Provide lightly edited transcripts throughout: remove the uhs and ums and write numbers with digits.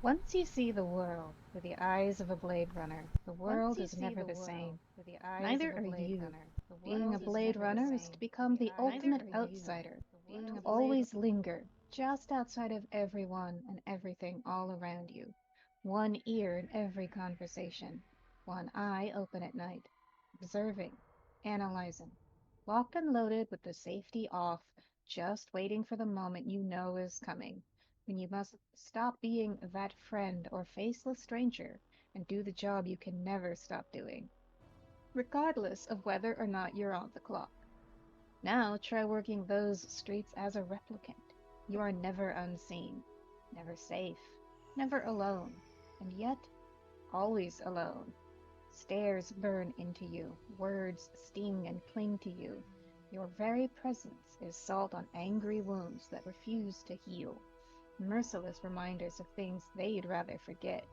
Once you see the world through the eyes of a Blade Runner, the Once world you is see never the the world same. through the eyes Neither of a are Blade you. Runner, the Being a world is Blade never the Runner is to same. become the Neither ultimate are you. outsider, The to Blade. always linger just outside of everyone and everything all around you. One ear in every conversation, one eye open at night, observing, analyzing, locked and loaded with the safety off, just waiting for the moment you know is coming, when you must stop being that friend or faceless stranger and do the job you can never stop doing, regardless of whether or not you're on the clock. Now try working those streets as a replicant. You are never unseen, never safe, never alone, and yet always alone. Stares burn into you, words sting and cling to you. Your very presence is salt on angry wounds that refuse to heal, merciless reminders of things they'd rather forget,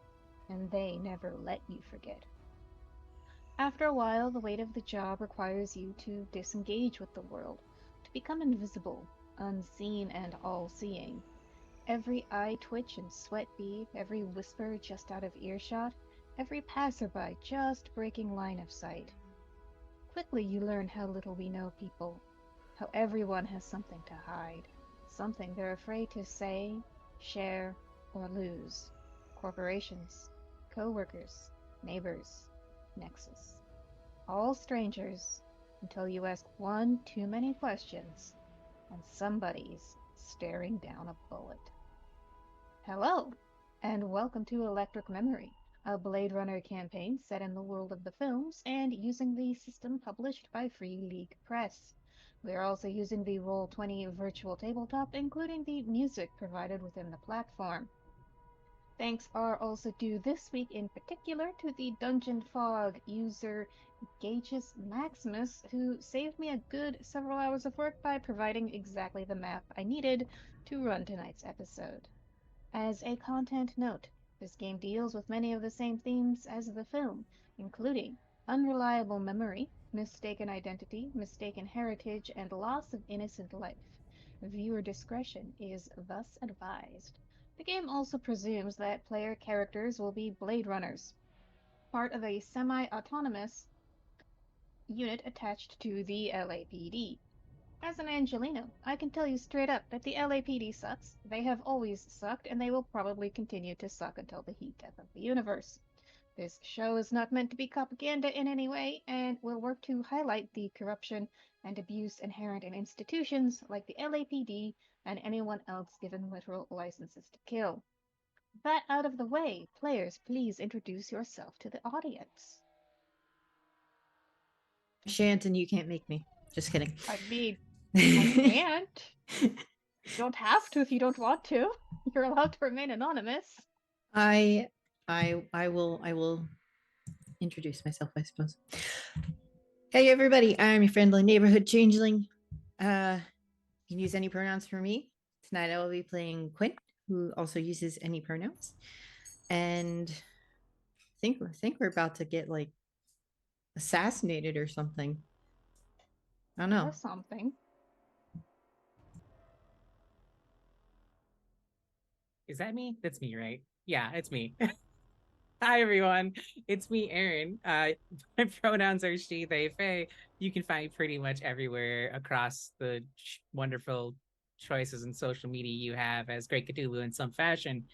and they never let you forget. After a while, the weight of the job requires you to disengage with the world, to become invisible, unseen, and all-seeing. Every eye twitch and sweat bead, every whisper just out of earshot, every passerby just breaking line of sight. Quickly you learn how little we know people, how everyone has something to hide, something they're afraid to say, share, or lose. Corporations, co-workers, neighbors, Nexus. All strangers until you ask one too many questions and somebody's staring down a bullet. Hello, and welcome to Electric Memory, a Blade Runner campaign set in the world of the films and using the system published by Free League Press. We are also using the Roll20 virtual tabletop, including the music provided within the platform. Thanks are also due this week in particular to the Dungeon Fog user Gages Maximus, who saved me a good several hours of work by providing exactly the map I needed to run tonight's episode. As a content note, this game deals with many of the same themes as the film, including unreliable memory, mistaken identity, mistaken heritage, and loss of innocent life. Viewer discretion is thus advised. The game also presumes that player characters will be Blade Runners, part of a semi-autonomous unit attached to the LAPD. As an Angelino, I can tell you straight up that the LAPD sucks. They have always sucked, and they will probably continue to suck until the heat death of the universe. This show is not meant to be propaganda in any way, and will work to highlight the corruption and abuse inherent in institutions like the LAPD and anyone else given literal licenses to kill. That out of the way, players, please introduce yourself to the audience. Shanton, you can't make me. Just kidding. I mean, I can't. You don't have to if you don't want to. You're allowed to remain anonymous. I will introduce myself, I suppose. Hey everybody, I'm your friendly neighborhood changeling. You can use any pronouns for me. Tonight I will be playing Quint, who also uses any pronouns. And I think we're about to get like assassinated or something. I don't know. Or something. Is that me? That's me, right? Yeah, it's me. Hi, everyone. It's me, Aaron. My pronouns are she, they, they. You can find me pretty much everywhere across the wonderful choices in social media you have as Great Cthulhu in some fashion.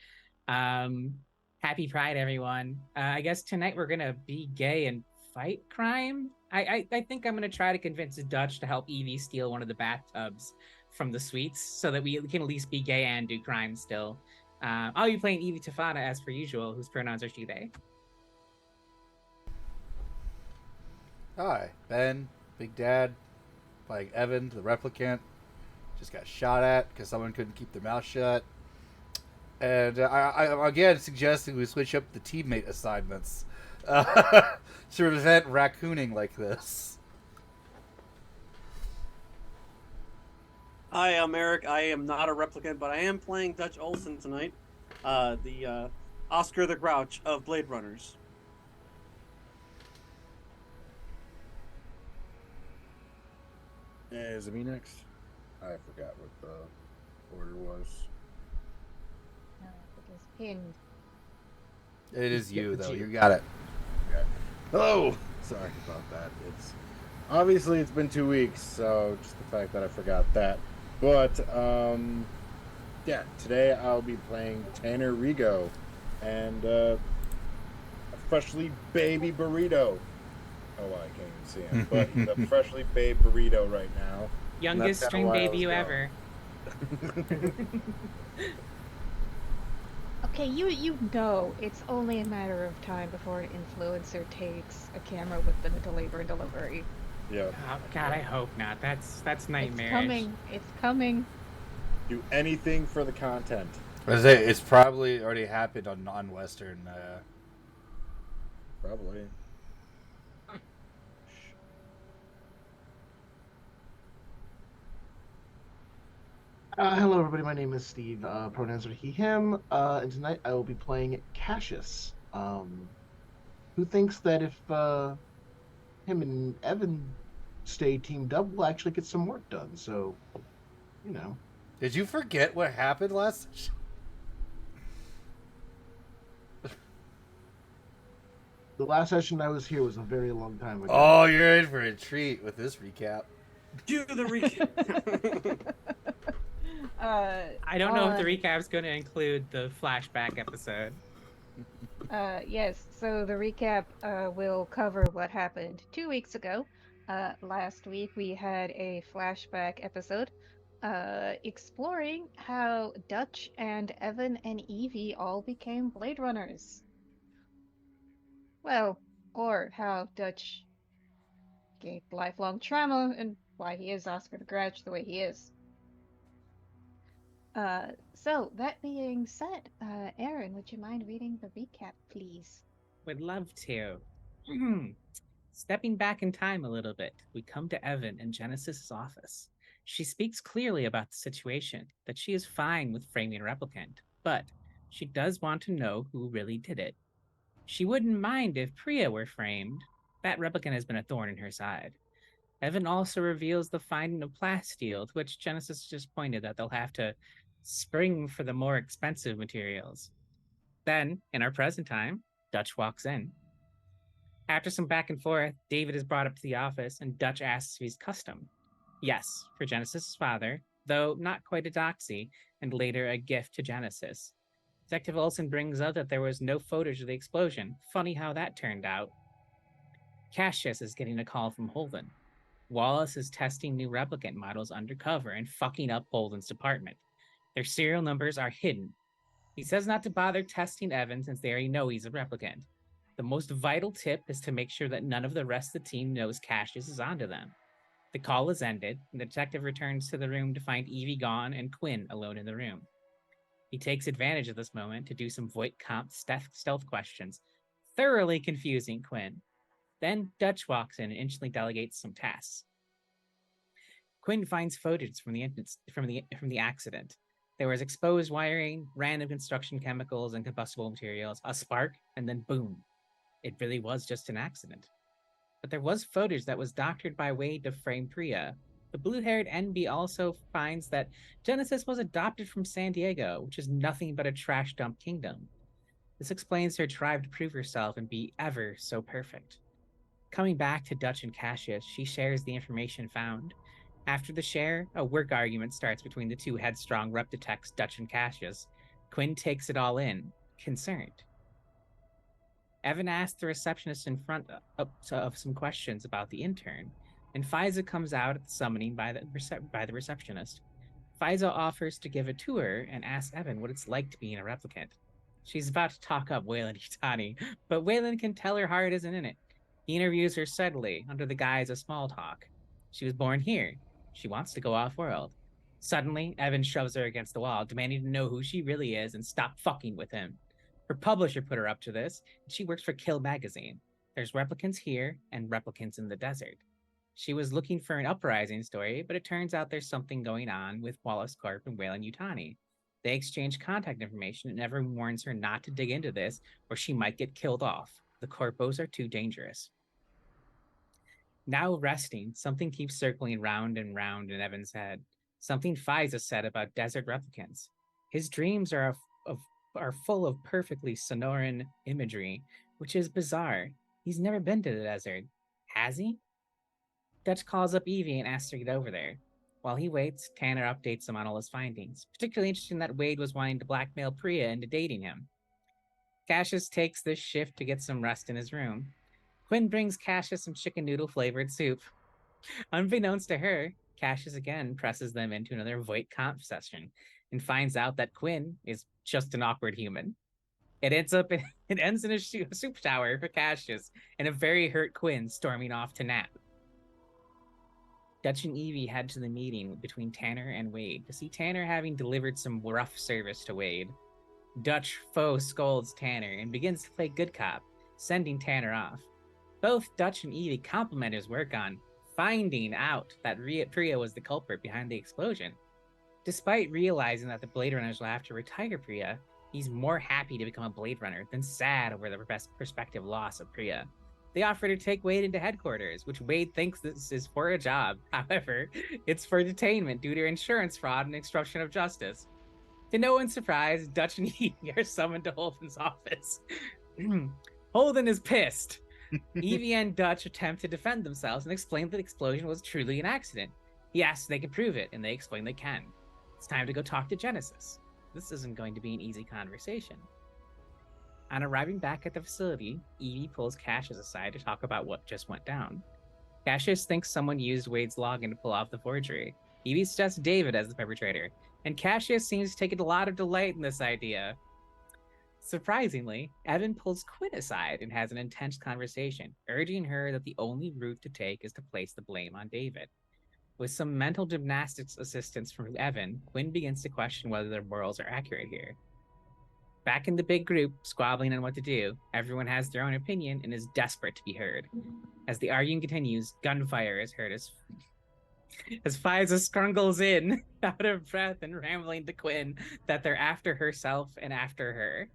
Um, Happy Pride, everyone. I guess tonight we're going to be gay and fight crime. I think I'm going to try to convince the Dutch to help Evie steal one of the bathtubs from the suites so that we can at least be gay and do crime still. I'll be playing Evie Tafana as per usual, whose pronouns are she, they. Hi, Ben, Big Dad, playing Evan, the replicant. Just got shot at because someone couldn't keep their mouth shut. And I'm again suggesting we switch up the teammate assignments uh, to prevent raccooning like this. Hi, I'm Eric. I am not a replicant, but I am playing Dutch Olsen tonight, the Oscar the Grouch of Blade Runners. Is it me next? I forgot what the order was. No, it is pinned. It is Yeah, you, it's though. you. You got it. Okay. Hello. Sorry about that. It's obviously it's been 2 weeks, so just the fact that I forgot that. But yeah, today I'll be playing Tanner Rigo and a freshly baby burrito. Oh, well, I can't even see him, but he's a freshly baked burrito right now. Youngest kinda string why I was debut going. ever. Okay, you know it's only a matter of time before an influencer takes a camera with them into labor and delivery. Yeah. Oh God, I hope not. That's nightmarish. It's coming. It's coming. Do anything for the content. It's probably already happened on Western. Probably. Hello, everybody. My name is Steve. Pronouns are he, him. And tonight I will be playing Cassius, who thinks that if him and Evan stay teamed up, we'll actually get some work done. So, you know. Did you forget what happened last? The last session I was here was a very long time ago. Oh, you're in for a treat with this recap. Do the recap. I don't know if the recap's going to include the flashback episode. Yes, so the recap will cover what happened 2 weeks ago. Last week we had a flashback episode exploring how Dutch and Evan and Evie all became Blade Runners. Well, or how Dutch gained lifelong trauma and why he is Oscar the Grouch the way he is. So that being said, Aaron, would you mind reading the recap, please? Would love to. Stepping back in time a little bit, we come to Evan in Genesis's office. She speaks clearly about the situation, that she is fine with framing a replicant, but she does want to know who really did it. She wouldn't mind if Priya were framed. That replicant has been a thorn in her side. Evan also reveals the finding of plasteel, to which Genesis just pointed that they'll have to spring for the more expensive materials. Then, in our present time, Dutch walks in. After some back and forth, David is brought up to the office, and Dutch asks if he's custom. Yes, for Genesis' father, though not quite a doxy, and later a gift to Genesis. Detective Olson brings out that there was no footage of the explosion. Funny how that turned out. Cassius is getting a call from Holden. Wallace is testing new replicant models undercover and fucking up Holden's department. Their serial numbers are hidden. He says not to bother testing Evan since they already know he's a replicant. The most vital tip is to make sure that none of the rest of the team knows Cassius is onto them. The call is ended, and the detective returns to the room to find Evie gone and Quinn alone in the room. He takes advantage of this moment to do some Voight Comp stealth questions, thoroughly confusing Quinn. Then Dutch walks in and instantly delegates some tasks. Quinn finds footage from the accident. There was exposed wiring, random construction chemicals and combustible materials, a spark, and then boom. It really was just an accident. But there was footage that was doctored by Wade to frame Priya. The blue-haired NB also finds that Genesis was adopted from San Diego, which is nothing but a trash dump kingdom. This explains her drive to prove herself and be ever so perfect. Coming back to Dutch and Cassius, she shares the information found. After the share, a work argument starts between the two headstrong rep detects, Dutch and Cassius. Quinn takes it all in, concerned. Evan asks the receptionist in front of some questions about the intern, and Fiza comes out at the summoning by the receptionist. Fiza offers to give a tour and asks Evan what it's like to be in a replicant. She's about to talk up Wayland Yutani, but Wayland can tell her heart isn't in it. He interviews her subtly under the guise of small talk. She was born here. She wants to go off-world. Suddenly, Evan shoves her against the wall, demanding to know who she really is and stop fucking with him. Her publisher put her up to this, and she works for Kill Magazine. There's replicants here and replicants in the desert. She was looking for an uprising story, but it turns out there's something going on with Wallace Corp and Wayland Yutani. They exchange contact information, and Evan warns her not to dig into this, or she might get killed off. The Corpos are too dangerous. Now resting, something keeps circling round and round in Evan's head. Something Fiza said about desert replicants. His dreams are of are full of perfectly Sonoran imagery, which is bizarre. He's never been to the desert, has he? Dutch calls up Evie and asks her to get over there. While he waits, Tanner updates him on all his findings, particularly interesting that Wade was wanting to blackmail Priya into dating him. Cassius takes this shift to get some rest in his room. Quinn brings Cassius some chicken noodle flavored soup. Unbeknownst to her, Cassius again presses them into another Voight comp session and finds out that Quinn is just an awkward human. It ends in a soup shower for Cassius and a very hurt Quinn storming off to nap. Dutch and Evie head to the meeting between Tanner and Wade to see Tanner having delivered some rough service to Wade. Dutch foe scolds Tanner and begins to play good cop, sending Tanner off. Both Dutch and Evie compliment his work on finding out that Priya was the culprit behind the explosion. Despite realizing that the Blade Runners will have to retire Priya, he's more happy to become a Blade Runner than sad over the prospective loss of Priya. They offer to take Wade into headquarters, which Wade thinks this is for a job. However, it's for detainment due to insurance fraud and obstruction of justice. To no one's surprise, Dutch and Evie are summoned to Holden's office. Holden is pissed. Evie and Dutch attempt to defend themselves and explain that the explosion was truly an accident. He asks if they can prove it, and they explain they can. It's time to go talk to Genesis. This isn't going to be an easy conversation. On arriving back at the facility, Evie pulls Cassius aside to talk about what just went down. Cassius thinks someone used Wade's login to pull off the forgery. Evie suggests David as the perpetrator, and Cassius seems to take a lot of delight in this idea. Surprisingly, Evan pulls Quinn aside and has an intense conversation, urging her that the only route to take is to place the blame on David. With some mental gymnastics assistance from Evan, Quinn begins to question whether their morals are accurate here. Back in the big group, squabbling on what to do, everyone has their own opinion and is desperate to be heard. As the arguing continues, gunfire is heard as Faiza scrungles in, out of breath and rambling to Quinn that they're after herself and after her.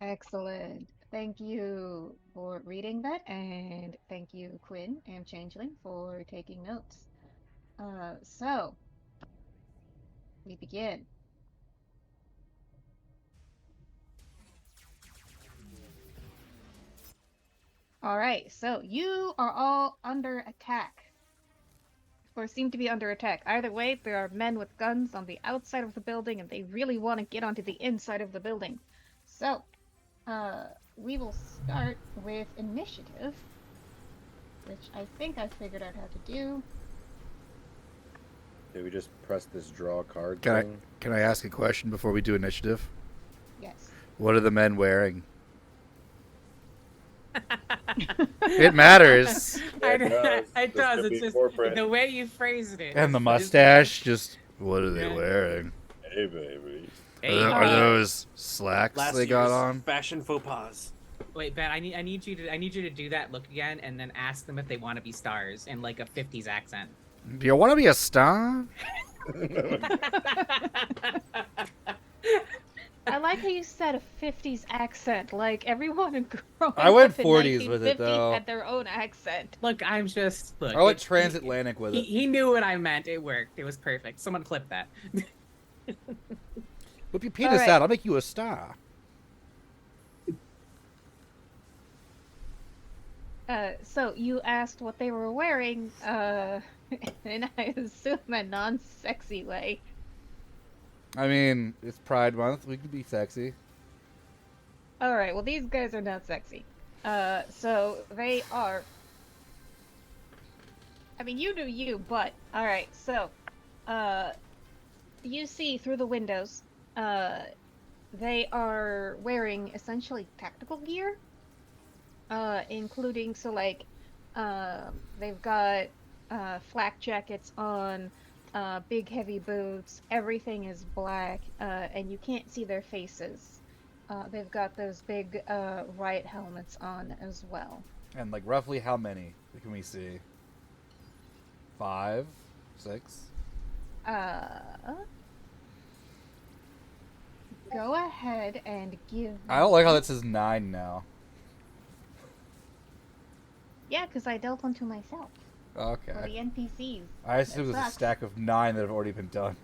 Excellent. Thank you for reading that, and thank you, Quinn and Changeling, for taking notes. So, we begin. All right, so you are all under attack. Or seem to be under attack. Either way, there are men with guns on the outside of the building, and they really want to get onto the inside of the building. So, we will start with initiative, which I think I figured out how to do. Did we just press this draw card Can thing? I ask a question before we do initiative? Yes. What are the men wearing? It matters. It does. could It's be just corporate. the way you phrased it. And the It's mustache, just what are they Yeah. wearing? Hey, baby. Hey, Are those slacks Last they got year's on? fashion faux pas. Wait, Ben, I need you to do that look again, and then ask them if they want to be stars in like a '50s accent. Do you want to be a star? I like how you said a 50s accent. Like everyone growing I went up in 40s with it, 1950s though. had their own accent. Look, I went Oh, transatlantic with it. He knew what I meant. It worked. It was perfect. Someone clip that. Whip your penis right. out. I'll make you a star. So you asked what they were wearing, in I assume a non-sexy way. I mean, it's Pride Month. We can be sexy. All right. Well, these guys are not sexy. So they are. I mean, you do you, but all right. So, you see through the windows. They are wearing essentially tactical gear. Including they've got flak jackets on, big heavy boots. Everything is black, and you can't see their faces. They've got those big riot helmets on as well. And like roughly how many can we see? 5, 6. Go ahead and give. I don't like how that says 9 now. Yeah, because I dealt one to myself. For the Okay. NPCs. I assume it was a sucks. stack of 9 that have already been done.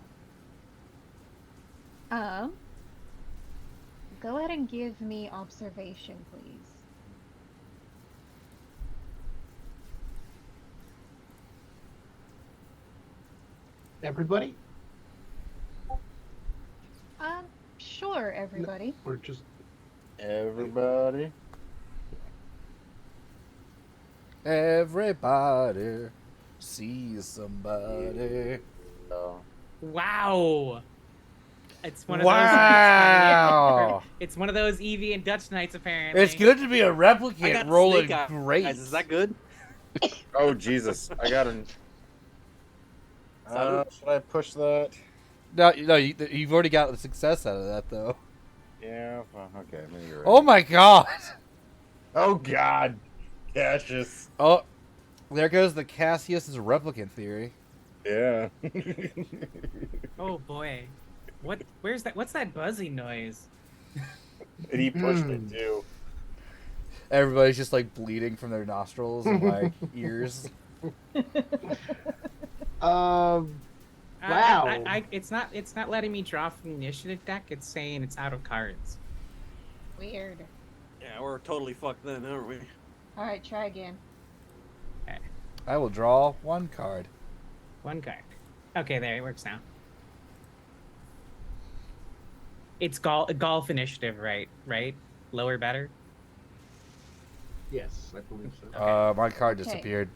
Go ahead and give me observation, please. Everybody? Sure, everybody. Or just Everybody. Everybody sees somebody. Oh. Wow. It's one of Wow. those. It's one of those Eevee and Dutch nights, apparently. It's good to be a I replicant got rolling snake eyes. great. Is that good? Oh Jesus! I got an. Salute. Should I push that? No, you've already got the success out of that, though. Yeah. Well, okay. Maybe you're right. Oh my god. Oh God. Cassius. Oh, there goes the Cassius's replicant theory. Yeah. Oh boy. What? Where's that? What's that buzzing noise? And he pushed it too. Everybody's just like bleeding from their nostrils and like ears. Wow. It's not letting me draw from the initiative deck. It's saying it's out of cards. Weird. Yeah, we're totally fucked then, aren't we? Alright, try again. I will draw one card. One card. Okay, there it works now. It's golf initiative, right? Right? Lower better. Yes, I believe so. My card Okay. disappeared.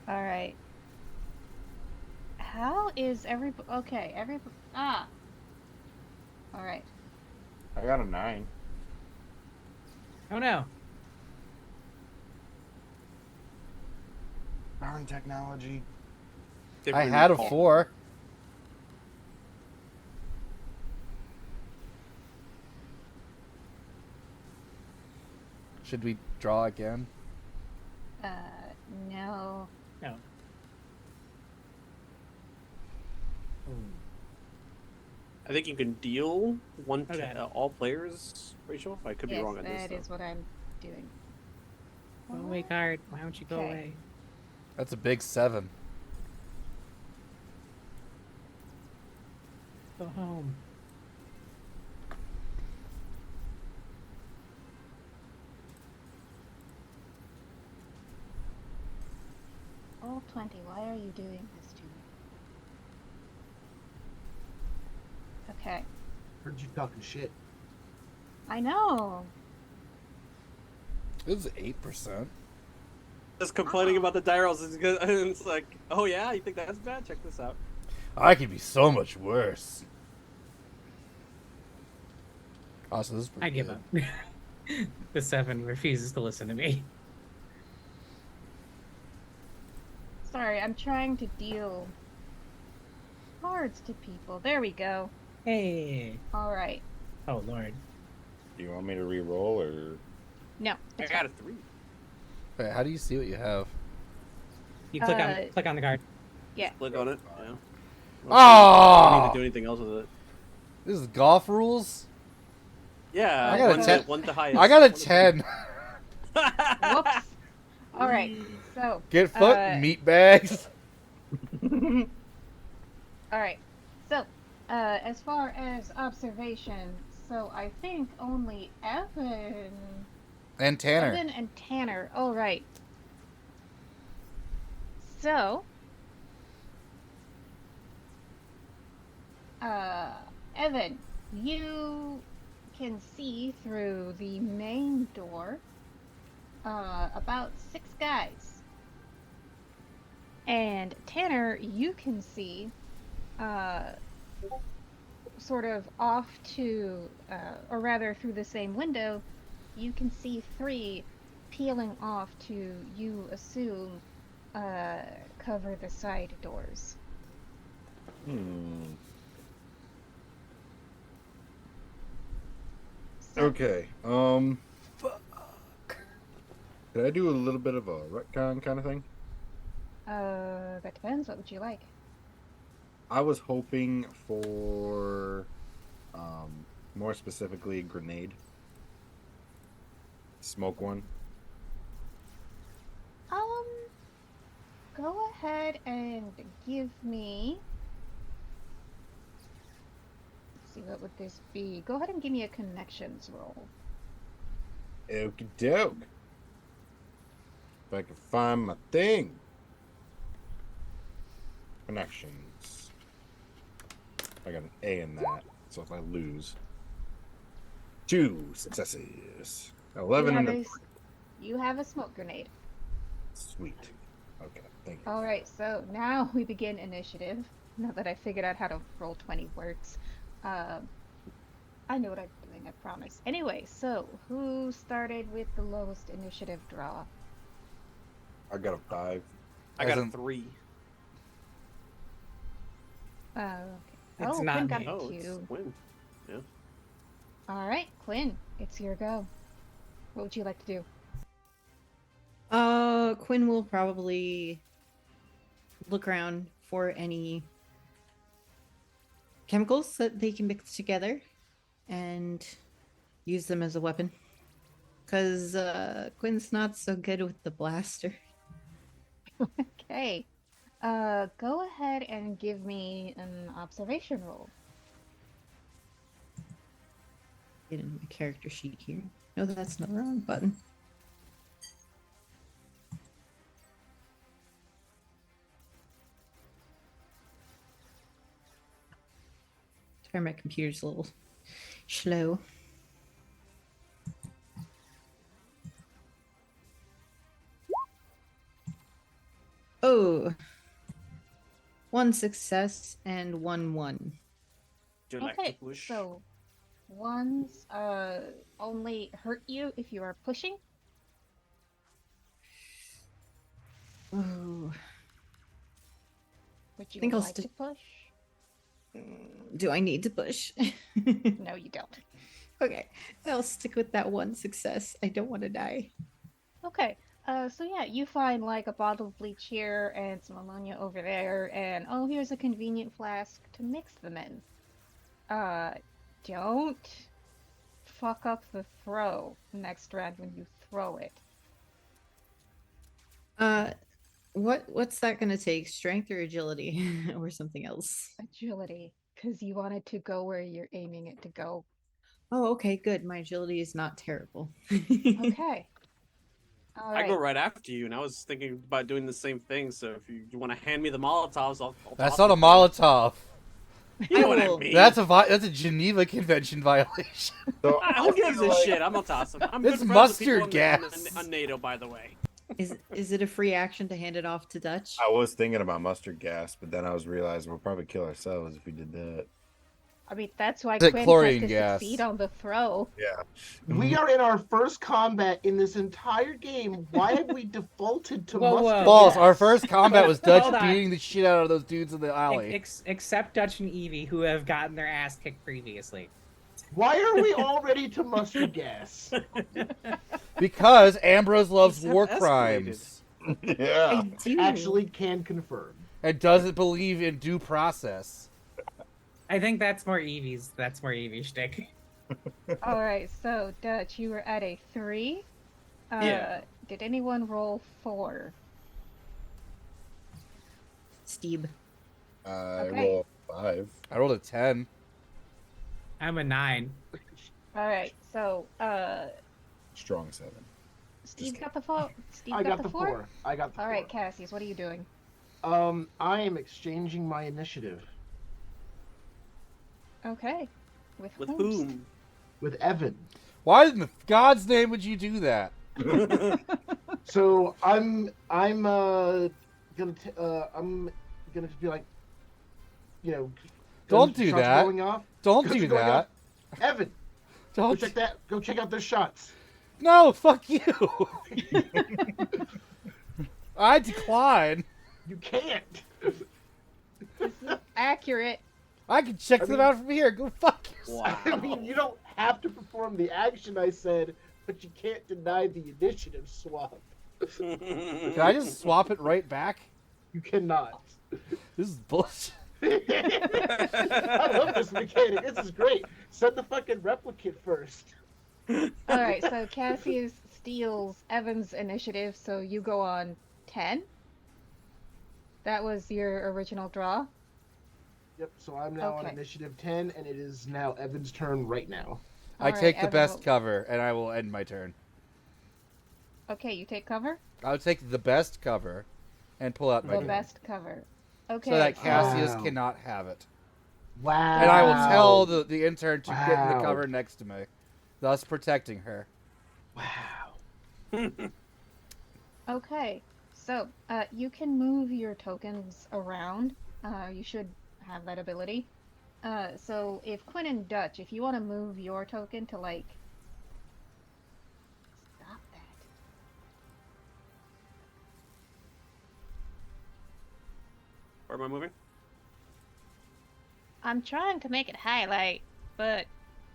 Alright. How is everybody... Okay, everybody... Ah! Alright. I got a 9. Oh no. Darn technology. I had a 4. Should we draw again? No. No. I think you can deal one to Okay. all players, Rachel. I could be Yes, wrong on this. that is what I'm doing. Go away, card. Why don't you go Okay. away? That's a big 7. Go home. Oh, 20, why are you doing this to me? Okay. Heard you talking shit. I know. It was 8%. Just complaining about the die rolls is good. And it's like, oh yeah, you think that's bad? Check this out. I could be so much worse. Also, this is pretty I give good. up. The 7 refuses to listen to me. Sorry, I'm trying to deal cards to people. There we go. Hey. Alright. Oh lord. Do you want me to re-roll or? No. I it's got a fine. 3. Wait, how do you see what you have? You Uh, click on the card. Yeah. Click on it. Yeah. Oh! I don't need to do anything else with it. This is golf rules? Yeah. I got a one 10. To, one to highest. I got a One to- 10. Whoops. Alright, so. Get foot, meat bags. Alright. So, as far as observation, so I think only Evan And Tanner. Evan and Tanner. Oh, right. So, Evan, you can see through the main door about 6 guys. And Tanner, you can see sort of off to, or rather through the same window, you can see 3 peeling off to, you assume, cover the side doors. So, Okay. Could I do a little bit of a retcon kind of thing? that depends. What would you like? I was hoping for, more specifically, grenade. Smoke one. Go ahead and give me see, what would this be? Go ahead and give me a connections roll. Okie doke. If I can find my thing. Connections. I got an A in that, so if I lose, 2 successes. 11 and a You have a smoke grenade. sweet. Okay, thank you. All right, so now we begin initiative. Now that I figured out how to roll 20 works, I know what I'm doing. I promise. Anyway, so who started with the lowest initiative draw? I got a 5. I got a Hasn't- 3. Okay. It's oh, not Quinn got me. a Oh, it's 2. Quinn. All right, Quinn, it's your go. What would you like to do? Quinn will probably look around for any chemicals that they can mix together and use them as a weapon. Because Quinn's not so good with the blaster. Okay. Go ahead and give me an observation roll. Get in my character sheet here. No, that's not the wrong button. Sorry, my computer's a little slow. Oh, 1 success and 1-1. Do you like Okay, to push? so ones only hurt you if you are pushing. Oh, Would you Think I'll like to stick- push? do I need to push? No, you don't. Okay, I'll stick with that 1 success. I don't want to die. Okay. So yeah, you find like a bottle of bleach here and some ammonia over there, and oh, here's a convenient flask to mix them in. Don't fuck up the throw next round when you throw it. What's that gonna take? Strength or agility or something else? Agility, because you want it to go where you're aiming it to go. Oh, okay, good. My agility is not terrible. Okay. All I go right. right after you, and I was thinking about doing the same thing. So if you want to hand me the Molotovs, I'll That's toss not a them. Molotov. You know what I will- mean. That's a Geneva Convention violation. So Ah, who gives a shit? I'm gonna toss them. I'm It's good friends with people mustard gas. on NATO, by the way. Is it a free action to hand it off to Dutch? I was thinking about mustard gas, but then I was realizing we'll probably kill ourselves if we did that. I mean, that's why Is it Quinn chlorine has to gas? succeed on the throw. Yeah. We are in our first combat in this entire game. Why have we defaulted to Whoa, whoa. mustard Balls, gas? our first combat was Dutch Hold on. beating the shit out of those dudes in the alley. Except Dutch and Evie, who have gotten their ass kicked previously. Why are we all ready to mustard gas? Because Ambrose loves These have war escalated. crimes Yeah. I do. Actually, can confirm. and doesn't believe in due process. I think that's more Evie's. That's more Evie's shtick. All right, so Dutch, you were at a 3. Yeah. Did anyone roll 4? Steve. I Okay. roll 5. I rolled a 10. I'm a 9. All right, so Strong 7. Steve got the 4. Steve I got the the 4. I got the All 4. right, Cassius, what are you doing? I am exchanging my initiative Okay. With With whomst? whom? with Evan. Why in God's name would you do that? So I'm gonna be like, you know, Don't guns- do shots that. Going off. Don't Guns do are going that. off. Evan, go Don't. check that. Go check out those shots. No, fuck you. I decline. You can't. Accurate. I can check I them mean- out from here. Go fuck yourself. I mean, you don't have to perform the action I said, but you can't deny the initiative swap. Can I just swap it right back? You cannot. This is bullshit. I love this mechanic. This is great. Send the fucking replicant first. All right, so Cassius steals Evan's initiative, so you go on 10. That was your original draw. Yep. So I'm now on Okay. initiative 10, and it is now Evan's turn right now. I All right, take the Evan, best roll- cover, and I will end my turn. Okay, you take cover. I'll take the best cover, and pull out my The turn, best cover. Okay. so that Cassius Wow. cannot have it. Wow. And I will tell the intern to get in the Wow. cover next to me, thus protecting her. Wow. Okay, so you can move your tokens around. You should have that ability. So if Quinn and Dutch, if you want to move your token to like, stop that. Where am I moving? I'm trying to make it highlight, but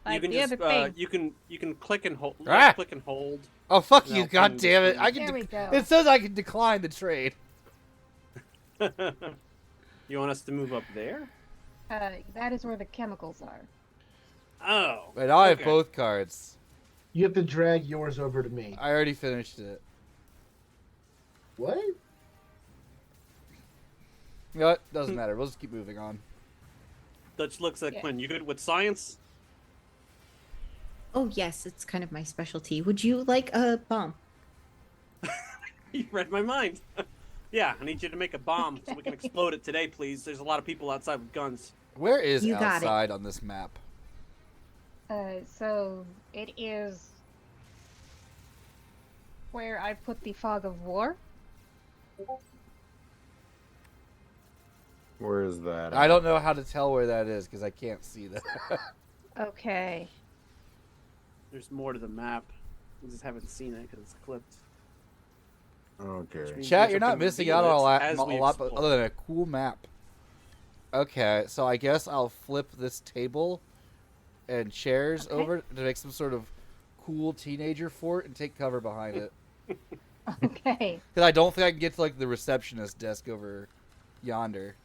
like you can the just other thing. you can click and hold. Ah! Click and hold. Oh fuck No, you! God I'm damn it! just- I can. There we go. It says I can decline the trade. You want us to move up there? That is where the chemicals are. Oh. But I have okay. both cards. You have to drag yours over to me. I already finished it. What? You know what? Doesn't matter. We'll just keep moving on. Dutch looks at Yeah. Quinn. You good with science? Oh yes, it's kind of my specialty. Would you like a bomb? You read my mind. Yeah, I need you to make a bomb so we can explode it today, please. There's a lot of people outside with guns. Where is You got it. outside on this map? So it is where I put the fog of war. Where is that? I don't know how to tell where that is because I can't see that. Okay. There's more to the map. We just haven't seen it because it's clipped. Okay. Chat, you're not missing out on a lot, As we explore. other than a cool map. Okay, so I guess I'll flip this table and chairs Okay. over to make some sort of cool teenager fort and take cover behind it. Okay. Because I don't think I can get to like the receptionist desk over yonder.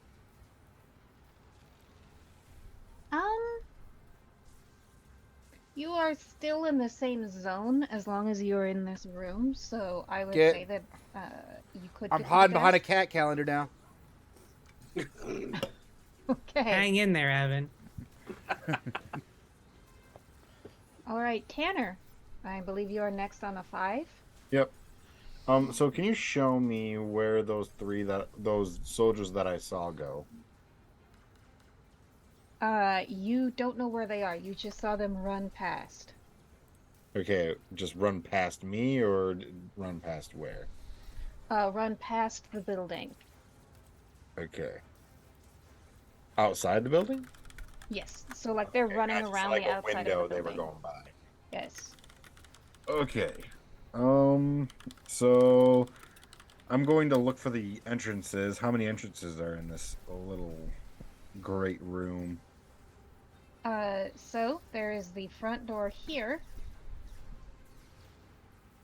You are still in the same zone as long as you're in this room, so I would Get- say that you could. I'm get to the hiding behind a desk. cat calendar now. Okay. Hang in there, Evan. All right, Tanner. I believe you are next on a 5. Yep. So can you show me where those soldiers that I saw go? You don't know where they are. You just saw them run past. Okay, just run past me or run past where? Run past the building. Okay. Outside the building? Yes. So like they're Okay, running gotcha. So around like the a outside window of the they were building. going by. Yes. Okay. So I'm going to look for the entrances. How many entrances are in this little great room? So there is the front door here,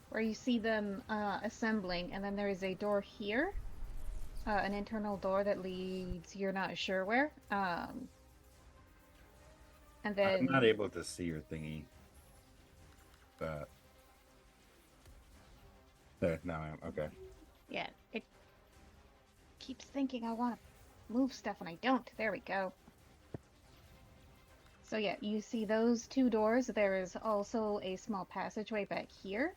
where you see them assembling, and then there is a door here, an internal door that leads. You're not sure where. And I'm then not able to see your thingy. There, now I am. Okay. yeah, it keeps thinking I want to move stuff and I don't. There we go. So yeah, you see those 2 doors. There is also a small passageway back here.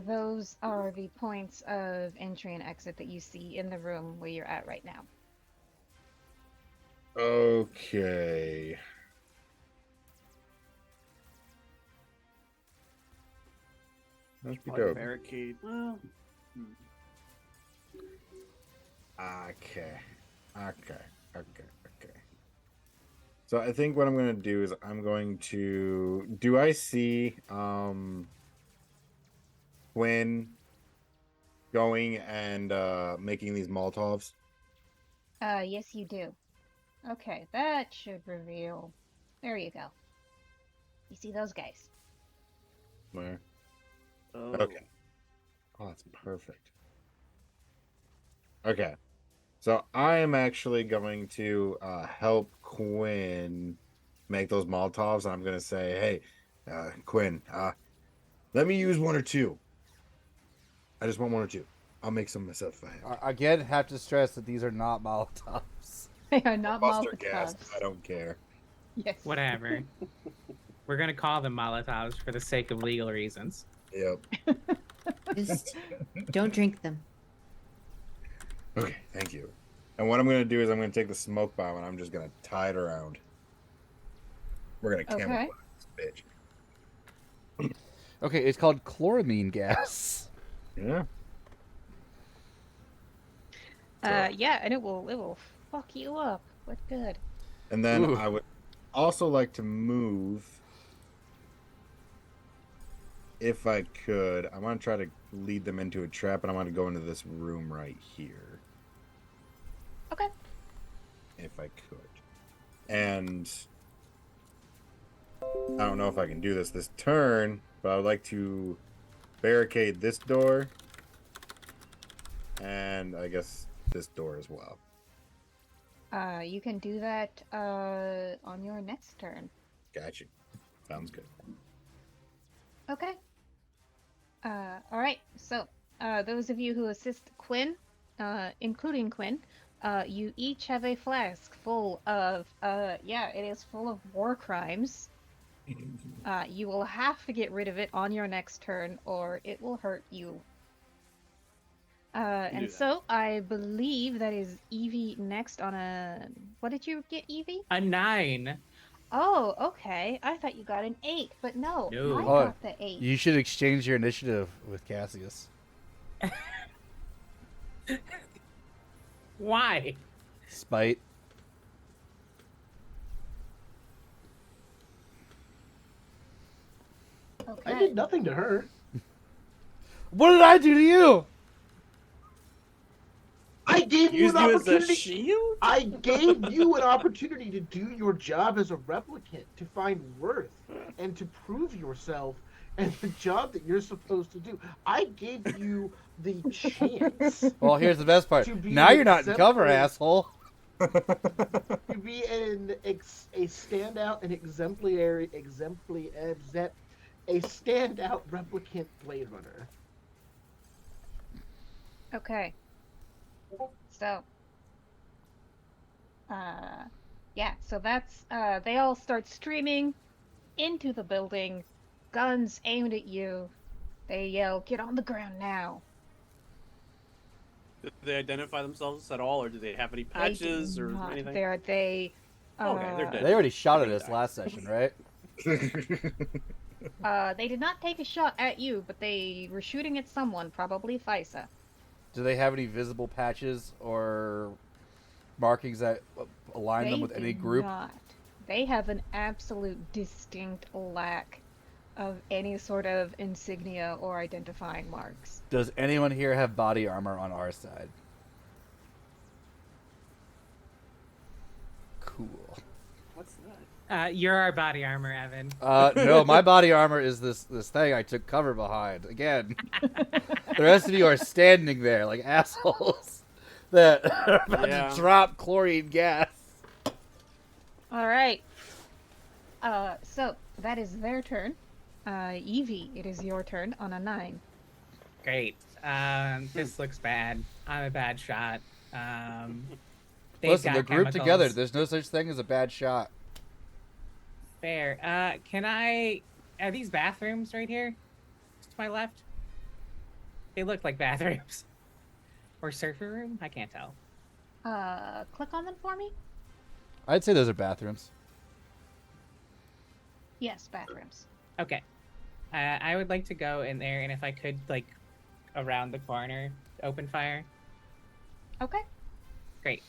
Those are the points of entry and exit that you see in the room where you're at right now. Okay. Must be Like a dope. barricade. Well, Okay. Okay. So I think what I'm going to do is I'm going to... Do I see Quinn going and making these Molotovs? Yes, you do. Okay, that should reveal. There you go. You see those guys? Where? oh. Okay. Oh, that's perfect. Okay. So I am actually going to help Quinn make those Molotovs. I'm going to say, hey, Quinn, let me use 1 or 2. I just want 1 or 2. I'll make some myself if I have to. Again, have to stress that these are not Molotovs. They are not Buster gas. Molotovs. I don't care. Yes. Whatever. We're gonna call them Molotovs for the sake of legal reasons. Yep. Just don't drink them. Okay, thank you. And what I'm gonna do is I'm gonna take the smoke bomb and I'm just gonna tie it around. We're gonna camouflage this bitch. Okay, it's called chloramine gas. Yeah. Yeah, and it will fuck you up. What good? And then Ooh. I would also like to move, if I could. I want to try to lead them into a trap, and I want to go into this room right here, Okay. if I could. And I don't know if I can do this turn, but I would like to barricade this door, and I guess this door as well. You can do that on your next turn. Gotcha. Sounds good. Okay. All right. So, those of you who assist Quinn, including Quinn, you each have a flask full of, it is full of war crimes. You will have to get rid of it on your next turn, or it will hurt you. And that. so, I believe that is Evie next on a... What did you get, Evie? A 9. Oh, okay. I thought you got an 8, but no, No. I Oh, got the 8. You should exchange your initiative with Cassius. Why? Spite. Okay. I did nothing to her. What did I do to you? I gave you Use an you as a opportunity. shield? I gave you an opportunity to do your job as a replicant, to find worth, and to prove yourself, and the job that you're supposed to do. I gave you the chance Well, here's the best part. To be Now you're not in cover, exemplary. asshole. to be a standout and a standout replicant Blade Runner. Okay. So, so that's, they all start streaming into the building, guns aimed at you. They yell, "Get on the ground now!" Did they identify themselves at all, or do they have any patches They do or not. anything? They're Okay, they're dead. They already shot at us last session, right? They did not take a shot at you, but they were shooting at someone, probably Fisa. Do they have any visible patches or markings that align them They with any do group? not. They have an absolute distinct lack of any sort of insignia or identifying marks. Does anyone here have body armor on our side? Cool. What's that? You're our body armor, Evan. No, my body armor is this thing I took cover behind. Again, the rest of you are standing there like assholes that are about Yeah. to drop chlorine gas. All right. So that is their turn. Evie, it is your turn on a 9. Great. This looks bad. I'm a bad shot. They've Listen, got they're grouped chemicals. together. There's no such thing as a bad shot. Fair. Can I... Are these bathrooms right here? To my left? They look like bathrooms. Or surfer room? I can't tell. Click on them for me. I'd say those are bathrooms. Yes, bathrooms. Okay. I would like to go in there, and if I could, like, around the corner, open fire. Okay. Great.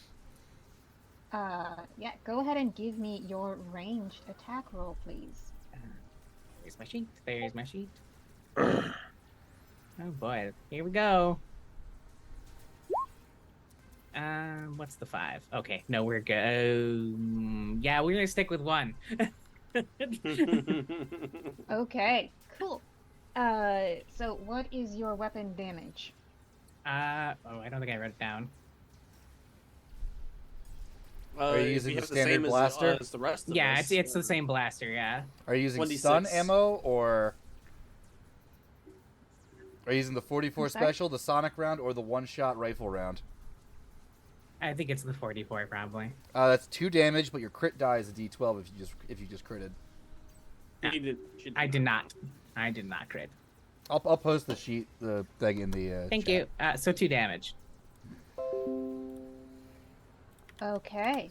Go ahead and give me your ranged attack roll, please. There's my sheet. There's my sheet. Oh boy. Here we go. What's the 5? Okay, no, we're good. Yeah, we're gonna stick with 1. Okay, cool. So what is your weapon damage? I don't think I wrote it down. Are you if using we the have standard same blaster? as the rest of Yeah, us, it's the same blaster. Yeah. Are you using 1d6. stun ammo or Are you using the 44 I'm sorry? special, the sonic round, or the one-shot rifle round? I think it's the 44 probably. That's 2 damage, but your crit die is a D12 if you just critted. She did I did not. I did not crit. I'll post the thing in the. Thank chat. you. So 2 damage. Okay.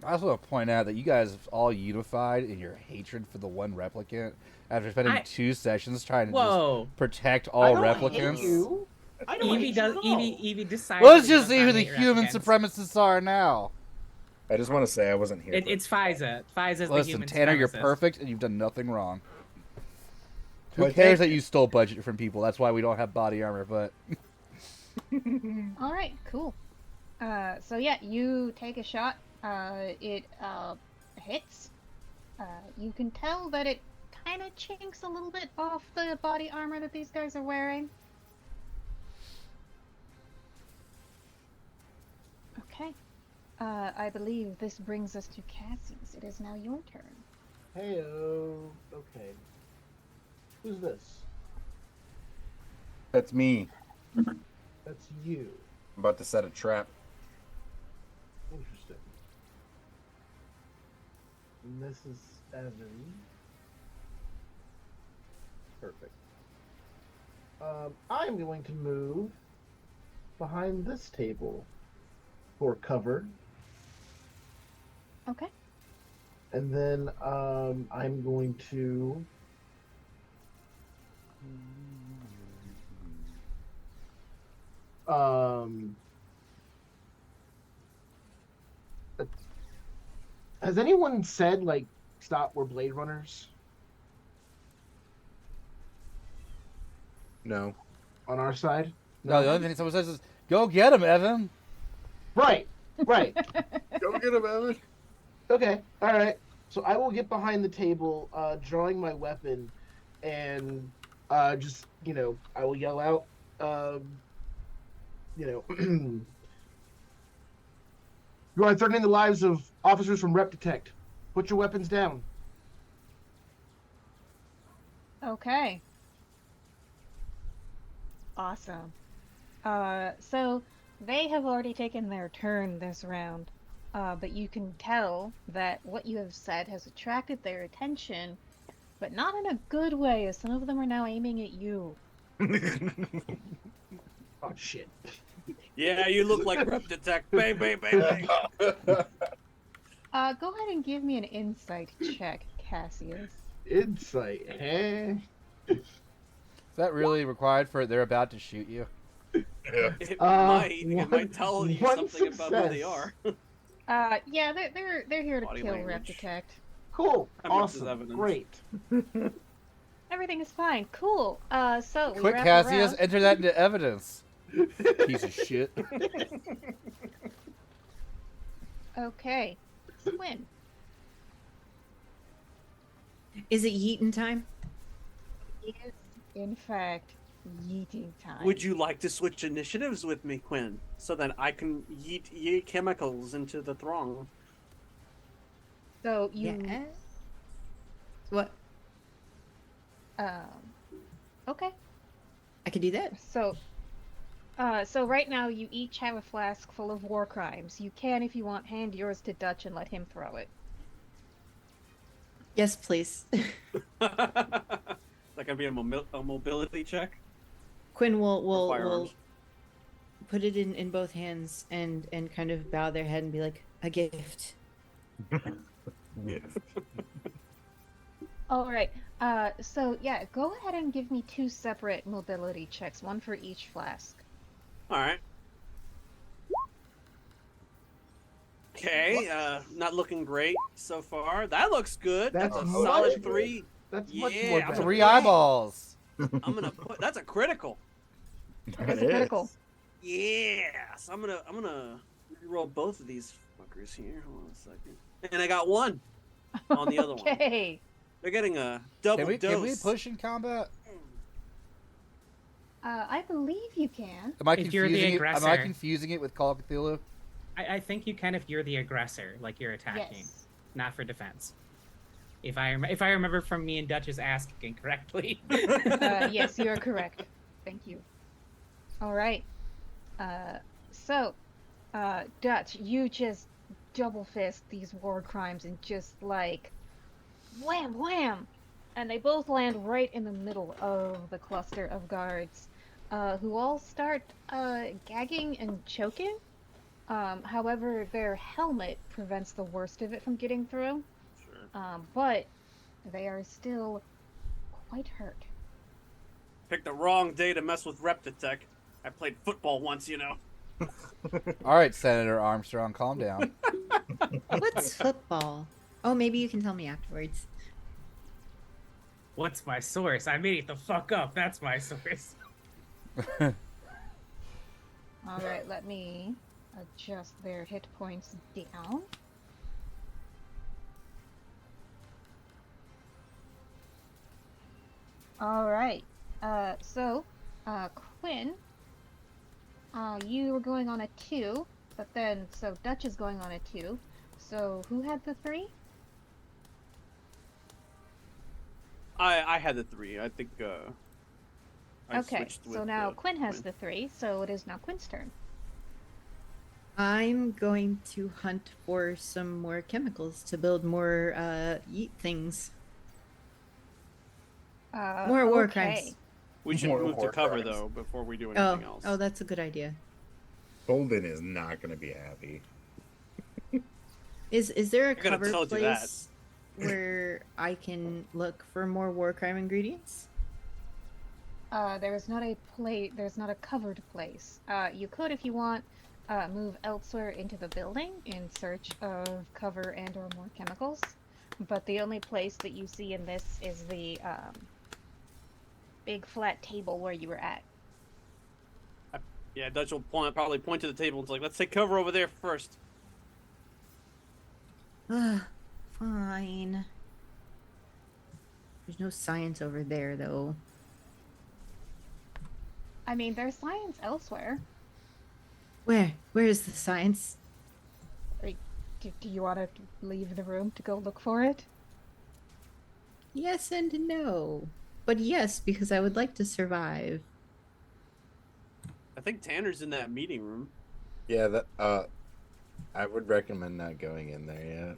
I also want to point out that you guys have all unified in your hatred for the one replicant after spending 2 sessions trying to Whoa. just protect I all don't replicants. hate you. I don't Evie hate does. you at all. Evie decides. Let's that just he see who does the not hate human replicants. supremacists are now. I just want to say I wasn't here. for It's Fiza. Fiza's the Listen, human Tanner, you're supremacist. perfect and you've done nothing wrong. Who Well, cares thank that you stole budget from people? That's why we don't have body armor, but All right, cool. So yeah, you take a shot. It hits. You can tell that it kind of chinks a little bit off the body armor that these guys are wearing. Okay. I believe this brings us to Cassie's. It is now your turn. Heyo. Okay. Who's this? That's me. That's you. I'm about to set a trap. Interesting. And this is Evan. Perfect. I'm going to move behind this table for cover, Okay. and then I'm going to has anyone said like stop, we're Blade Runners No. on our side? no, the only thing someone says is, "Go get him, Evan." Right. Go get him, Evan. Okay, all right. So I will get behind the table, drawing my weapon, and just I will yell out, you are threatening the lives of officers from Rep Detect. Put your weapons down. Okay. Awesome. So they have already taken their turn this round, but you can tell that what you have said has attracted their attention, but not in a good way, as some of them are now aiming at you. Oh shit. Yeah, you look like Rep Detect. Bang, bang, bang, bang. Go ahead and give me an insight check, Cassius. Insight, eh? Is that really required for they're about to shoot you? It might one tell you something about who they success. are. Yeah, they're here to Body kill Rep language. Detect. Cool. I meant this Awesome. evidence. Great. Everything is fine. Cool. So we Quick, wrap Cassius, around. enter that into evidence. Piece of shit. Okay. Quinn. Is it yeetin' time? It is, in fact, yeeting time. Would you like to switch initiatives with me, Quinn, so that I can yeet chemicals into the throng? So you Yeah. What? Okay. I could do that. So right now you each have a flask full of war crimes. You can, if you want, hand yours to Dutch and let him throw it. Yes, please. That gonna be a mobility check. Quinn for will firearms. put it in both hands and kind of bow their head and be like, a gift. All right. So yeah, go ahead and give me 2 separate mobility checks, one for each flask. All right. Okay, not looking great so far. That looks good. That's a That's solid much 3. That's much Yeah, more I'm better. 3 eyeballs. I'm gonna put. That's a critical. That's a critical. Yes, I'm gonna roll both of these fuckers here. Hold on a second. And I got 1 on the other one. Okay. They're getting a double Can dose. we push in combat? I believe you can. Am I If you're the confusing it? Am I aggressor. confusing it with Call of Cthulhu? I think you can if you're the aggressor, like you're attacking, Yes. not for defense. if I remember from me and Dutch's asking correctly. Yes, you are correct. Thank you. All right. So, Dutch, you just double fist these war crimes and just like wham wham, and they both land right in the middle of the cluster of guards, who all start gagging and choking. However, their helmet prevents the worst of it from getting through. Sure. But they are still quite hurt. Picked the wrong day to mess with Reptitech. I played football once, you know. All right, Senator Armstrong, calm down. What's football? Oh, maybe you can tell me afterwards. What's my source? I made it the fuck up. That's my source. All right, let me adjust their hit points down. All right. So, Quinn, you were going on a 2, but then so Dutch is going on a 2. So who had the 3? I had the 3. I think. I Okay. switched So with, now Quinn has Quinn. the 3. So it is now Quinn's turn. I'm going to hunt for some more chemicals to build more yeet things. More war crimes. Okay. We should More move to war cover crimes. though before we do Oh, anything else. oh, that's a good idea. Holden is not going to be happy. Is there a I could've cover told you that. place where I can look for more war crime ingredients? There is not a There's not a covered place. You could, if you want, move elsewhere into the building in search of cover and/or more chemicals. But the only place that you see in this is the big flat table where you were at. Yeah, Dutch will probably point to the table and it's like, let's take cover over there first. Ugh, fine. There's no science over there, though. I mean, there's science elsewhere. Where? Where is the science? Do you want to leave the room to go look for it? Yes and no. But yes, because I would like to survive. I think Tanner's in that meeting room. Yeah, that I would recommend not going in there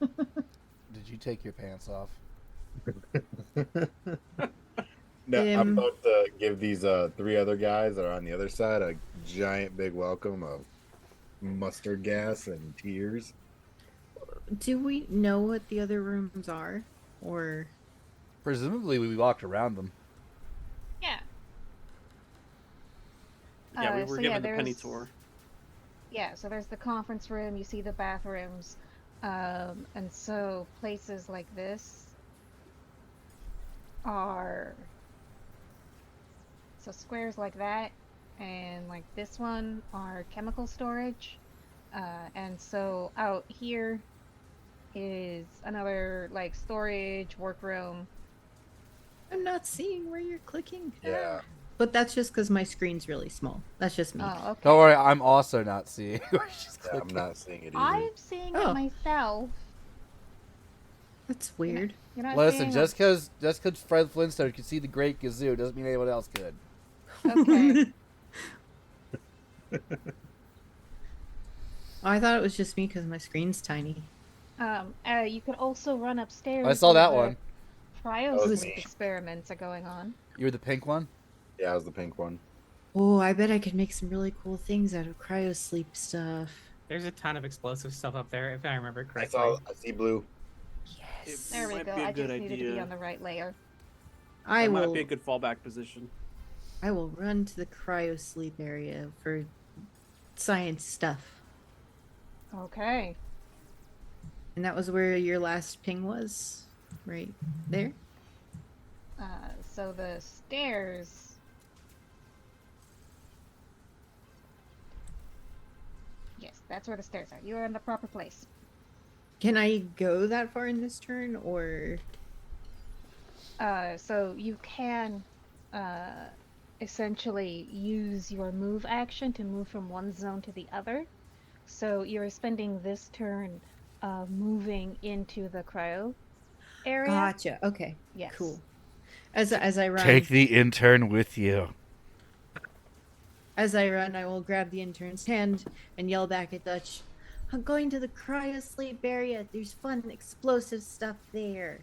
Did you take your pants off? yet. No, I'm Um, about to give these 3 other guys that are on the other side a giant big welcome of mustard gas and tears. Do we know what the other rooms are? Or Presumably, we walked around them. Yeah. Yeah, we were So given the penny there's- tour. Yeah, so there's the conference room, you see the bathrooms, and so places like this are so squares like that and like this one are chemical storage, and so out here is another like storage workroom. I'm not seeing where you're clicking. Yeah. But that's just because my screen's really small. That's just me. Oh, okay. Don't worry, I'm also not seeing where she's Yeah, I'm clicking. not seeing it either. I'm seeing Oh. it myself. That's weird. You're not Listen, seeing just because Fred Flintstone could see the Great Gazoo doesn't mean anyone else could. Okay. Oh, I thought it was just me because my screen's tiny. You could also run upstairs. I saw that where one. the That was Cryosleep me. experiments are going on. You were the pink one? Yeah, it was the pink one. Oh, I bet I could make some really cool things out of cryosleep stuff. There's a ton of explosive stuff up there, if I remember I correctly. see blue. Yes. There we Might go. be a I good just needed to be idea. on the right layer. I That might will. be a good fallback position. I will run to the cryosleep area for science stuff. Okay. And that was where your last ping was, right there. So the stairs. Yes, that's where the stairs are. You are in the proper place. Can I go that far in this turn, or So you can essentially use your move action to move from one zone to the other. So you're spending this turn moving into the cryo. area. Gotcha. Okay. Yes. Cool. As I run, Take the intern with you. as I run, I will grab the intern's hand and yell back at Dutch. I'm going to the cryosleep area. There's fun, explosive stuff there.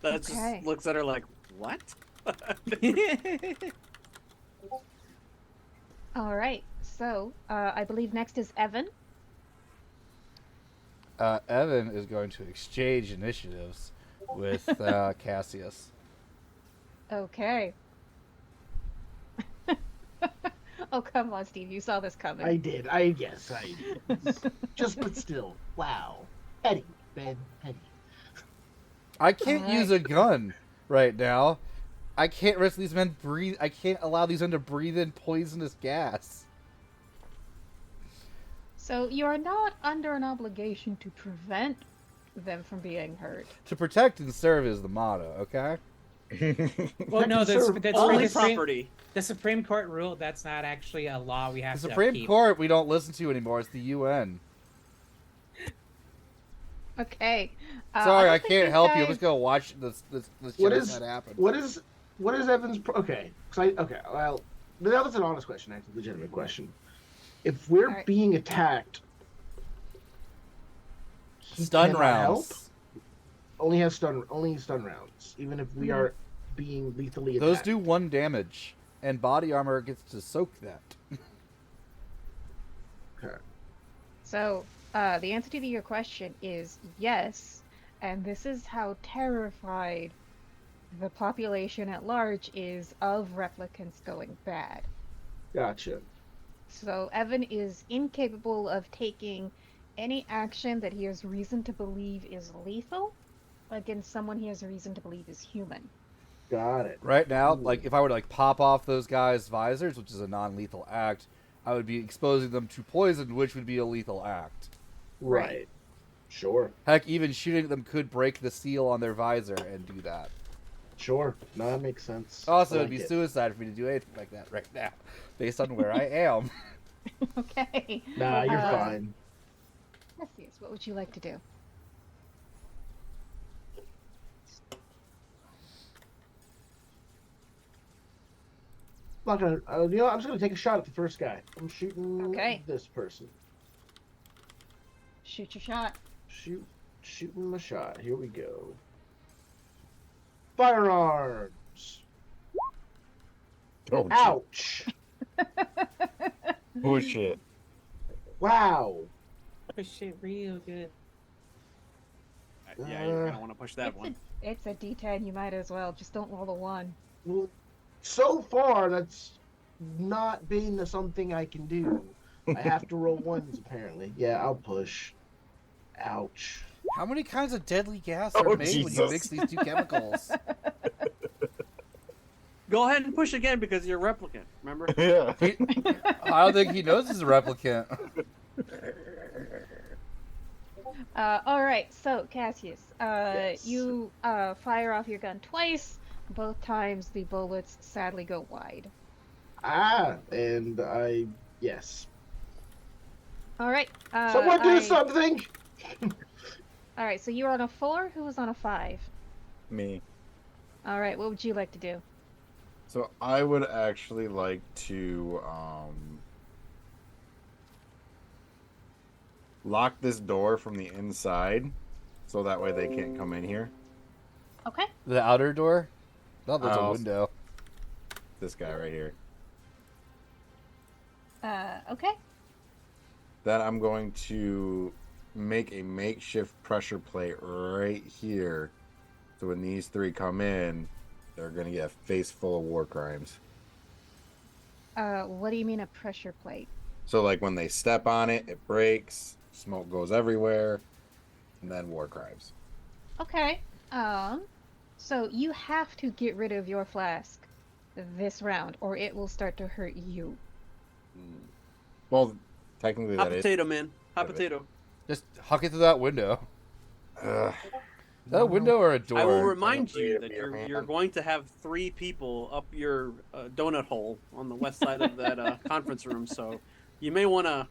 That Okay. just looks at her like, what? All right. So I believe next is Evan. Evan is going to exchange initiatives with Cassius. Okay. Oh, come on, Steve. You saw this coming. I did. Yes, I did. Just but still. Wow. Petty, Ben. Petty. I can't Alright. use a gun right now. I can't risk these men breathe. I can't allow these men to breathe in poisonous gas. So you are not under an obligation to prevent them from being hurt. To protect and serve is the motto, okay? Well, no, Conserve that's Only the Supreme, property. the Supreme Court ruled that's not actually a law we have The to Supreme upkeep. Court we don't listen to anymore. It's the UN. Okay. Sorry, don't I think can't these help you. I'm guys- just gonna watch this What is genocide happen. what is Evan's okay? Okay, well, now that's an honest question, actually, legitimate question. If we're Alright. being attacked, he Stun cannot help? rounds. Only stun rounds, even if we are being lethally attacked. Those do 1 damage, and body armor gets to soak that. Okay. So the answer to your question is yes, and this is how terrified the population at large is of replicants going bad. Gotcha. So Evan is incapable of taking any action that he has reason to believe is lethal against someone he has reason to believe is human. Got it. Right now, Ooh. like if I were to like pop off those guys' visors, which is a non-lethal act, I would be exposing them to poison, which would be a lethal act. Right. Sure. Heck, even shooting them could break the seal on their visor and do that. Sure. No, that makes sense. Also, I it'd like be it. suicide for me to do anything like that right now, based on where I am. Okay. Nah, you're Uh, fine. Cassius, what would you like to do? I'm not gonna. I'm just gonna take a shot at the first guy. I'm shooting Okay. this person. Shoot your shot. Shooting my shot. Here we go. Firearms. Oh, shit. Ouch. Bullshit. Wow. Push shit real good. Yeah, you're gonna want to push that one. It's a D10. You might as well. Just don't roll a 1. Well, so far that's not been something I can do. I have to roll ones apparently. Yeah, I'll push. Ouch. How many kinds of deadly gas are Oh, made when you Jesus. mix these two chemicals? Go ahead and push again because you're a replicant. Remember? Yeah. I don't think he knows he's a replicant. All right. So Cassius, Yes. you fire off your gun twice. Both times the bullets sadly go wide. And yes. All right. Someone do something. All right. So you're on a 4. Who was on a 5? Me. All right. What would you like to do? So I would actually like to lock this door from the inside, so that way they can't come in here. Okay. The outer door? No, there's a Oh. window. This guy right here. Okay. Then I'm going to make a makeshift pressure plate right here, so when these three come in, they're gonna get a face full of war crimes. What do you mean a pressure plate? So like when they step on it, it breaks, smoke goes everywhere, and then war crimes. Okay. So you have to get rid of your flask this round, or it will start to hurt you. Well, technically Hot that is. potato, man. Hot Got it. potato. Just huck it through that window. Ugh. Is that a window or a door? I will remind Don't you leave that me, you're man. going to have 3 people up your donut hole on the west side of that conference room, so you may want to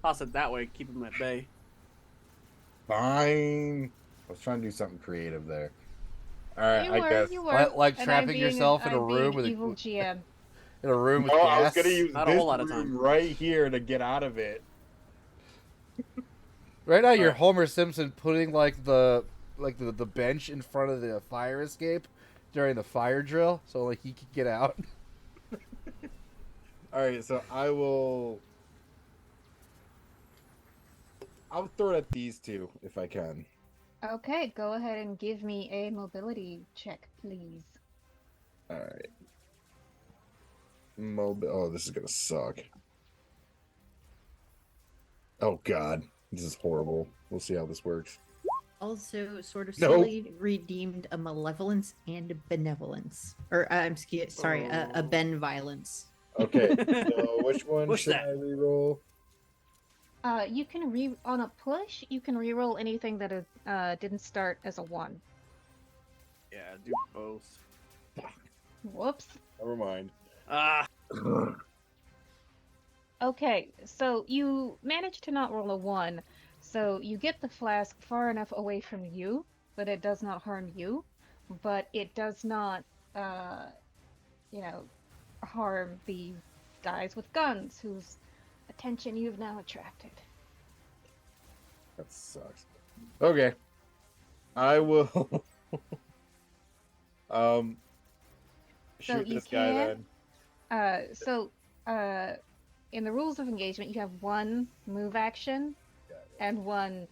toss it that way, keep them at bay. Fine. was trying to do something creative there. All right, You I were, guess. you were. Like And I'm trapping being yourself in a I'm room being with evil a GM. in a room with Oh, I was gas. gonna use Not a this whole lot of room time. right here to get out of it. Right now, you're Alright. Homer Simpson putting the bench in front of the fire escape during the fire drill, so like he could get out. All right, so I'll throw it at these two if I can. Okay, go ahead and give me a mobility check, please. All right. Oh, this is gonna suck. Oh God, this is horrible. We'll see how this works. Also, sort of Nope. slowly redeemed a malevolence and a benevolence, or sorry, a Oh. ben violence. Okay, so which one What's should that? I reroll? You can on a push, you can reroll anything that didn't start as a 1. Yeah, do both. Whoops. Never mind. Ah, Okay, so you managed to not roll a 1, so you get the flask far enough away from you, but it does not harm you, but it does not, harm the guys with guns whose attention you've now attracted. That sucks. Okay, I will. So Shoot you this guy can- then. In the rules of engagement, you have 1 move action and 1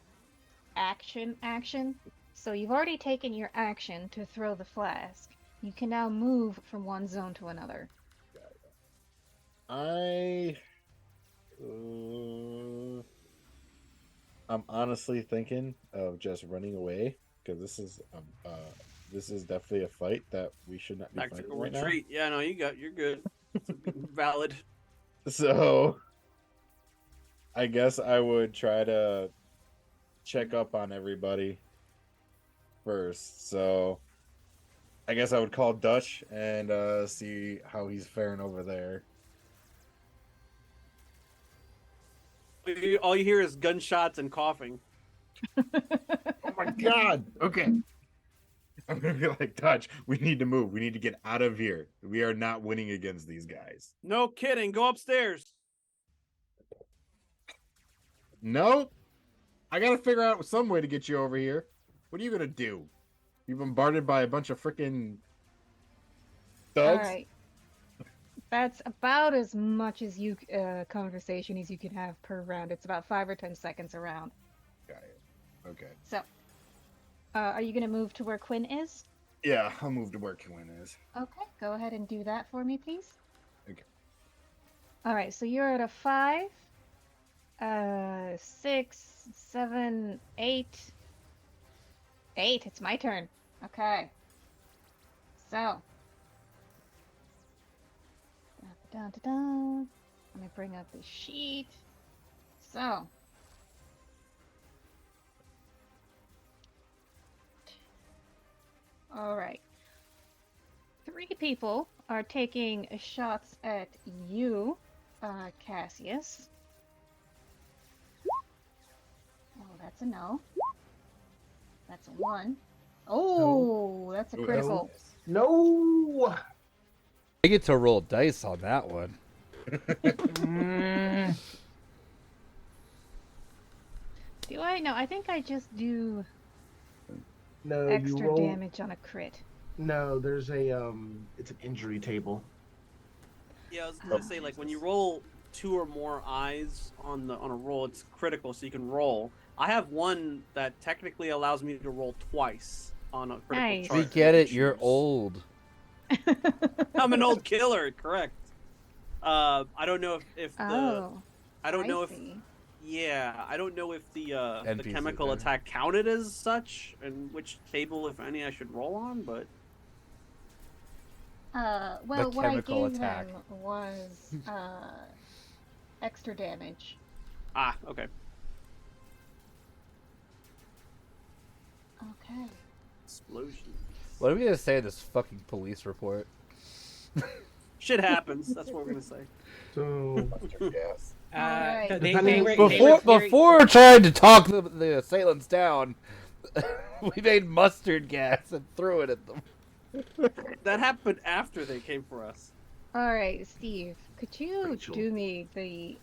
action. So you've already taken your action to throw the flask. You can now move from one zone to another. I'm honestly thinking of just running away because this is definitely a fight that we should not be fighting tactical right retreat. Yeah, no, you're good. Valid. now. So I guess I would try to check up on everybody first. So I guess I would call Dutch and see how he's faring over there. All you hear is gunshots and coughing. Oh my God! Okay. I'm gonna be like, Dutch, we need to move. We need to get out of here. We are not winning against these guys. No kidding. Go upstairs. No, I gotta figure out some way to get you over here. What are you gonna do? You bombarded by a bunch of freaking thugs? Alright. That's about as much as conversation as you can have per round. It's about 5 or 10 seconds a round. Got it. Okay. So, are you going to move to where Quinn is? Yeah, I'll move to where Quinn is. Okay, go ahead and do that for me, please. Okay. Alright, so you're at a 5, 6, 7, 8. 8, it's my turn. Okay. So. Let me bring up the sheet. So. Alright. 3 people are taking shots at you, Cassius. Oh, that's a no. That's a 1. Oh, that's a Ooh, critical. No. I get to roll dice on that one. Do I? No, I think I just do No, you extra roll. damage on a crit. No, there's a it's an injury table. Yeah, I was gonna say like when you roll 2 or more eyes on a roll, it's critical, so you can roll. I have one that technically allows me to roll twice on a critical Nice. chart. We that get you it. You're choose. old. I'm an old killer, correct? I don't know if the Oh, I don't know if see. yeah, I don't know if the NPC chemical thing. attack counted as such, and which table, if any, I should roll on. But Well, what I chemical gave attack. them was extra damage. okay, Okay. explosion. What are we gonna say in this fucking police report? Shit happens. That's what we're gonna say. So Yes. Alright. They Depending- were very- Before trying to talk the assailants down, We made mustard gas and threw it at them. That happened after they came for us. All right, Steve, could you Rachel. do me the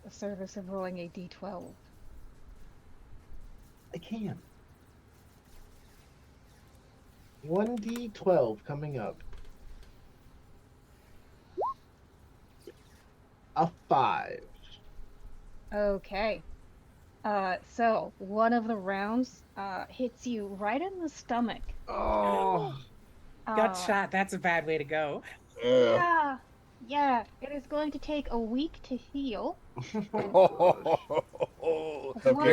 service of rolling a d12? I can. 1d12 coming up. A 5. Okay. So one of the rounds hits you right in the stomach. Oh. Got Uh, shot. That's a bad way to go. Yeah, yeah. It is going to take a week to heal. You're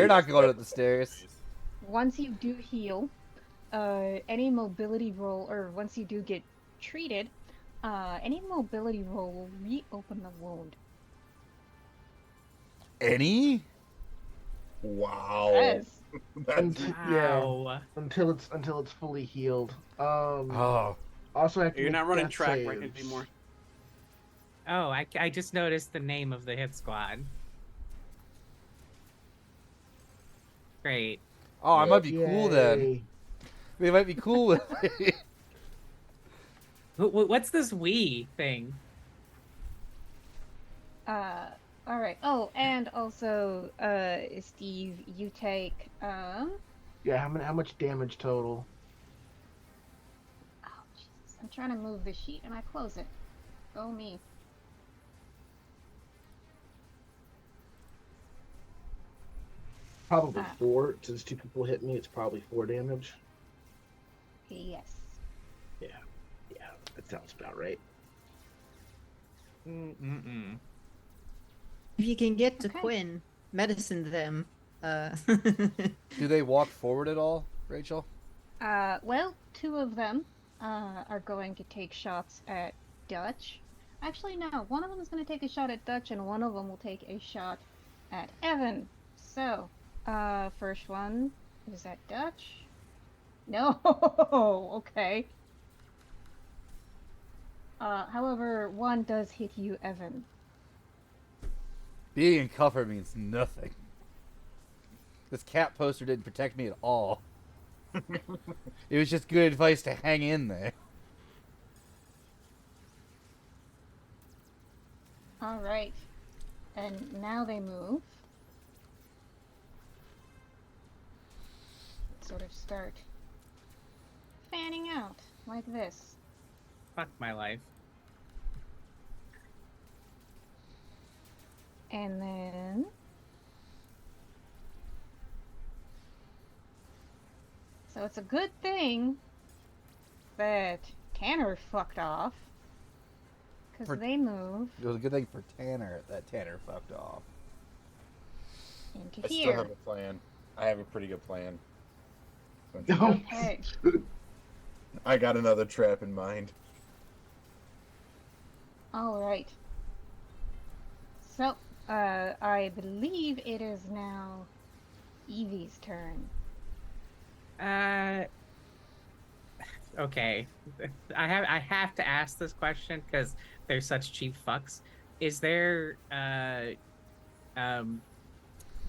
not going up the stairs. Once you do heal, any mobility roll, or once you do get treated, any mobility roll will reopen the wound. Any? Wow. Yes. That's Yeah, Wow. until it's fully healed. Oh, Also, I have to You're make not running death track right saves. anymore. Oh, I just noticed the name of the hit squad. Great. oh, I might be cool then. Yay. They might be cool with me. What's this we thing? All right. Oh, and also, Steve, you take Yeah, how much damage total? Oh, Jesus. I'm trying to move the sheet and I close it. Oh, me. Probably Ah. 4. Since 2 people hit me, it's probably 4 damage. Yes. Yeah, that sounds about right. Mm-mm-mm. If you can get to Okay. Quinn, medicine them. Do they walk forward at all, Rachel? Well, 2 of them are going to take shots at Dutch. Actually, no. One of them is going to take a shot at Dutch, and one of them will take a shot at Evan. So, first one is at Dutch. No. Okay. However, one does hit you, Evan. Being in cover means nothing. This cat poster didn't protect me at all. It was just good advice to hang in there. All right. And now they move. Sort of start fanning out like this. Fuck my life. And then so it's a good thing that Tanner fucked off. Because For- they move It was a good thing for Tanner that Tanner fucked off. into I still here. have a plan. I have a pretty good plan. Okay. I got another trap in mind. Alright. So, I believe it is now Evie's turn. Okay. I have to ask this question because they're such cheap fucks. Is there the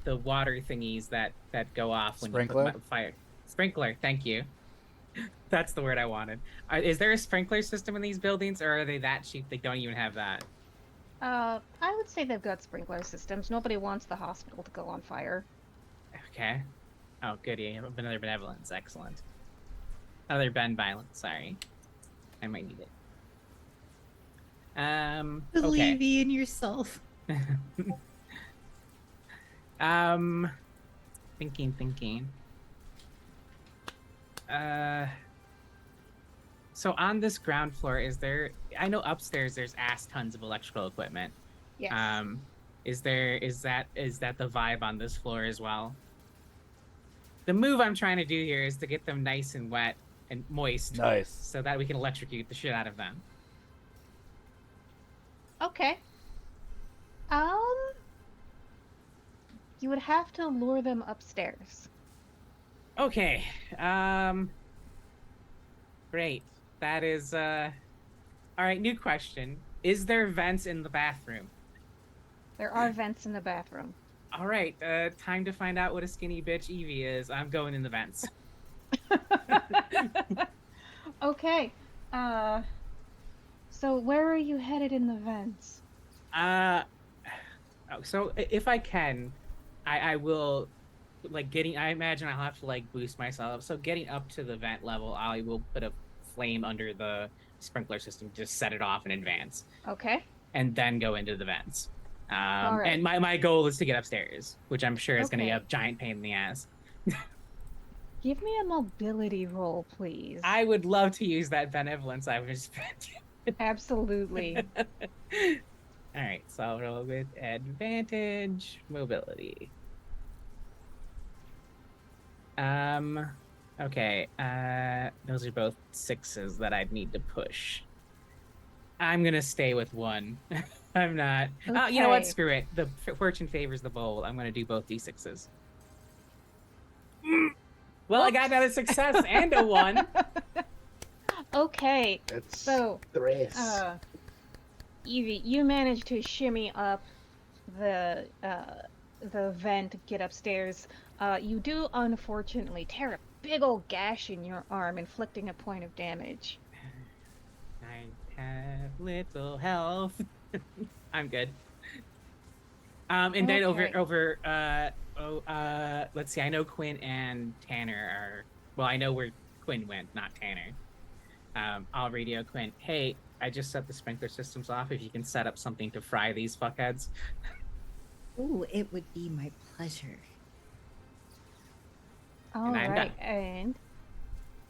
water thingies that go off when Sprinkler? you put fire? Sprinkler, thank you. That's the word I wanted. Is there a sprinkler system in these buildings, or are they that cheap they don't even have that? I would say they've got sprinkler systems. Nobody wants the hospital to go on fire. Okay. Oh, goody. Another benevolence. Excellent. Another Ben violence. Sorry. I might need it. Believe Okay. in yourself. Thinking. So on this ground floor, is there? I know upstairs there's ass tons of electrical equipment. Yes. Is that the vibe on this floor as well? The move I'm trying to do here is to get them nice and wet and moist, Nice. so that we can electrocute the shit out of them. Okay. You would have to lure them upstairs. Okay. Great. That is all right, new question. Is there vents in the bathroom? There are vents in the bathroom. All right, time to find out what a skinny bitch Evie is. I'm going in the vents. Okay. So where are you headed in the vents? So if I can, I will like getting. I imagine I'll have to like boost myself. So getting up to the vent level, I will put a flame under the sprinkler system, just set it off in advance, Okay. and then go into the vents. All right. And my goal is to get upstairs, which I'm sure is going to be a Okay. giant pain in the ass. Give me a mobility roll, please. I would love to use that benevolence I was spent. Absolutely. All right, so I'll roll with advantage mobility. Okay, those are both 6s that I'd need to push. I'm gonna stay with 1. I'm not. You know what? Okay. Screw it. The fortune favors the bold. I'm gonna do both d6s. Well, I got another success and a 1. Okay. That's So, tres. Evie, you managed to shimmy up the vent, get upstairs. You do unfortunately tear a big old gash in your arm, inflicting a point of damage. I have little health. I'm good. And then Okay. let's see. I know Quinn and Tanner are. Well, I know where Quinn went, not Tanner. I'll radio Quinn. Hey, I just set the sprinkler systems off. If you can set up something to fry these fuckheads. Ooh, it would be my pleasure. All And I'm right. done. And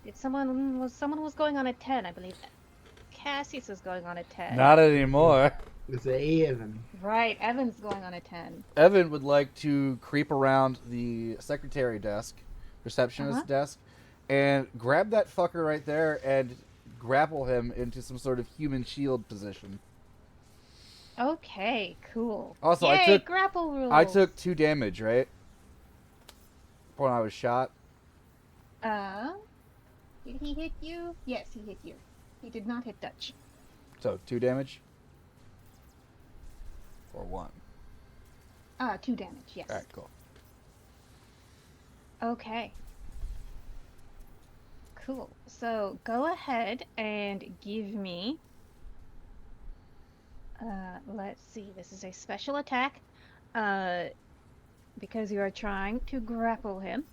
did someone was going on a 10, I believe. Cassius was going on a 10. Not anymore. It's Evan. Right, Evan's going on a 10. Evan would like to creep around the secretary desk, receptionist Uh-huh. desk, and grab that fucker right there and grapple him into some sort of human shield position. Okay, cool. Also, Yay, grapple rules. I took 2 damage, right? When I was shot. Did he hit you? Yes, he hit you. He did not hit Dutch. So 2 damage. Or 1. 2 damage, yes. Alright, cool. Okay. Cool. So go ahead and give me. Let's see. This is a special attack. Because you are trying to grapple him.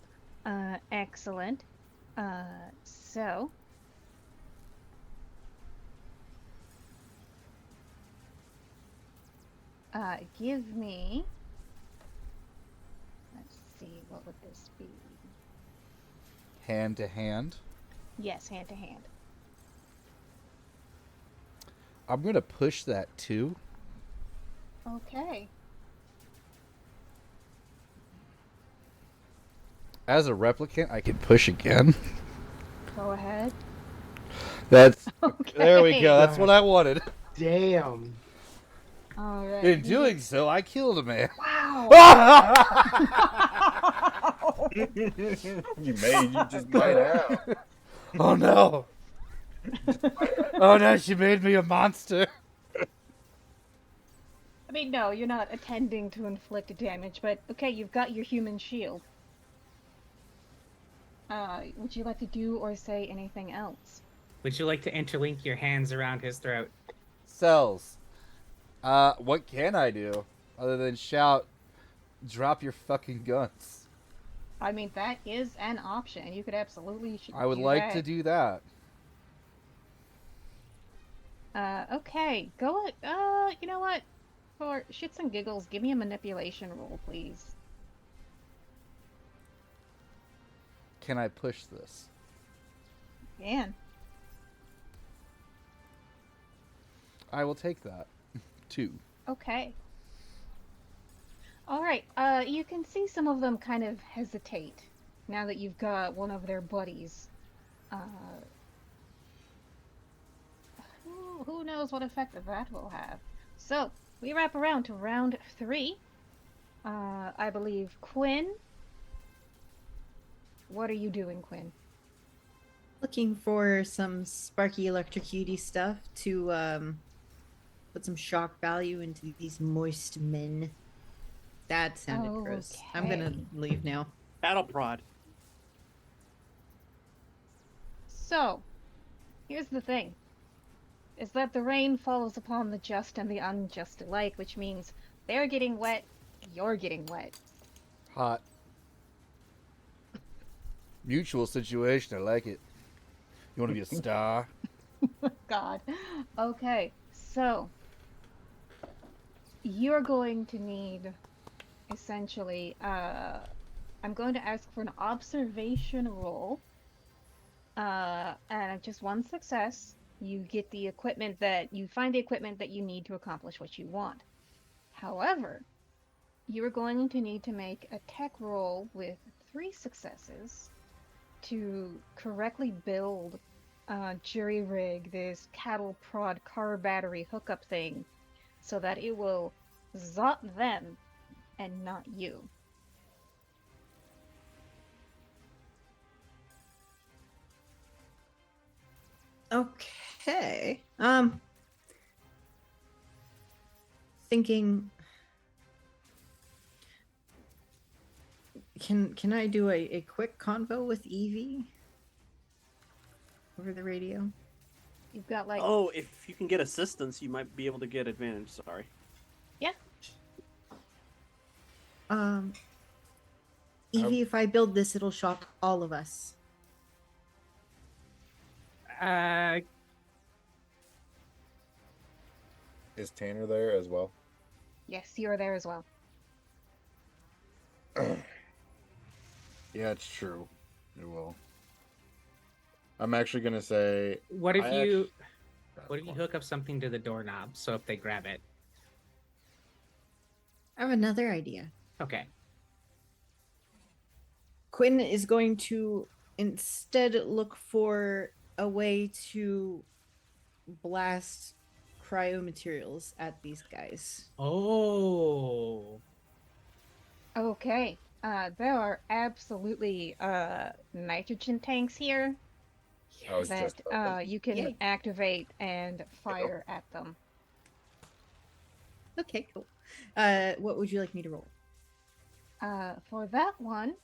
Excellent. So. Give me. Let's see. What would this be? Hand to hand. Yes, hand to hand. I'm gonna push that 2. Okay. As a replicant, I can push again. Go ahead. That's Okay. there we go. That's what I wanted. Damn. All right. In doing so, I killed a man. Wow. You just might have. Oh no. Oh no, she made me a monster. I mean, no, you're not attending to inflict damage, but okay, you've got your human shield. Would you like to do or say anything else? Would you like to interlink your hands around his throat? Cells. What can I do other than shout, drop your fucking guns? I mean, that is an option. You could absolutely I would like to do that. Okay, go. You know what? For shits and giggles, give me a manipulation roll, please. Can I push this? Man. I will take that. 2. Okay. All right. You can see some of them kind of hesitate now that you've got one of their buddies. Who knows what effect that will have? So we wrap around to round 3. I believe Quinn. What are you doing, Quinn? Looking for some sparky electrocutey stuff to put some shock value into these moist men. That sounded gross. I'm gonna Okay. leave now. Battle prod. So, here's the thing. Is that the rain falls upon the just and the unjust alike, which means they're getting wet, you're getting wet. Hot. Mutual situation. I like it. You want to be a star? God. Okay, so you're going to need essentially I'm going to ask for an observation roll. And just one success, you get the equipment that you find the equipment that you need to accomplish what you want. However, you are going to need to make a tech roll with 3 successes to correctly build jury rig this cattle prod car battery hookup thing so that it will zot them and not you. Okay. Thinking. Can I do a quick convo with Evie over the radio? You've got like Oh, if you can get assistance, you might be able to get advantage. Sorry. Evie, if I build this, it'll shock all of us. Is Tanner there as well? yes, you're there as well. Yeah, it's true. It will. I'm actually gonna say. What if I you act- what if you hook up something to the doorknob so if they grab it? I have another idea. Okay. Quinn is going to instead look for a way to blast cryo materials at these guys. Oh. Okay. There are absolutely nitrogen tanks here I was that just about to- you can Yay. activate and fire at them. Okay, cool. What would you like me to roll? For that one,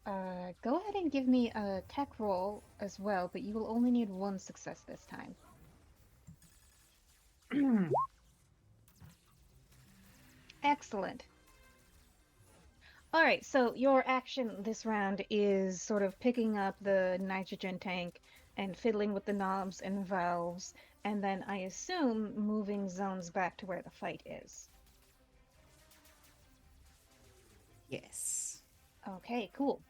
go ahead and give me a tech roll as well, but you will only need 1 success this time. Excellent. All right, so your action this round is sort of picking up the nitrogen tank and fiddling with the knobs and valves, and then I assume moving zones back to where the fight is. Yes. Okay, cool.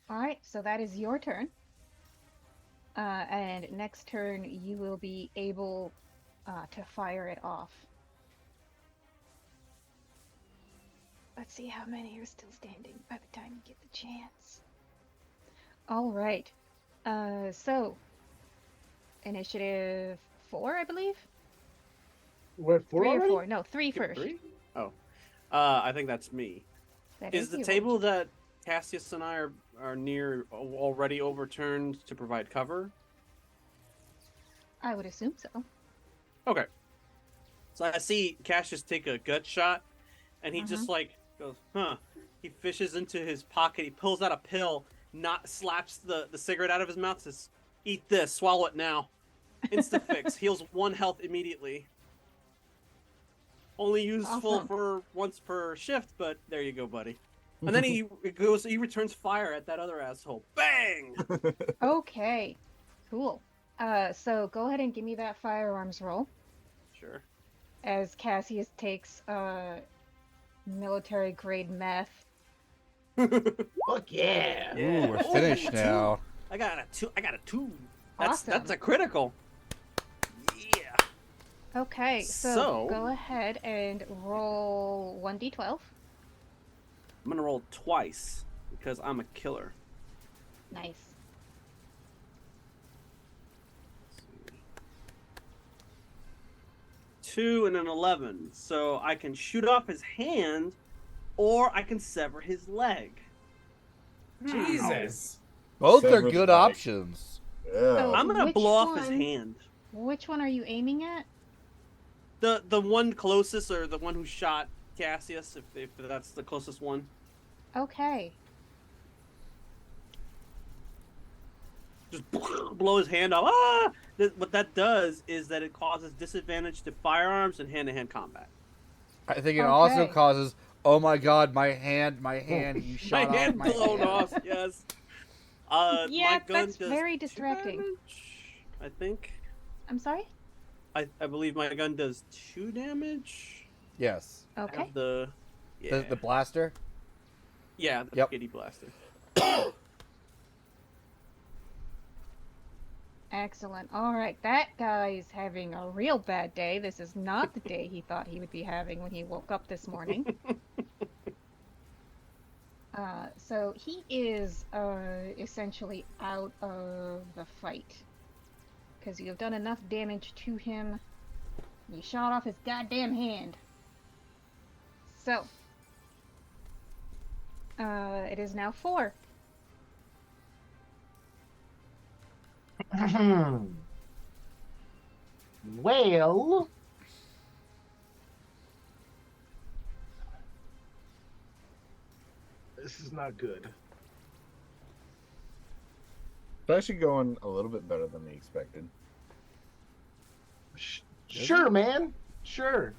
All right, so that is your turn. And next turn, you will be able to fire it off. Let's see how many are still standing by the time you get the chance. All right. So, initiative 4, I believe? What, 4 3 or already? 4. No, 3 Skip first. 3? Oh. I think that's me. That Is the you. table that Cassius and I are near already overturned to provide cover? I would assume so. Okay. So I see Cassius take a gut shot, and he Mm-hmm. just like goes, huh. He fishes into his pocket, he pulls out a pill, slaps the cigarette out of his mouth, says, "Eat this, swallow it now. Insta fix, heals 1 health immediately. Only useful Awesome. for once per shift, but there you go, buddy." And then he returns fire at that other asshole. Bang! Okay, cool. So go ahead and give me that firearms roll Sure. as Cassius takes military grade meth. Fuck yeah! Yeah. Ooh, we're Oh, finished two. now. I got a 2. That's Awesome. a critical. Yeah. Okay, so So- go ahead and roll 1d12. I'm gonna roll twice because I'm a killer. Nice. Two and an 11. So I can shoot off his hand, or I can sever his leg. Jesus. Both Sever are the good leg. options. Yeah. I'm gonna Which blow off his one? hand. Which one are you aiming at? The one closest, or the one who shot Cassius, if that's the closest one. Okay. Just blow his hand off. Ah! What that does is that it causes disadvantage to firearms and hand-to-hand combat. I think it also Okay. causes. Oh my god, my hand! You My shot off hand my blown hand. off. Yes. Yeah, My gun that's does very 2 distracting. damage, I think. I'm sorry? I believe my gun does 2 damage. Yes. I Okay. have the yeah The blaster. yeah the Yep. kitty blaster. Excellent. All right, that guy's having a real bad day. This is not the day he thought he would be having when he woke up this morning. So he is essentially out of the fight because you have done enough damage to him. You shot off his goddamn hand. So it is now 4. Well, this is not good. It's actually going a little bit better than we expected. Sure, man. Sure.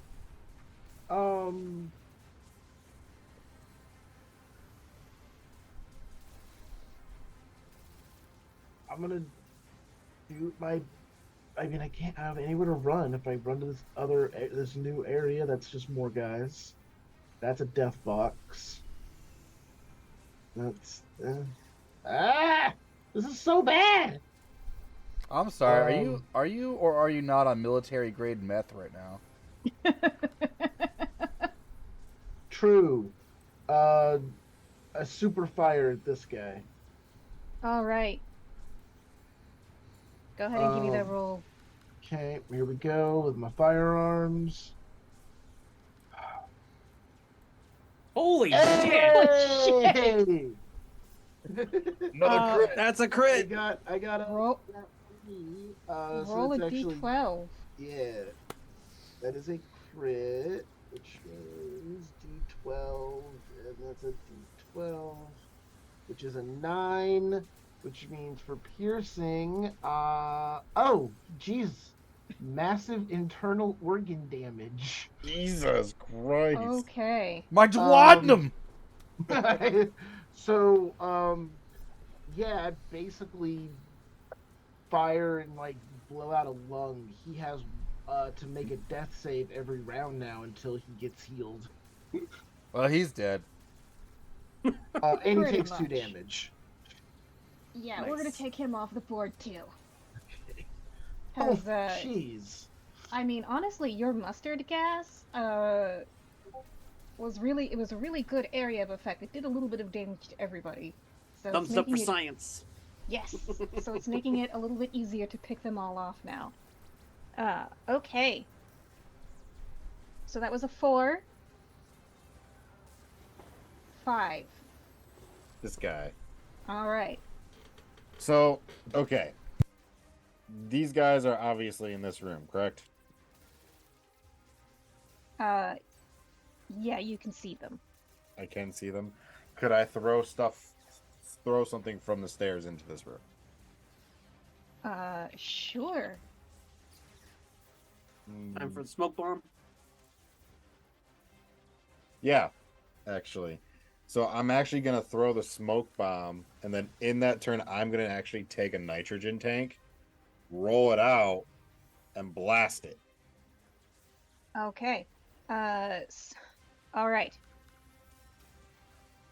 I'm gonna do my. I mean, I can't have anywhere to run if I run to this new area. That's just more guys. That's a death box. That's this is so bad. I'm sorry. Are you or are you not on military grade meth right now? True. A super fire at this guy. All right. Go ahead and give me that Um, roll. Okay, here we go with my firearms. Holy shit! Hey! Another crit. That's a crit. I got a Roll, so roll a it's actually, d12. yeah, that is a crit, which is d12, and that's a d12, which is a 9, which means for piercing, oh, jeez, massive internal organ damage. Jesus Christ. Okay. Mine's laudanum. So, yeah, I basically fire and like blow out a lung. He has to make a death save every round now until he gets healed. Well, he's dead. And he Pretty takes 2 much. damage. Yeah, we're gonna Nice. take him off the board too. Oh, 'Cause, jeez. I mean, honestly, your mustard gas was it was a really good area of effect. It did a little bit of damage to everybody. So it's Thumbs up for making it, science. yes. So it's making it a little bit easier to pick them all off now. Okay. So that was a 4. 5. This guy. All right. So, okay. These guys are obviously in this room, correct? Yeah, you can see them. I can see them. Could I throw something from the stairs into this room? Sure. Time for the smoke bomb. Yeah, actually. So I'm actually going to throw the smoke bomb, and then in that turn, I'm going to actually take a nitrogen tank, roll it out, and blast it. Okay. All right.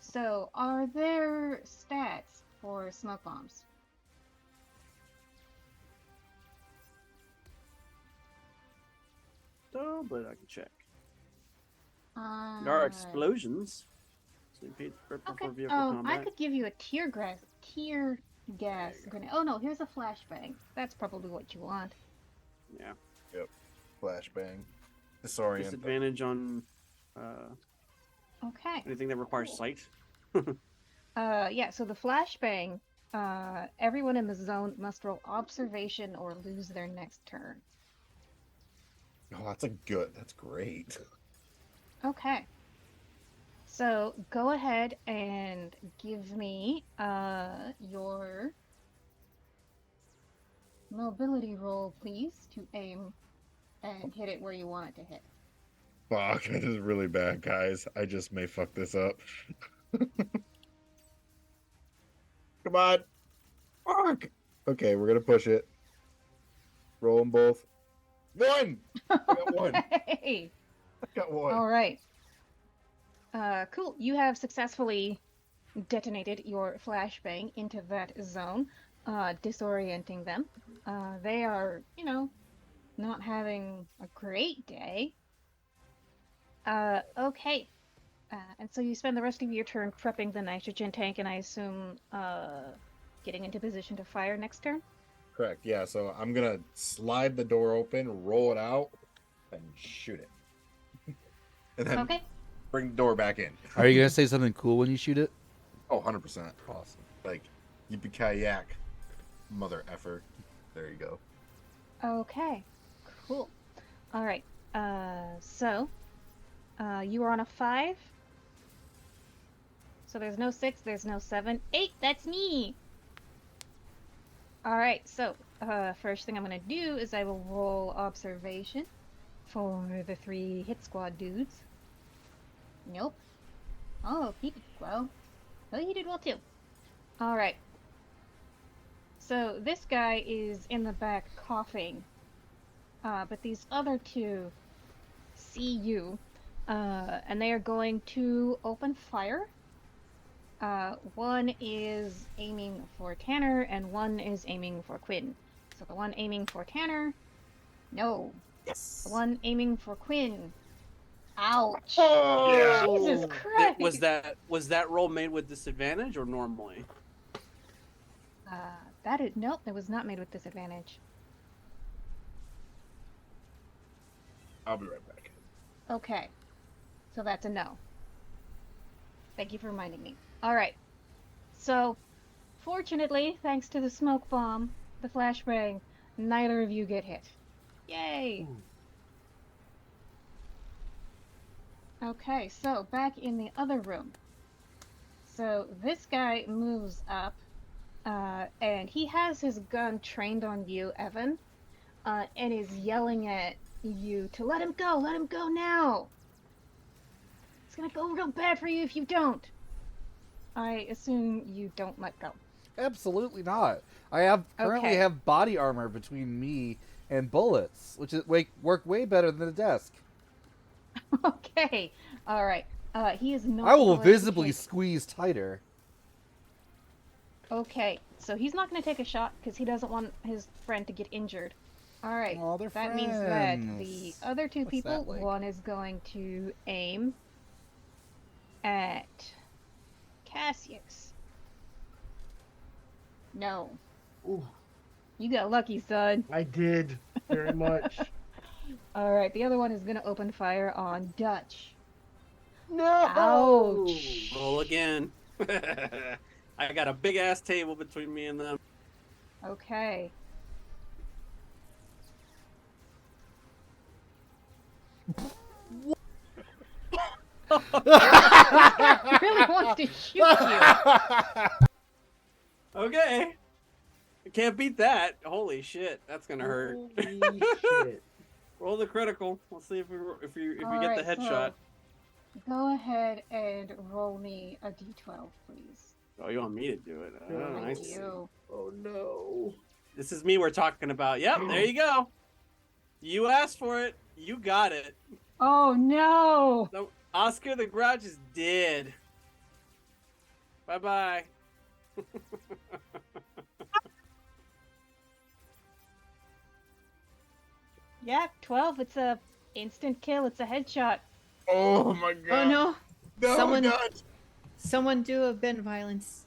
So, are there stats for smoke bombs? Oh, but I can check. There Uh, are explosions. So you paid for Okay. vehicle I combat. could give you a tear gas grenade. Oh no, here's a flashbang. That's probably what you want. Yeah. Flashbang. Disorient. Disadvantage on Okay. anything that requires sight. Yeah. So the flashbang. Everyone in the zone must roll observation or lose their next turn. Oh, that's great. Okay. So go ahead and give me your mobility roll, please, to aim and hit it where you want it to hit. Fuck, this is really bad, guys. I just may fuck this up. Come on. Fuck. Okay, we're gonna push it. Roll them both. One. I got one. Hey! I got one. All right. Cool. You have successfully detonated your flashbang into that zone, disorienting them. They are, not having a great day. Okay. And so you spend the rest of your turn prepping the nitrogen tank, and I assume getting into position to fire next turn? Correct. Yeah. So I'm gonna slide the door open, roll it out, and shoot it, and then Okay. bring the door back in. Are you gonna say something cool when you shoot it? Oh, 100%. Awesome. Like, yippee-ki-yak, mother effer. There you go. Okay. Cool. All right. So you are on a 5. So there's no 6, there's no 7. 8, that's me! Alright, so first thing I'm going to do is I will roll observation for the 3 hit squad dudes. Nope. Oh, he did well. Well, he did well too. Alright. So this guy is in the back coughing. But these other 2 see you. And they are going to open fire. One is aiming for Tanner, and one is aiming for Quinn. So the one aiming for Tanner, no. Yes. The one aiming for Quinn, ouch. Yeah. Jesus Christ. Was that roll made with disadvantage or normally? Nope, it was not made with disadvantage. I'll be right back. Okay, so that's a no. Thank you for reminding me. Alright, so fortunately, thanks to the smoke bomb, the flashbang, neither of you get hit. Yay! Okay, so back in the other room. So this guy moves up, and he has his gun trained on you, Evan, and is yelling at you to let him go now! It's gonna go real bad for you if you don't. I assume you don't let go. Absolutely not. I currently Okay. have body armor between me and bullets, which is work way better than the desk. Okay, all right. He is not. I will going to visibly take- squeeze tighter. Okay, so he's not going to take a shot because he doesn't want his friend to get injured. All right. Aw, they're That means that the friends. other 2 What's people, that like? one is going to aim at Cassius. No, Ooh, you got lucky, son. I did very much. All right, the other one is going to open fire on Dutch. No. Ouch. Roll again. I got a big ass table between me and them. Okay. He really wants to shoot you. Okay. I can't beat that. Holy shit, that's gonna hurt. Holy shit. Roll the critical. Let's see if we get the Alright, headshot. so go ahead and roll me a d12, please. Oh, you want me to do it? Oh, I Thank see. you. Oh no. This is me we're talking about. Yep, there you go. You asked for it. You got it. Oh no! No, Oscar the Grouch is dead. Bye bye. Yeah, 12. It's a instant kill. It's a headshot. Oh my god. Oh no! No, Someone- God. Someone do a Ben violence.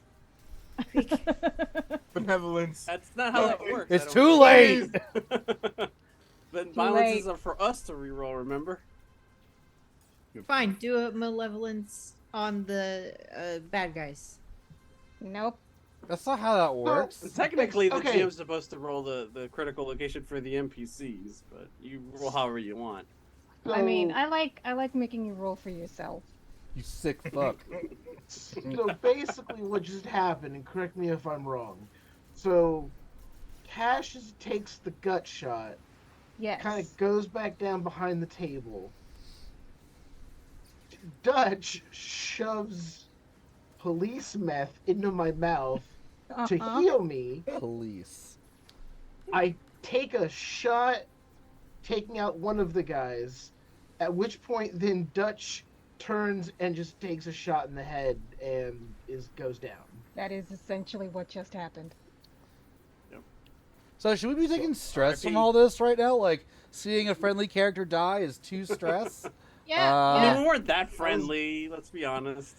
Benevolence. That's not how that Oh, works. It's I don't too think. late. But Too violences late. are for us to reroll. Remember? Fine, do a malevolence on the bad guys. Nope. That's not how that works. Technically, the Okay. GM's supposed to roll the critical location for the NPCs, but you roll however you want. I mean, So- I like making you roll for yourself. You sick fuck. So basically, what just happened, and correct me if I'm wrong. So Cassius takes the gut shot, Yes. kind of goes back down behind the table. Dutch shoves police meth into my mouth to Uh-huh. heal me. Police. I take a shot, taking out one of the guys, at which point then Dutch turns and just takes a shot in the head and goes down. That is essentially what just happened. So should we be taking stress from RIP. all this right now? Like seeing a friendly character die is too stress? Yeah. Uh, I mean, we weren't that friendly. Let's be honest.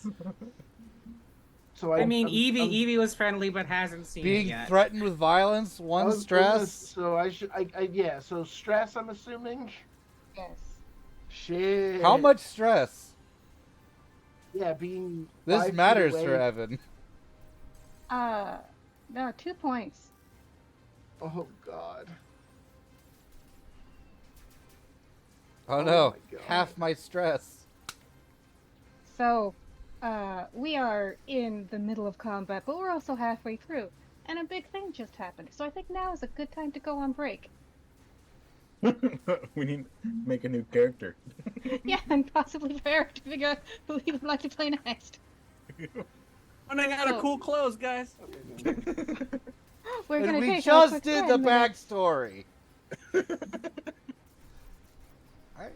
So I mean, I'm- Evie I'm- Evie was friendly but hasn't seen Being it yet. threatened with violence, I one was- stress. So I should, yeah. So stress, I'm assuming. Yes. Shit. How much stress? Yeah, being. This 5 feet matters away. for Evan. No, 2 points. Oh God. Oh Oh no, my God. half my stress. So, we are in the middle of combat, but we're also halfway through, and a big thing just happened. So I think now is a good time to go on break. We need to make a new character. Yeah, and possibly for Eric to figure out who he would like to play next. Running out of Oh. cool clothes, guys. We're And gonna we take a just quick did the 10 minutes. backstory. Alright.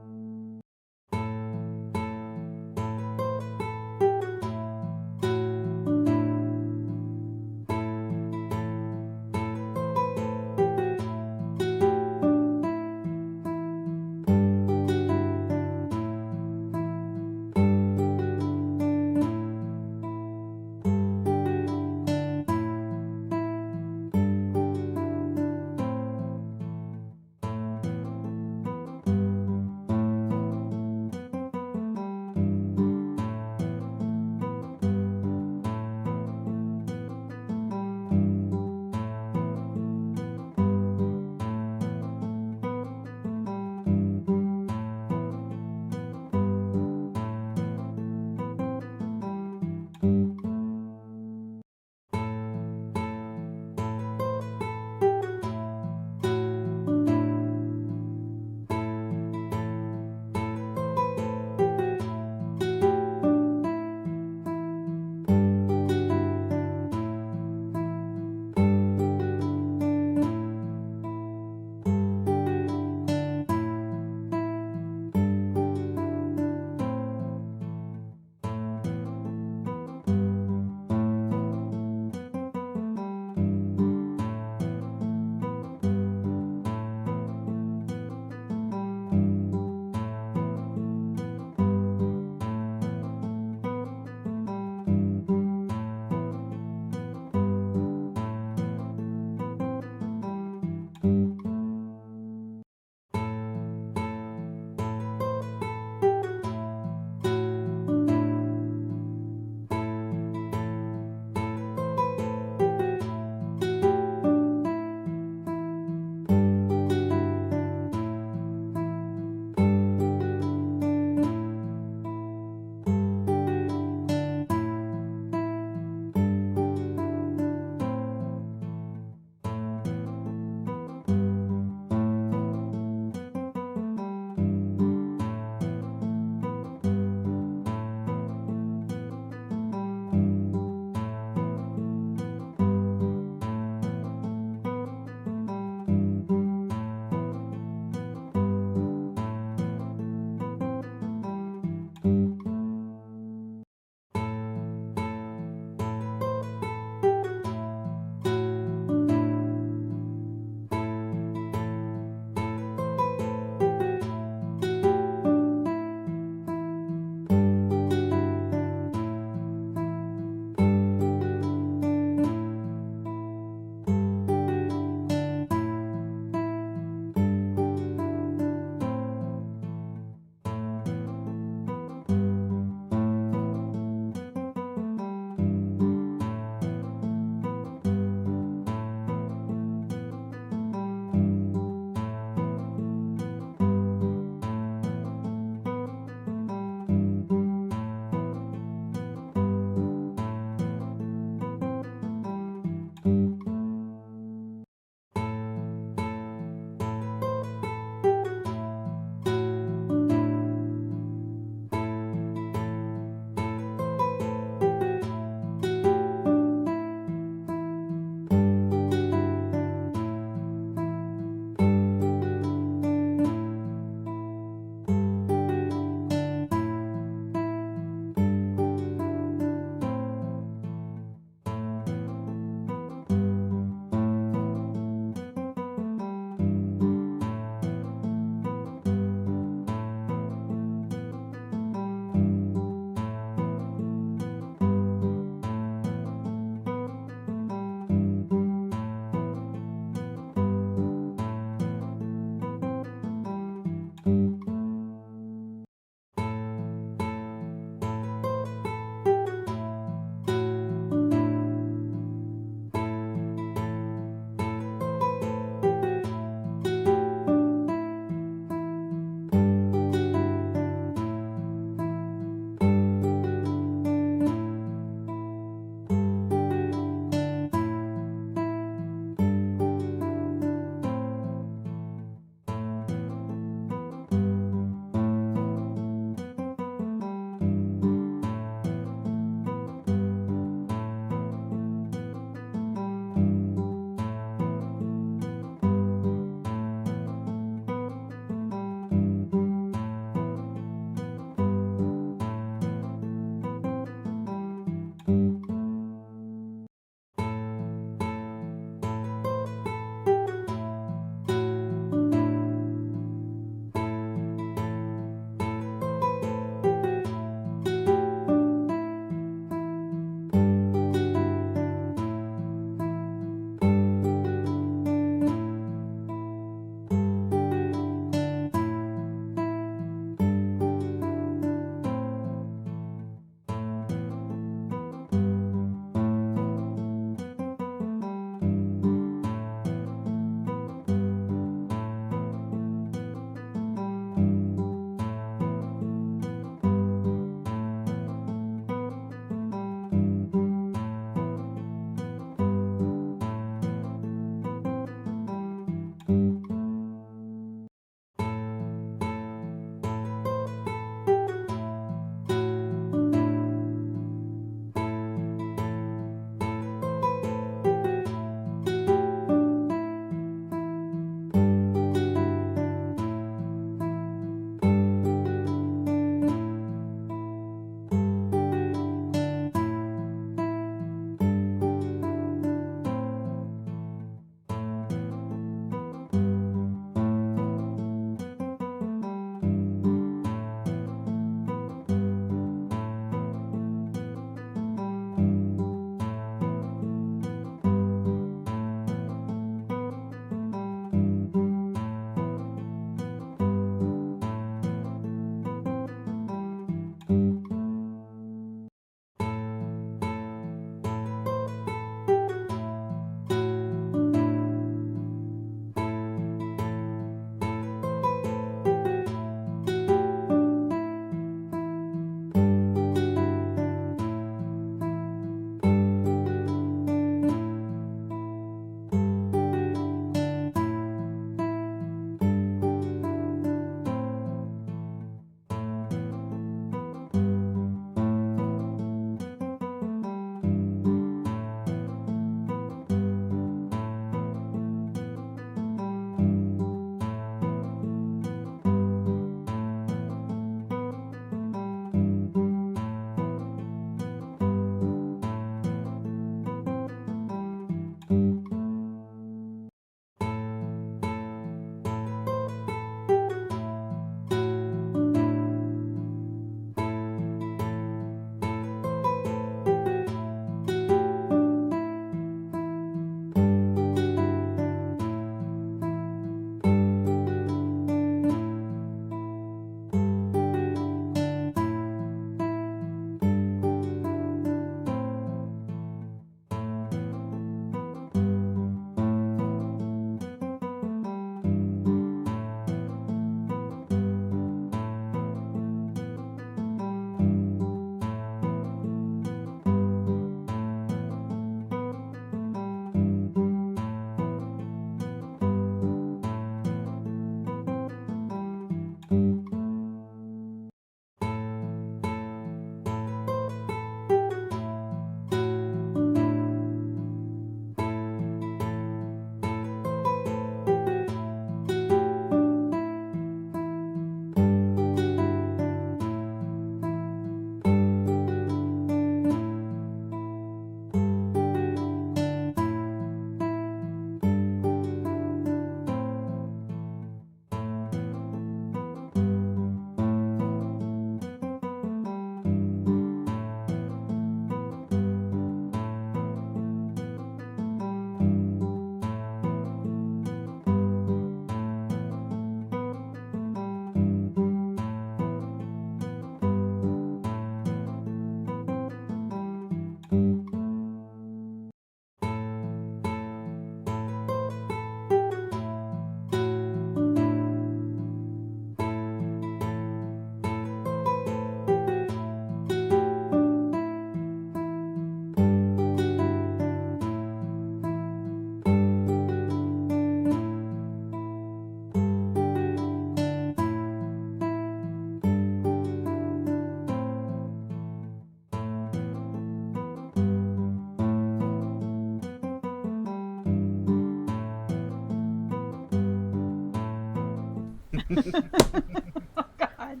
Oh God.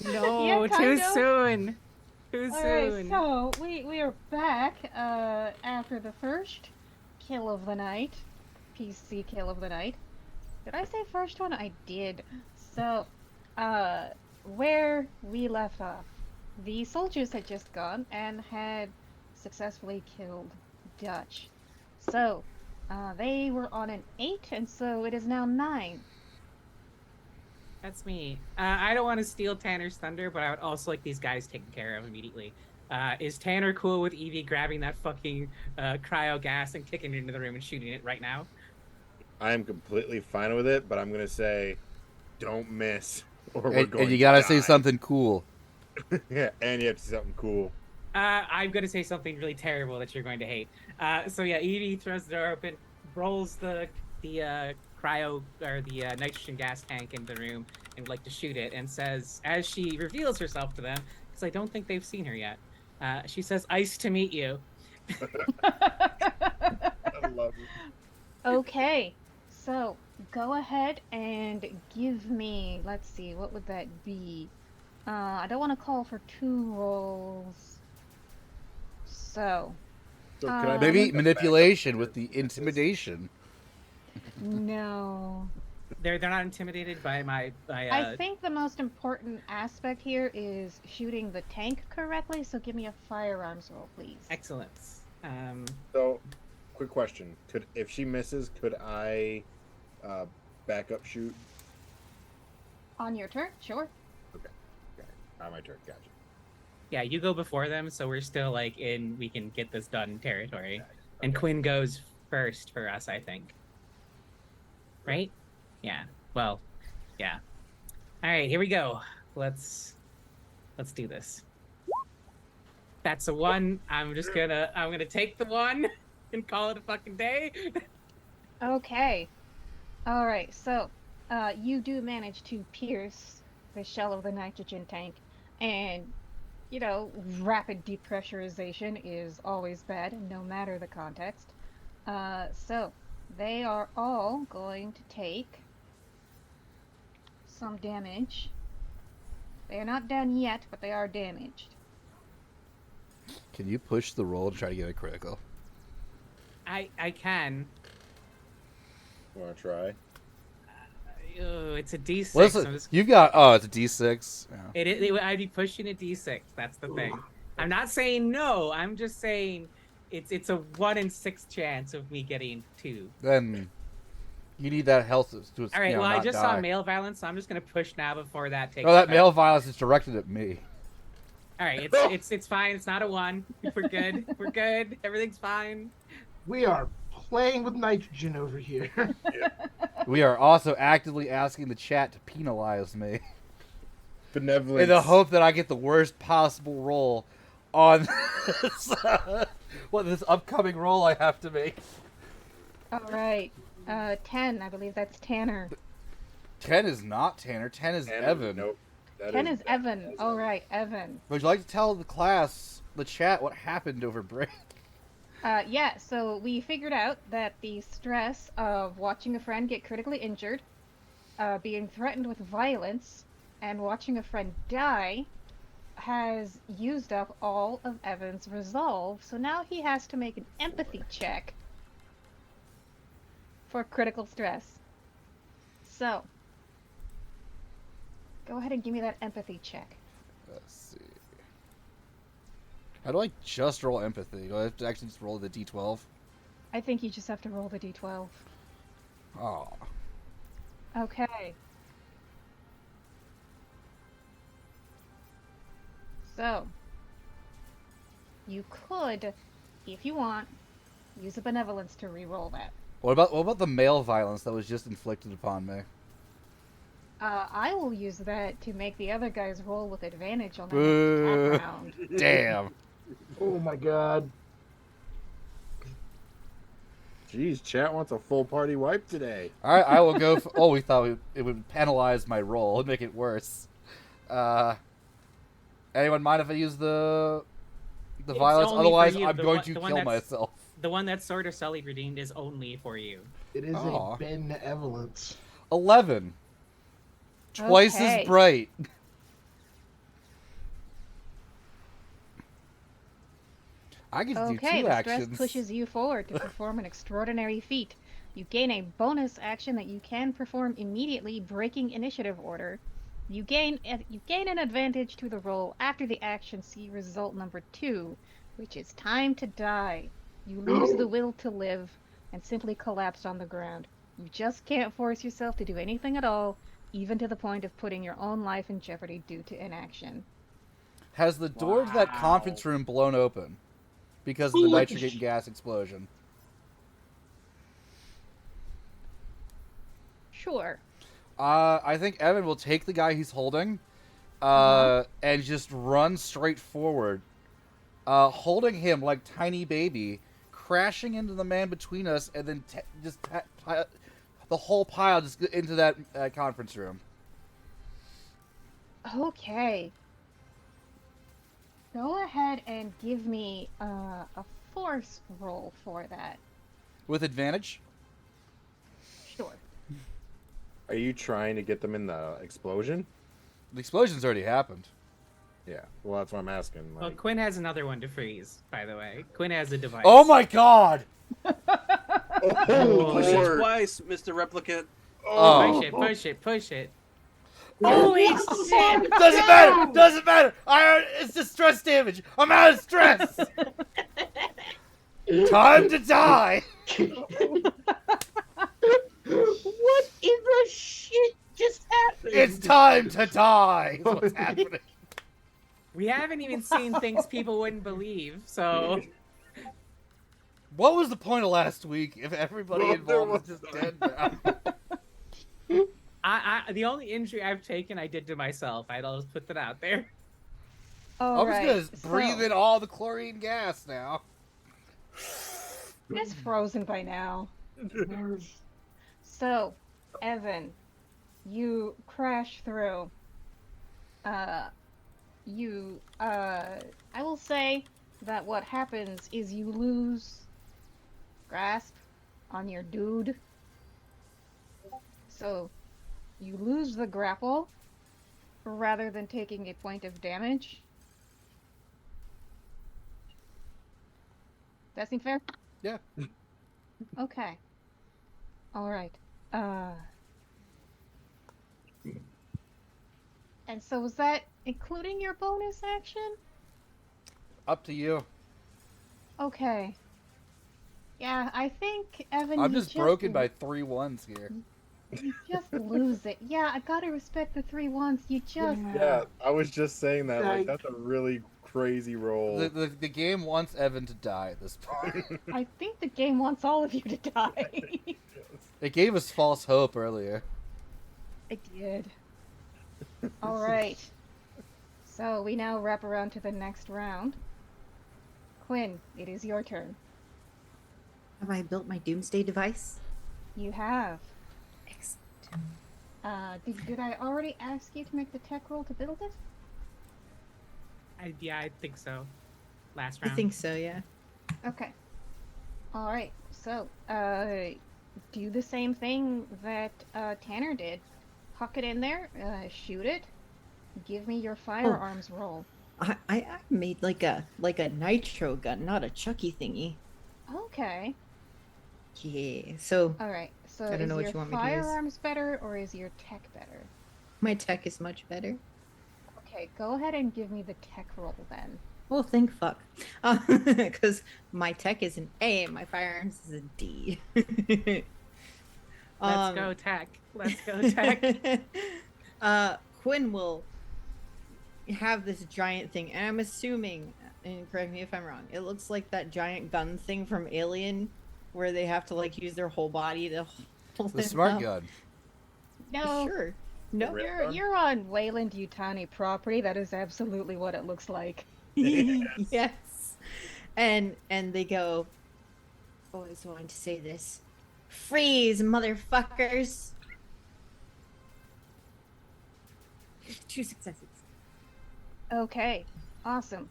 No, Yeah, too kind of. soon. Too All right, soon. so we are back after the first kill of the night, PC kill of the night. Did I say first one? I did. So, where we left off, the soldiers had just gone and had successfully killed Dutch. So, they were on an 8, and so it is now 9. That's me. I don't want to steal Tanner's thunder, but I would also like these guys taken care of immediately. Is Tanner cool with Evie grabbing that fucking cryo gas and kicking it into the room and shooting it right now? I am completely fine with it, but I'm gonna say, don't miss, or we're And, going and you to gotta die. say something cool. Yeah, and you have to say something cool. I'm gonna say something really terrible that you're going to hate. So yeah, Evie throws the door open, rolls the cryo or the nitrogen gas tank into the room, and would like to shoot it, and says, as she reveals herself to them, because I don't think they've seen her yet. She says, "Ice to meet you." I love it. Okay, so go ahead and give me, let's see, what would that be? I don't want to call for 2 rolls. So, So can I Maybe make a manipulation backup with the for this? intimidation. no. They're not intimidated by my I think the most important aspect here is shooting the tank correctly, so give me a firearms roll, please. excellence. So, quick question: if she misses, could I backup shoot? On your turn, sure. On my turn, gotcha. Yeah, you go before them, so we're still like in we can get this done territory. And Quinn goes first for us, I think. Right? Yeah. Well, yeah. All right, here we go. Let's do this. That's a 1. I'm gonna take the 1 and call it a fucking day. Okay. All right, so you do manage to pierce the shell of the nitrogen tank, and you know, rapid depressurization is always bad, no matter the context. So they are all going to take some damage. They are not down yet, but they are damaged. Can you push the roll to try to get a critical? I can. You want to try? It's a D6. Listen, I'm just- you've got it's a D6. Yeah. I'd be pushing a D6. That's the thing. I'm not saying no. I'm just saying it's a 1 in 6 chance of me getting 2. Then you need that health to All right. Well, I not just die. saw male violence, so I'm just gonna push now before that takes. No, that effect. male violence is directed at me. All right. It's fine. It's not a 1. We're good. We're good. Everything's fine. We are playing with nitrogen over here. We are also actively asking the chat to penalize me Benevolence. in the hope that I get the worst possible roll on this, this upcoming roll I have to make. All right. 10, I believe that's Tanner. 10 is not Tanner. 10 is Evan. Nope. That 10 is Evan. All right, Evan. Would you like to tell the chat, what happened over break? Yeah, so we figured out that the stress of watching a friend get critically injured, being threatened with violence, and watching a friend die has used up all of Evan's resolve, so now he has to make an empathy check for critical stress. So, go ahead and give me that empathy check. Let's see. How do I just roll empathy? Do I have to actually just roll the D12? I think you just have to roll the d12. Oh. Okay. So, you could, if you want, use a benevolence to re-roll that. What about the male violence that was just inflicted upon me? I will use that to make the other guys roll with advantage on the Boo. next attack round. Damn. Oh my god. Jeez, chat wants a full party wipe today. All right, I will go. Oh, we thought it would penalize my roll and make it worse. Anyone mind if I use the It's violence? only for Otherwise, you. I'm The going one- to the one kill that's- myself. The one that Sword of Sully redeemed is only for you. It is Aw. a benevolence. 11. Twice Okay. as bright. I get to Okay, do 2 the stress actions. pushes you forward to perform an extraordinary feat. You gain a bonus action that you can perform immediately, breaking initiative order. You gain an advantage to the roll after the action. See result number 2, which is time to die. You lose the will to live and simply collapse on the ground. You just can't force yourself to do anything at all, even to the point of putting your own life in jeopardy due to inaction. Has the door to that Wow. conference room blown open because of the nitrogen gas explosion? Sure. I think Evan will take the guy he's holding and just run straight forward, holding him like tiny baby, crashing into the man between us, and then the whole pile just into that conference room. Okay. Go ahead and give me a force roll for that. With advantage? Sure. Are you trying to get them in the explosion? The explosion's already happened. Yeah. Well, that's what I'm asking. Well, Like, Quinn has another one to freeze, by the way. Quinn has a device. Oh my god! Push it Lord. twice, Mr. Replicant. Oh. Push it, push it. Holy shit! Doesn't matter! Doesn't matter! It's just stress damage! I'm out of stress! Time to die! What in the shit just happened? It's time to die! Is what's happening. We haven't even seen things people wouldn't believe, so What was the point of last week if everybody involved was just dead now? the only injury I've taken I did to myself. I'll just put that out there. All I'm right. just gonna breathe in all the chlorine gas now. It's frozen by now. So, Evan, you crash through. I will say that what happens is you lose grasp on your dude. So, you lose the grapple rather than taking a point of damage. That seem fair? Yeah. Okay. All right. And so was that including your bonus action? Up to you. Okay. Yeah, I think Evan. I'm you just broken by 3 ones here. You just lose it. Yeah, I gotta respect the 3 ones. You just. yeah, I was just saying that. Like, Like- that's a really crazy roll. The game wants Evan to die at this point. I think the game wants all of you to die. It gave us false hope earlier. I did. All right. So we now wrap around to the next round. Quinn, it is your turn. Have I built my doomsday device? You have. Excellent. Did I already ask you to make the tech roll to build it? I think so. Last I round. think so, yeah. Okay. All right. So, do the same thing that Tanner did. Huck it in there, shoot it. Give me your firearms roll. I made like a nitro gun, not a Chucky thingy. Okay. Yeah. So All right. So I don't is know what your you want me to use. firearms better or is your tech better? my tech is much better. Okay, go ahead and give me the tech roll then. Well, thank fuck. Because my tech is an A and my firearms is a D. Let's go tech. Let's go tech. Quinn will have this giant thing, and I'm assuming, and correct me if I'm wrong, it looks like that giant gun thing from Alien, where they have to like use their whole body to hold The it smart up. gun. No, Sure. No. Real gun? you're on Wayland Yutani property. That is absolutely what it looks like. Yes. And they go, always wanted to say this. Freeze, motherfuckers. 2 successes. Okay, awesome.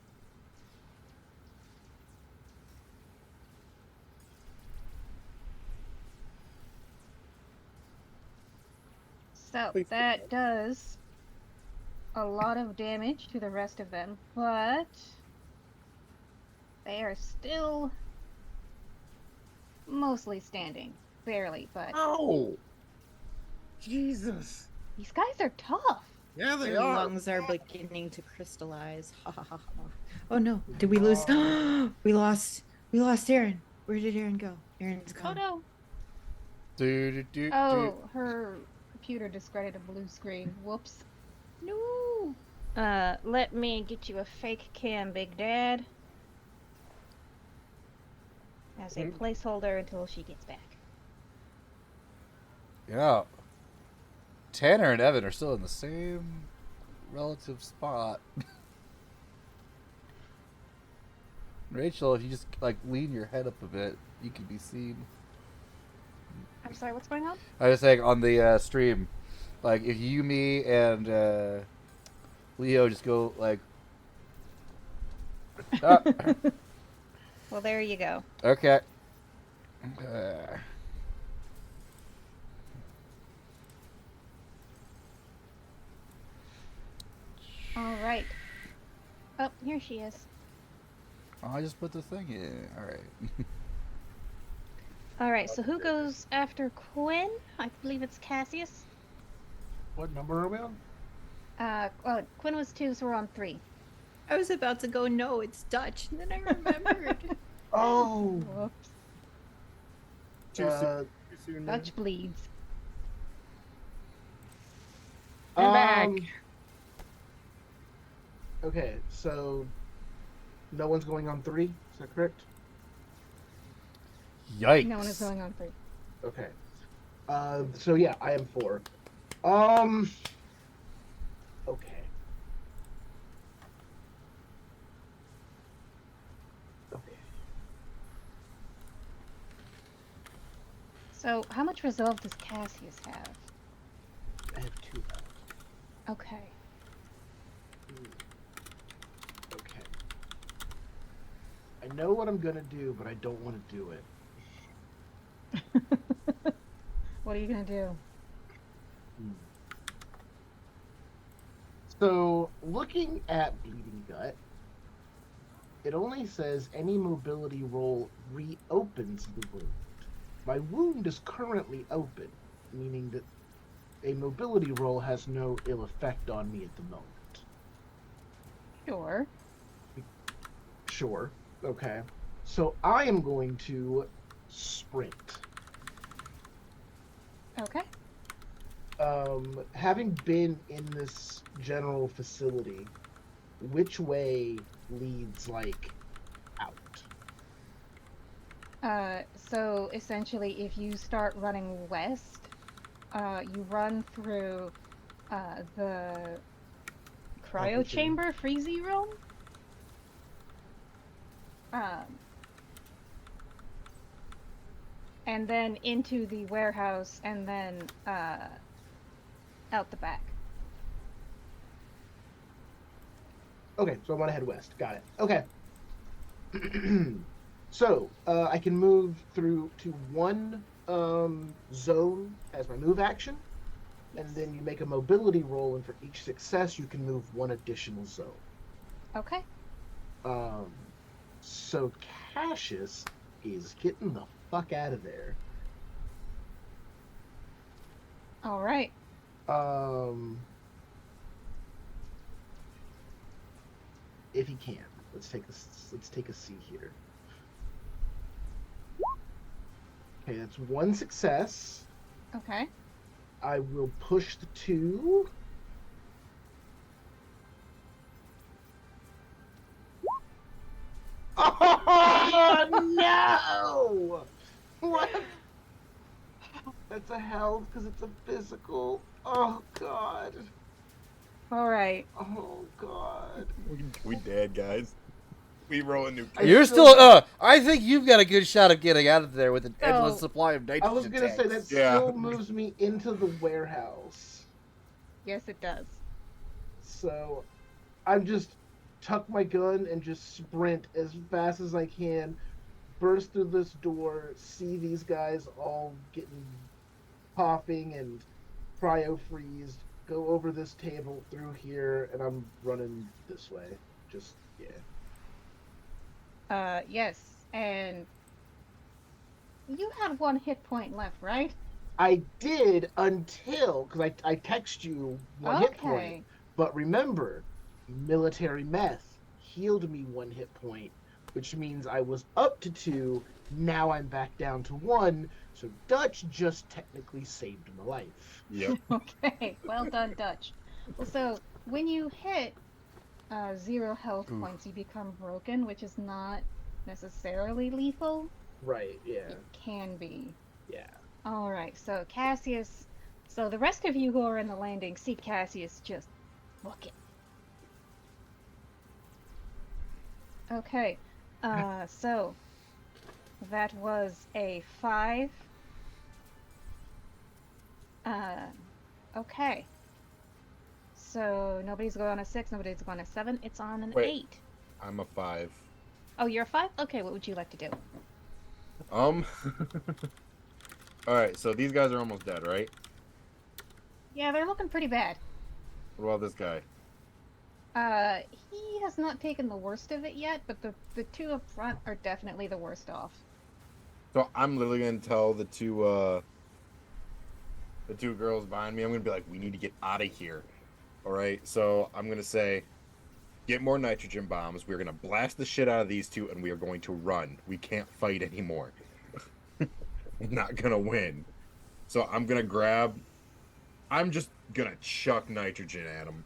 So Please that does a lot of damage to the rest of them, but they are still mostly standing. Barely, but Ow! Jesus. these guys are tough. Yeah, they Their are. lungs are beginning to crystallize. Ha ha ha ha. Oh no! Did we lose? we lost. We lost Aaron. Where did Aaron go? Aaron's Oh gone. no. Do. Oh, her computer discarded a blue screen. Whoops. No. Let me get you a fake cam, Big Dad. As a placeholder until she gets back. Yeah. Tanner and Evan are still in the same relative spot. Rachel, if you just like lean your head up a bit, you can be seen. I'm sorry, what's going on? I was saying on the stream, like if you, me, and Leo just go like, ah, Well, there you go. okay. All right. Oh, here she is. I just put the thing in. All right. All right, so who goes after Quinn? I believe it's Cassius. What number are we on? Well, Quinn was 2, so we're on 3. I was about to go. No, it's Dutch, and then I remembered. Oh, Whoops. Too soon. Too soon. Dutch bleeds. I'm back. Okay, so no one's going on 3. Is that correct? Yikes. No one is going on 3. Okay. So yeah, I am 4. Okay. Okay. So, how much resolve does Cassius have? I have 2 left. Okay. Okay. I know what I'm gonna do, but I don't want to do it. What are you gonna do? So, looking at Bleeding Gut, it only says any mobility roll reopens the wound. My wound is currently open, meaning that a mobility roll has no ill effect on me at the moment. Sure. Sure. Okay. So I am going to sprint. Okay. Having been in this general facility, which way leads like out? So essentially, if you start running west, you run through the cryo chamber, freezy room. And then into the warehouse, and then out the back. Okay, so I want to head west. Got it. Okay. So I can move through to one zone as my move action, and then you make a mobility roll, and for each success, you can move one additional zone. Okay. So Cassius is getting the fuck out of there. All right. If he can, let's take a see here. Okay, that's one success. Okay. I will push the 2. Oh no! What? That's a held because it's a physical. Oh god. All right. Oh god. We dead, guys. We roll a new. You're still. I think you've got a good shot of getting out of there with an endless Oh. supply of nitrogen. I was gonna say that tanks. still moves me into the warehouse. Yes, it does. So I'm just tuck my gun and just sprint as fast as I can, burst through this door, see these guys all getting coughing and cryo freezed, go over this table through here, and I'm running this way. Just, yeah. Yes, and you had 1 hit point left, right? I did until, because I text you 1 hit point. Okay. But remember, military meth healed me 1 hit point, which means I was up to 2. Now I'm back down to 1. So Dutch just technically saved my life. Yep. Okay, well done, Dutch. So when you hit 0 health points, you become broken, which is not necessarily lethal. Right, yeah. It can be. Yeah. All right, so Cassius. So the rest of you who are in the landing see Cassius just looking. Okay, so that was a 5. Okay. So nobody's going on a 6, nobody's going on a 7. It's on an Wait. 8. I'm a 5. Oh, you're a 5? Okay, what would you like to do? All right, so these guys are almost dead, right? Yeah, they're looking pretty bad. What about this guy? He has not taken the worst of it yet, but the 2 up front are definitely the worst off. So I'm literally gonna tell the two girls behind me. I'm gonna be like, we need to get out of here. All right. So I'm gonna say, get more nitrogen bombs. We're gonna blast the shit out of these 2, and we are going to run. We can't fight anymore. We're not gonna win. So I'm just gonna chuck nitrogen at them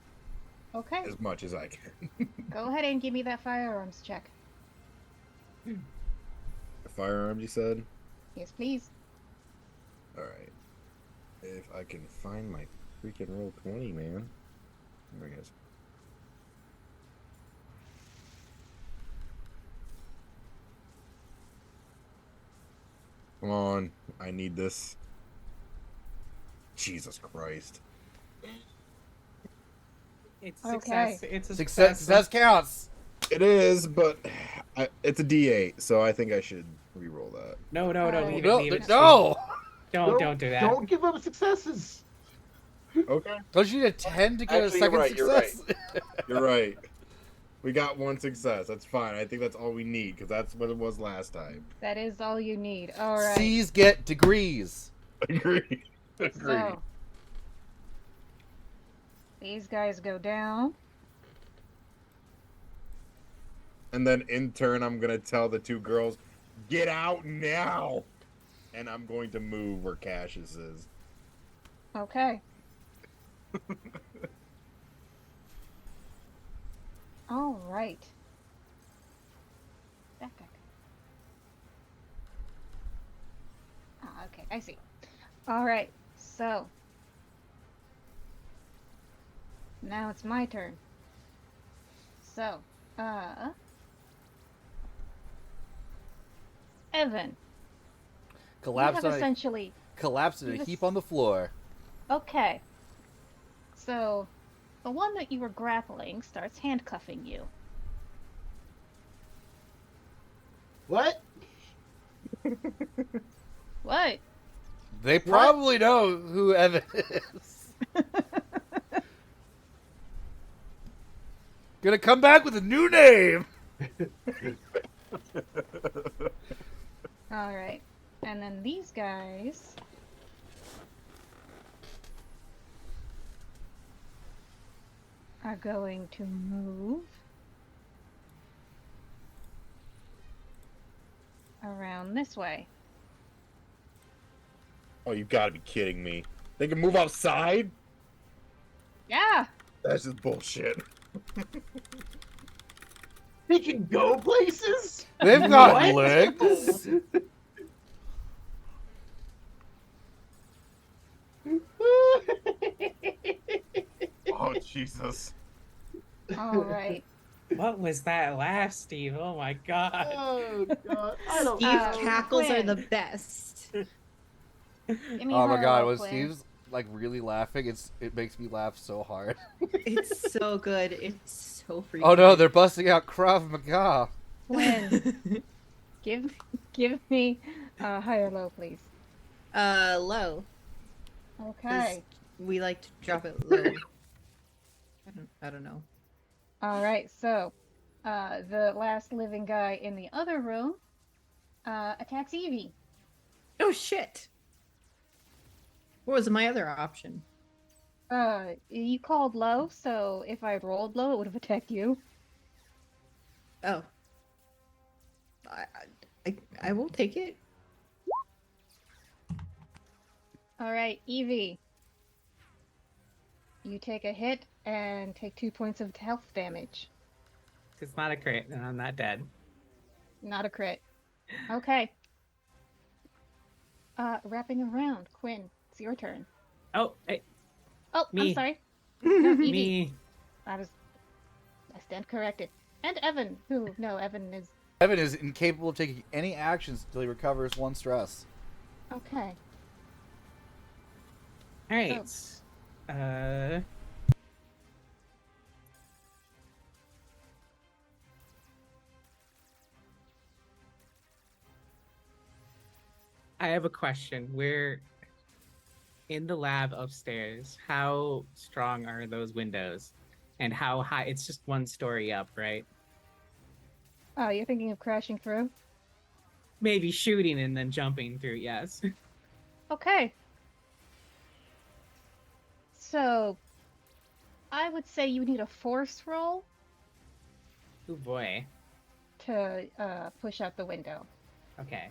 Okay, as much as I can. go ahead and give me that firearms check. Firearms, you said? Yes, please. All right. If I can find my freaking roll 20, man. There it is. Come on. I need this. Jesus Christ. It's Okay. success. It's a Success counts. It is, but it's a D8, so I think I should re-roll that. No, leave No, it, leave it. no. Don't do that. Don't give up successes. Okay. Don't you need a 10 to get Actually, a second you're right, success? You're right. We got 1 success. That's fine. I think that's all we need, because that's what it was last time. That is all you need. All right. C's get degrees. Agreed. So these guys go down. And then in turn, I'm going to tell the 2 girls, get out now! And I'm going to move where Cassius is. Okay. All right. Back. Ah, okay, I see. All right, so now it's my turn. So, Evan, you Collapse have on a essentially. collapse in a you've heap on the floor. Okay. So, the one that you were grappling starts handcuffing you. What? What? They probably know who Evan is. Gonna come back with a new name. All right. And then these guys are going to move around this way. Oh, you gotta be kidding me. They can move outside? Yeah. That's just bullshit. They can go places? They've got What? legs. Oh, Jesus. All right. What was that laugh, Steve? Oh my god. Oh, God. I don't Steve Uh, cackles are the Quinn. best. Give me Oh my her god, roll, when Quinn. Steve's like really laughing, it makes me laugh so hard. It's so good. It's so freaking Oh no, good. they're busting out Krav Maga. Quinn, give me high or low, please. Low. Okay. we like to drop it low. I don't know. All right, so the last living guy in the other room attacks Evie. Oh shit! What was my other option? You called low, so if I had rolled low, it would have attacked you. Oh. I will take it. All right, Evie. You take a hit and take 2 points of health damage. It's not a crit, and I'm not dead. Not a crit. Okay. Wrapping around. Quinn, it's your turn. Oh, hey, Oh, I'm Me. sorry. No, Evie. me. I stand corrected. And Evan, Evan is Evan is incapable of taking any actions until he recovers 1 stress. okay. All right. I have a question. We're in the lab upstairs. How strong are those windows? And how high? It's just 1 story up, right? Oh, you're thinking of crashing through? Maybe shooting and then jumping through, yes. Okay. So, I would say you need a force roll Oh boy. to push out the window. Okay.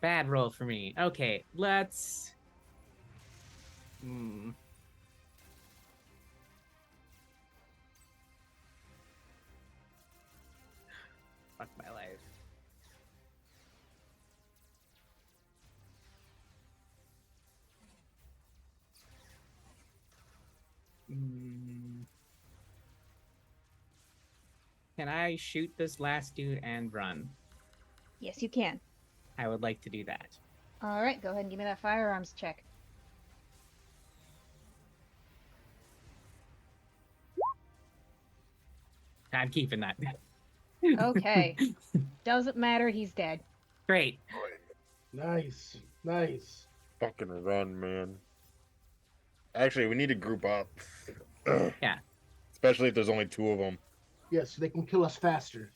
Bad roll for me. Okay, let's... Fuck my life. Can I shoot this last dude and run? Yes, you can. I would like to do that. All right, go ahead and give me that firearms check. I'm keeping that. Okay. Doesn't matter, he's dead. Great. Nice. Nice. Fucking run, man. Actually, we need to group up. Yeah. Especially if there's only 2 of them. Yes, they can kill us faster.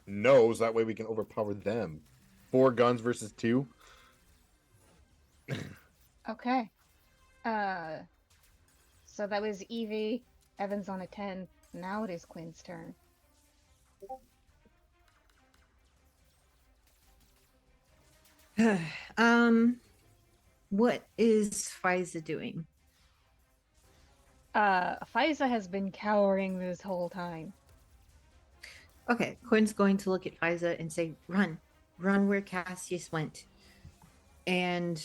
No, so that way we can overpower them. 4 guns versus 2. Okay. So that was Evie. Evan's on a 10. Now it is Quinn's turn. What is Fiza doing? Fiza has been cowering this whole time. Okay, Quinn's going to look at Fiza and say, "Run, run where Cassius went," and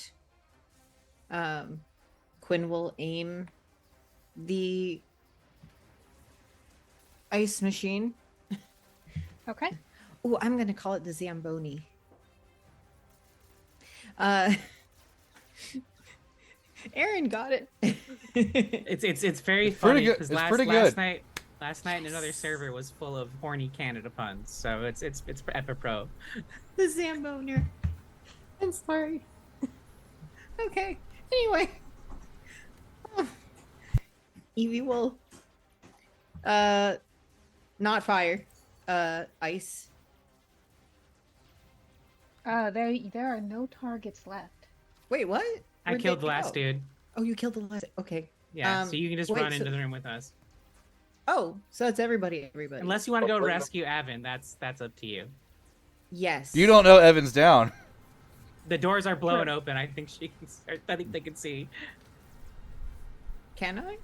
Quinn will aim the ice machine. Okay. Oh, I'm gonna call it the Zamboni. Aaron got it. It's very It's pretty funny good. because It's pretty good. last night another server was full of horny Canada puns, so it's epipro. The Zamboner. I'm sorry. Okay. Anyway. Evie will not fire. Ice. There are no targets left. Wait, what? I Where'd killed they the last go? dude. Oh, you killed the last. Okay. Yeah, so you can just wait, run so- into the room with us. Oh, so it's everybody. Unless you want to go rescue Avin, that's up to you. Yes. You don't know Evan's down. The doors are blown open. I think she can. I think they can see. Can I?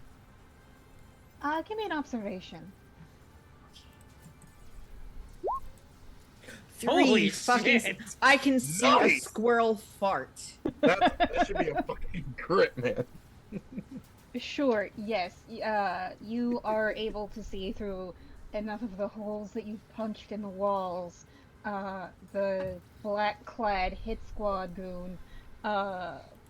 Give me an observation. Holy fucking. shit! I can see a Nice. squirrel fart. That should be a fucking crit, man. Sure, yes. You are able to see through enough of the holes that you've punched in the walls. The black-clad hit squad goon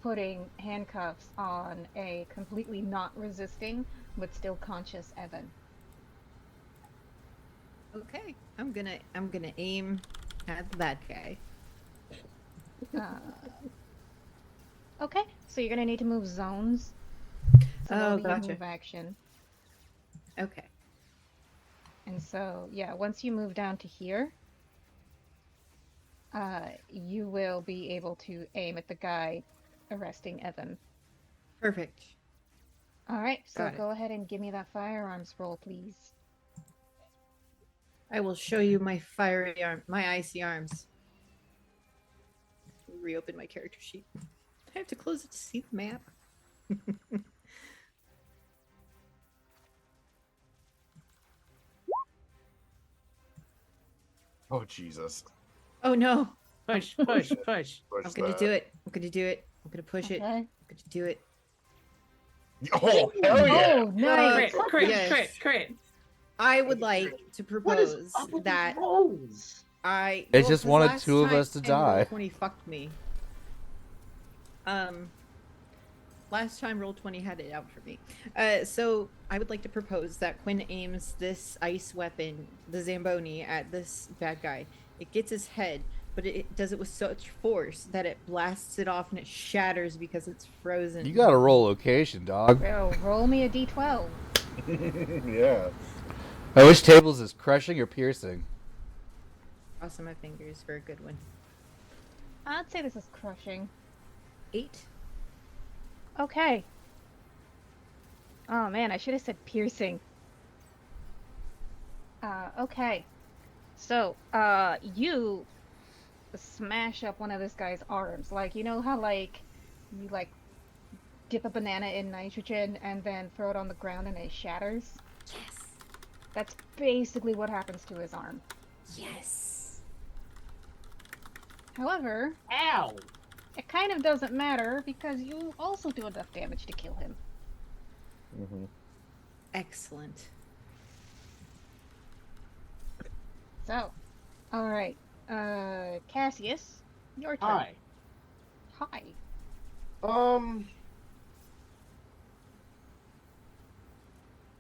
putting handcuffs on a completely not resisting but still conscious Evan. Okay, I'm gonna aim at that guy. Uh, Okay, so you're gonna need to move zones. So Oh, that'll be your gotcha. move action. Okay. And so, yeah, once you move down to here, you will be able to aim at the guy arresting Evan. Perfect. All right, so Got it. go ahead and give me that firearms roll, please. I will show you my fiery arm, my icy arms. Reopen my character sheet. I have to close it to see the map. Oh Jesus! Oh no! Push, push, push. Push I'm gonna that. do it. I'm gonna do it. I'm gonna push it. I'm Okay. gonna do it. Oh hell yeah! Oh, nice. Crit, crit, Yes. crit, crit. I would like to What is propose up with that these rolls? I. It just 'cause wanted last two of time us to Roll die. 20 fucked me. Last time Roll 20 had it out for me. So I would like to propose that Quinn aims this ice weapon, the Zamboni, at this bad guy. It gets his head, but it does it with such force that it blasts it off and it shatters because it's frozen. You gotta roll location, dog. Bro, roll me a d12. Yeah. Which tables is crushing or piercing? Crossing my fingers for a good one. I'd say this is crushing. 8. Okay. Oh man, I should have said piercing. Okay. So, you smash up one of this guy's arms. Like, you know how, like, you, like, dip a banana in nitrogen and then throw it on the ground and it shatters? Yes. That's basically what happens to his arm. Yes. However, Ow! it kind of doesn't matter because you also do enough damage to kill him. Mm-hmm. Excellent. So, alright. Cassius, your turn. Hi. Hi.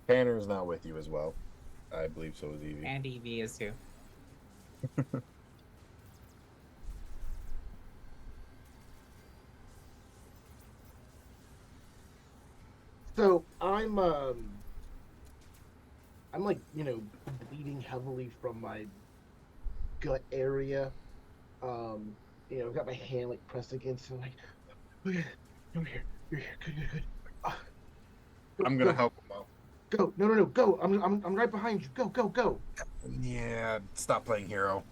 Tanner's not with you as well. I believe so is Evie. And Evie is too. So I'm like, you know, bleeding heavily from my gut area. You know, I've got my hand like pressed against it, like, okay, you're here, good, good, good. I'm gonna go, help him out. Go, no, go. I'm right behind you. Go. Yeah, stop playing hero.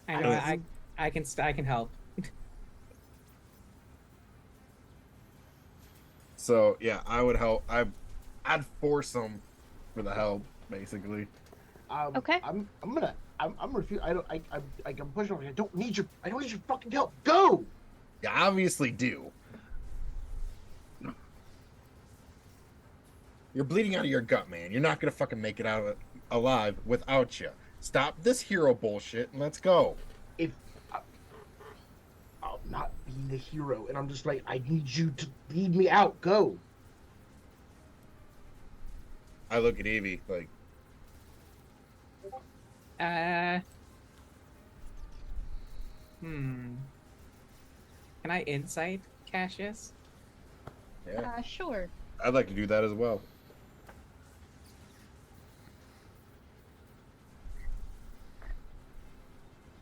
I know. I can help. So yeah, I would help. I'd force him for the help, basically. Okay. I'm refusing. I can push over. I don't need your fucking help. Go. You obviously do. You're bleeding out of your gut, man. You're not gonna fucking make it out of it alive without you. Stop this hero bullshit and let's go. If I'm not being a hero, and I'm just like, I need you to lead me out. Go. I look at Evie like, Can I insight Cassius? yeah, Sure. I'd like to do that as well.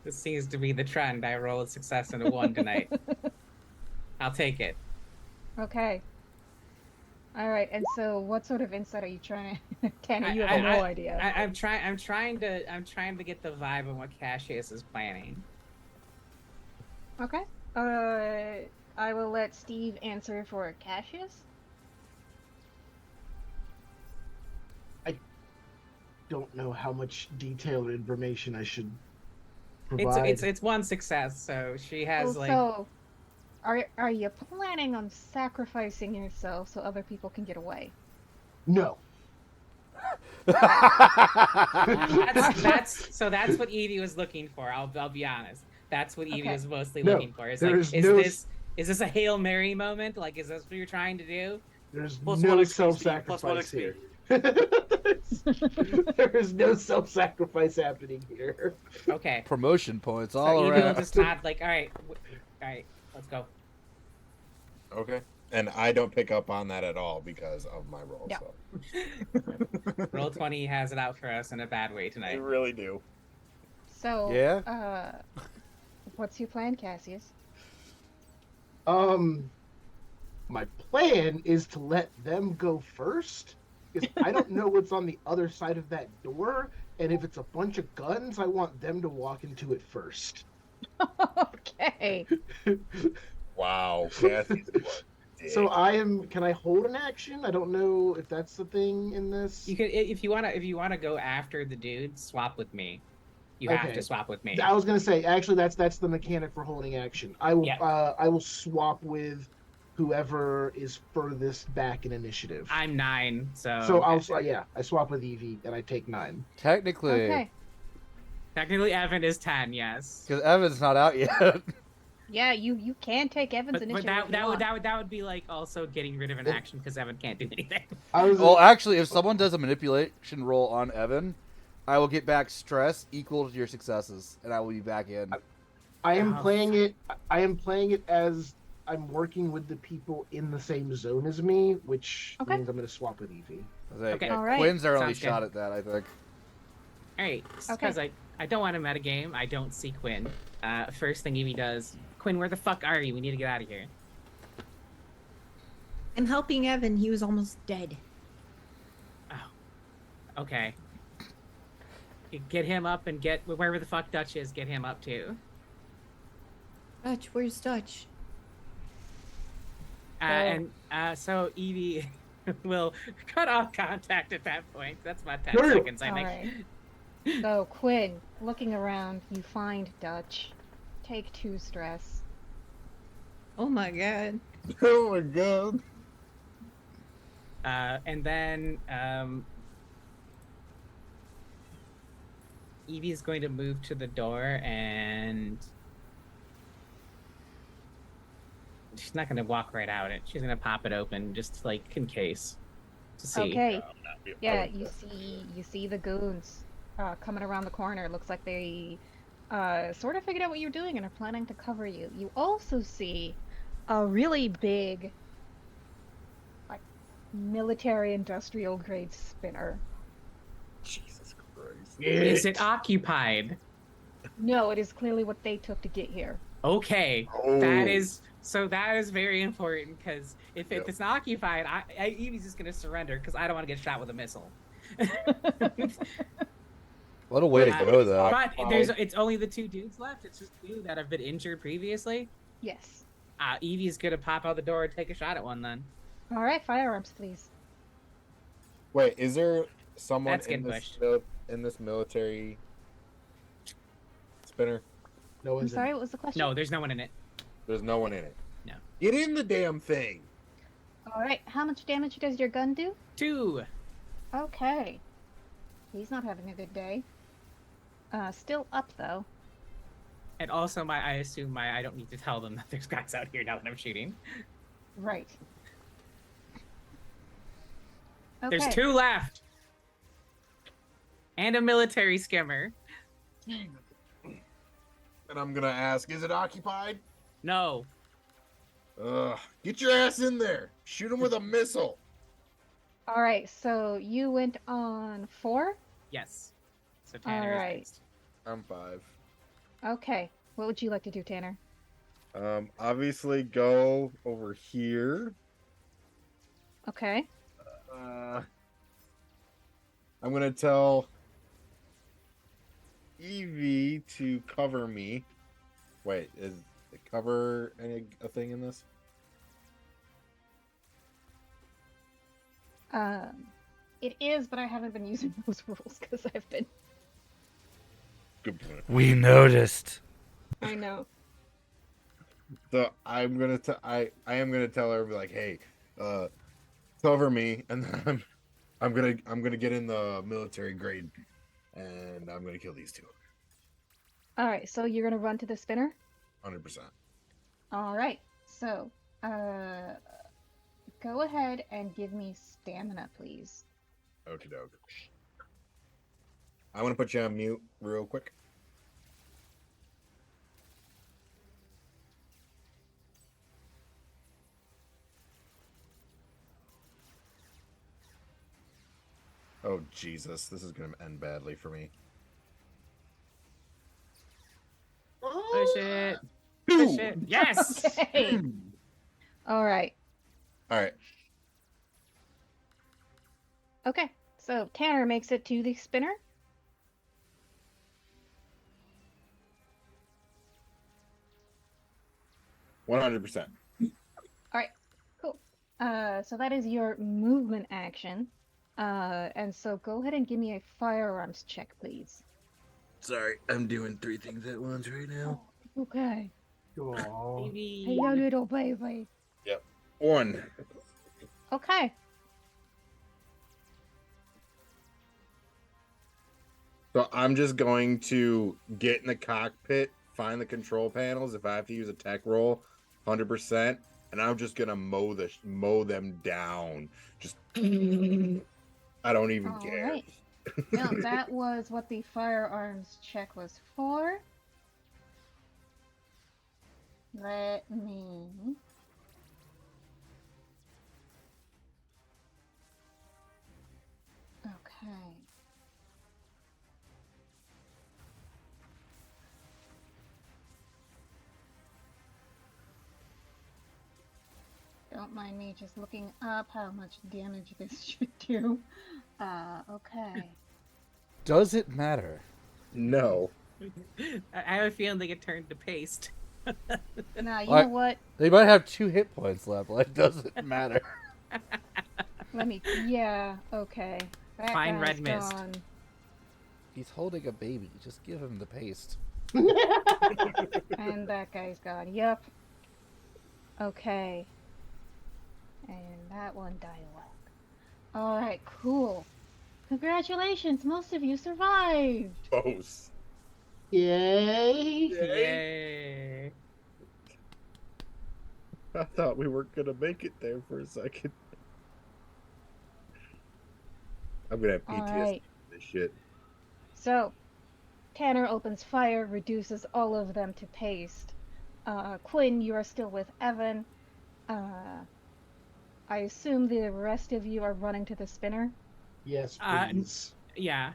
This seems to be the trend. I rolled success and a 1 tonight. I'll take it. Okay. Alright, and so what sort of insight are you trying to... Tanner, you have I- no idea. I'm trying to get the vibe of what Cassius is planning. Okay. I will let Steve answer for Cassius. Don't know how much detail or information I should provide. It's 1 success, so she has like. So, are you planning on sacrificing yourself so other people can get away? No. That's what Evie was looking for. I'll be honest. That's what Evie Okay. was mostly No, looking for. It's there like, is is no- this a Hail Mary moment? Like, is this what you're trying to do? There's Plus no 1 XP, Steve. self-sacrifice Plus 1 XP. here. There is no self-sacrifice happening here. Okay. Promotion points So all Evie will around. just nod like, all right, All right, let's go. Okay. And I don't pick up on that at all because of my roll. Yeah. So. Roll 20 has it out for us in a bad way I tonight. really do. So, Yeah? what's your plan, Cassius? My plan is to let them go first, because I don't know what's on the other side of that door, and if it's a bunch of guns, I want them to walk into it first. Okay. Wow. Cassie's So can I hold an action? I don't know if that's the thing in this. You could, if you wanna go after the dude, swap with me. You have Okay. to swap with me. I was gonna say, actually, that's the mechanic for holding action. I will Yeah. I will swap with whoever is furthest back in initiative. I'm 9, so I swap with Evie and I take 9. Technically, Okay. technically Evan is 10. Yes. because Evan's not out yet. Yeah, you can take Evan's But initiative. that if you want. would be like also getting rid of an action because Evan can't do anything. Well, actually, if someone does a manipulation roll on Evan, I will get back stress equal to your successes, and I will be back in. I am Oh, playing it as I'm working with the people in the same zone as me, which Okay. means I'm gonna swap with Evie. Okay. All right. Quinn's our only Sounds shot good. at that, I think. All right, because I don't want to metagame. I don't see Quinn. First thing Evie does, Quinn, where the fuck are you? We need to get out of here. I'm helping Evan. He was almost dead. Okay. Get him up and get wherever the fuck Dutch is. Get him up too. Dutch, where's Dutch? So Evie will cut off contact at that point. That's my 10 Sure. seconds. I All think. right. So, Quinn, looking around, you find Dutch. Take 2 stress. Oh my god. Oh my god. And then Evie is going to move to the door, and she's not going to walk right out it. She's going to pop it open just like in case to see. Okay. Yeah, you see the goons coming around the corner. Looks like they sort of figured out what you're doing and are planning to cover you. You also see a really big, like, military industrial grade spinner. Jesus Christ. Is it occupied? No, it is clearly what they took to get here. Okay, Oh. that is very important because if Yep. it's not occupied, Evie's just gonna surrender because I don't want to get shot with a missile. What a way to go, though. But it's only the 2 dudes left. It's just 2 that have been injured previously. Yes. Evie's gonna pop out the door and take a shot at one then. All right, firearms, please. Wait, is there someone That's in getting this, pushed. in this military spinner? No I'm one's sorry, what was the question? No, there's no one in it. There's no one in it. No. Get in the damn thing. All right, how much damage does your gun do? 2. Okay. He's not having a good day. Still up though. And also, I assume I don't need to tell them that there's guys out here now that I'm shooting. Right. Okay. There's 2 left. And a military skimmer. And I'm gonna ask, is it occupied? No. Ugh. Get your ass in there. Shoot him with a missile. All right, so you went on 4? Yes. So Tanner All right. is next. I'm 5. Okay. What would you like to do, Tanner? Obviously go over here. Okay. I'm gonna tell Evie to cover me. Wait, is the cover a thing in this? It is, but I haven't been using those rules because I've been. Good point. We noticed. I know. So I'm gonna I am gonna tell her, be like, hey, cover me, and then I'm gonna get in the military grade, and I'm gonna kill these 2. All right, so you're gonna run to the spinner. 100%. All right. So, go ahead and give me stamina, please. Okie doke. I want to put you on mute real quick. Oh Jesus, this is gonna end badly for me. Push it. Push it. Yes. Okay. All right. All right. Okay. So Tanner makes it to the spinner. 100%. All right. Cool. So that is your movement action. And so go ahead and give me a firearms check, please. Sorry, I'm doing 3 things at once right now. Okay. Aw. Baby. Hey, you little baby. 1. Okay. So I'm just going to get in the cockpit, find the control panels. If I have to use a tech roll, 100%, and I'm just gonna mow them down. Just I don't even All care. right. Now that was what the firearms check was for. Let me. Okay. Don't mind me just looking up how much damage this should do. Okay. Does it matter? No. I have a feeling they get turned to paste. Now, you Like- know what? They might have 2 hit points left. Like, doesn't matter. Let me. Yeah, okay. That Fine guy's red mist. gone. He's holding a baby. Just give him the paste. And that guy's gone. Yep. Okay. And that one died away. Alright, cool. Congratulations, most of you survived! Close. Yay! Yay. I thought we weren't gonna make it there for a second. I'm gonna have PTSD Alright, from this shit. so Tanner opens fire, reduces all of them to paste. Quinn, you are still with Evan. I assume the rest of you are running to the spinner? Yes, Uh, please. Yeah.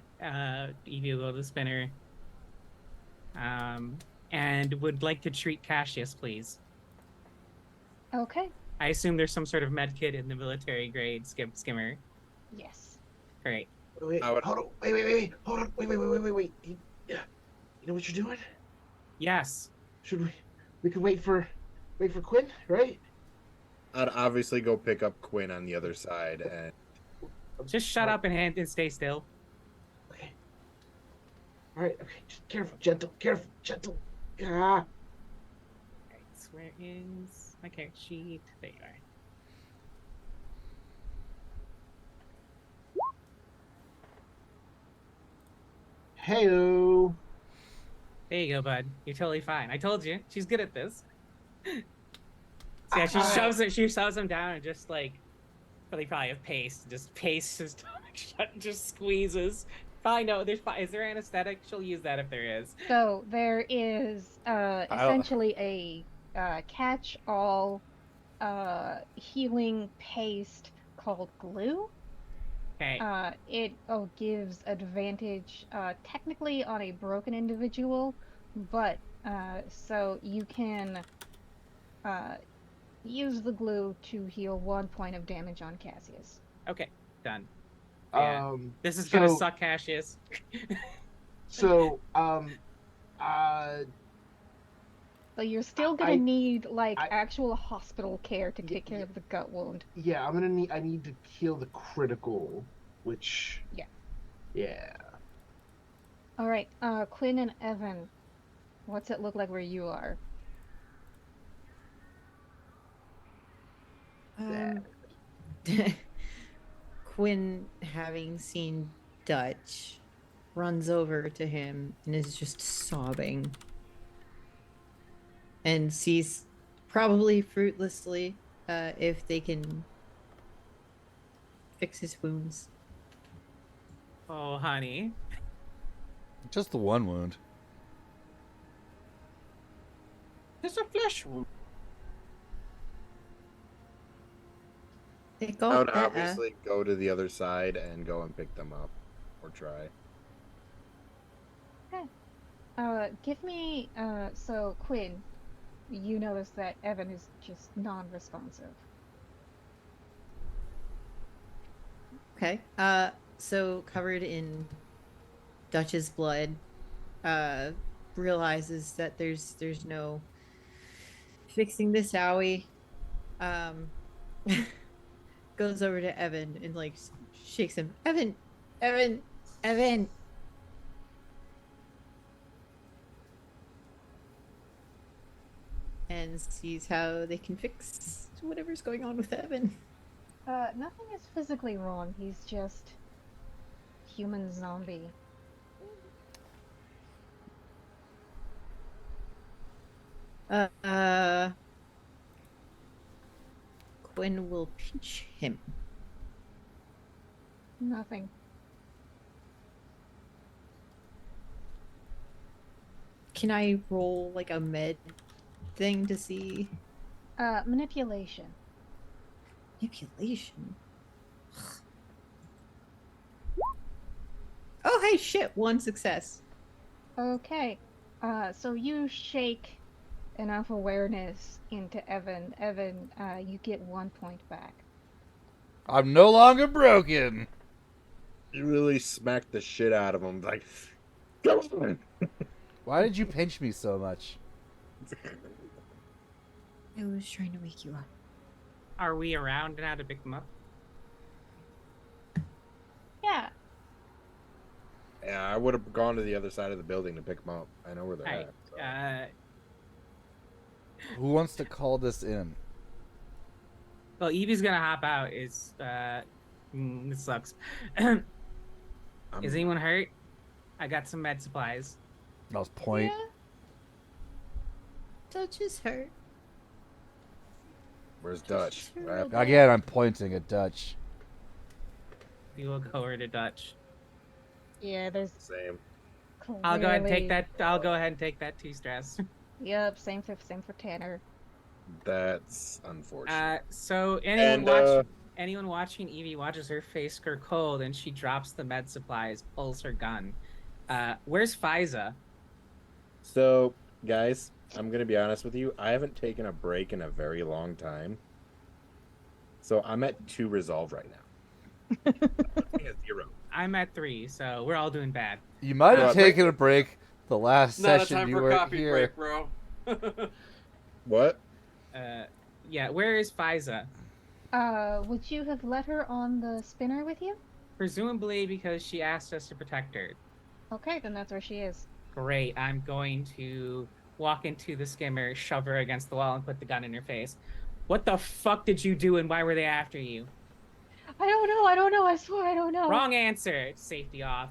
Evie will go to the spinner. And would like to treat Cassius, please. Okay. I assume there's some sort of med kit in the military grade skimmer. Yes. Great. Wait, I would- hold on. Wait. Hold on. Wait. You know what you're doing? Yes. Should we? We could wait for Quinn, right? I'd obviously go pick up Quinn on the other side, and Just shut up and stay still. Okay. All right. Okay. Just careful, gentle. Ah. Alright, so where is my character sheet? There you are. Heyo. There you go, bud. You're totally fine. I told you. She's good at this. So yeah, she shoves him down and just like really probably have paste. Just paste his stomach shut and just squeezes. Fine, no, there's is there anesthetic? She'll use that if there is. So there is essentially a catch-all healing paste called glue. Okay. It gives advantage technically on a broken individual, but so you can use the glue to heal 1 point of damage on Cassius. Okay, done. Yeah. This is gonna so- suck, Cassius. So, But you're still gonna I- need like I- actual hospital care to take care of the gut wound. yeah, I need to heal the critical, which. Yeah. Yeah. All right, Quinn and Evan, what's it look like where you are? Quinn, having seen Dutch, runs over to him and is just sobbing. And sees, probably fruitlessly, if they can fix his wounds. Oh, honey. Just the one wound. It's a flesh wound. They I would got better. obviously go to the other side and go and pick them up, or try. Give me, so Quinn, you notice that Evan is just non-responsive. Okay. So covered in Dutch's blood, realizes that there's no fixing this owie. Goes over to Evan and like shakes him. Evan, Evan, Evan. And sees how they can fix whatever's going on with Evan. Nothing is physically wrong. He's just human zombie. Quinn will pinch him. Nothing. Can I roll like a med thing to see Manipulation. manipulation? Oh, hey, shit! 1 success. Okay. So you shake enough awareness into Evan. Evan, you get 1 point back. I'm no longer broken. You really smacked the shit out of him, like. Come on! Why did you pinch me so much? I was trying to wake you up. Are we around now to pick them up? Yeah. Yeah, I would have gone to the other side of the building to pick them up. I know where they're Alright. at. So. Who wants to call this in? Well, Evie's gonna hop out. This sucks. Is anyone hurt? I got some med supplies. That was point. Yeah. Dutch is hurt. Where's Dutch? Sure. What happened? Again, I'm pointing at Dutch. We will go over to Dutch. Yeah, there's Same. I'll go ahead and take clearly- that. I'll go ahead and take that 2 stress. Yep, same for Tanner. That's unfortunate. So And, anyone watching Evie watches her face go cold and she drops the med supplies, pulls her gun. Where's Fiza? So, guys, I'm gonna be honest with you. I haven't taken a break in a very long time. So I'm at 2 resolve right now. I'm at 0. I'm at 3, so we're all doing bad. You might have Right. taken a break the last Not a session time you for weren't coffee here. break, bro. What? Yeah, where is Fiza? Would you have let her on the spinner with you? Presumably because she asked us to protect her. Okay, then that's where she is. Great. I'm going to walk into the skimmer, shove her against the wall, and put the gun in her face. What the fuck did you do, and why were they after you? I don't know, I swear I don't know. Wrong answer. Safety off.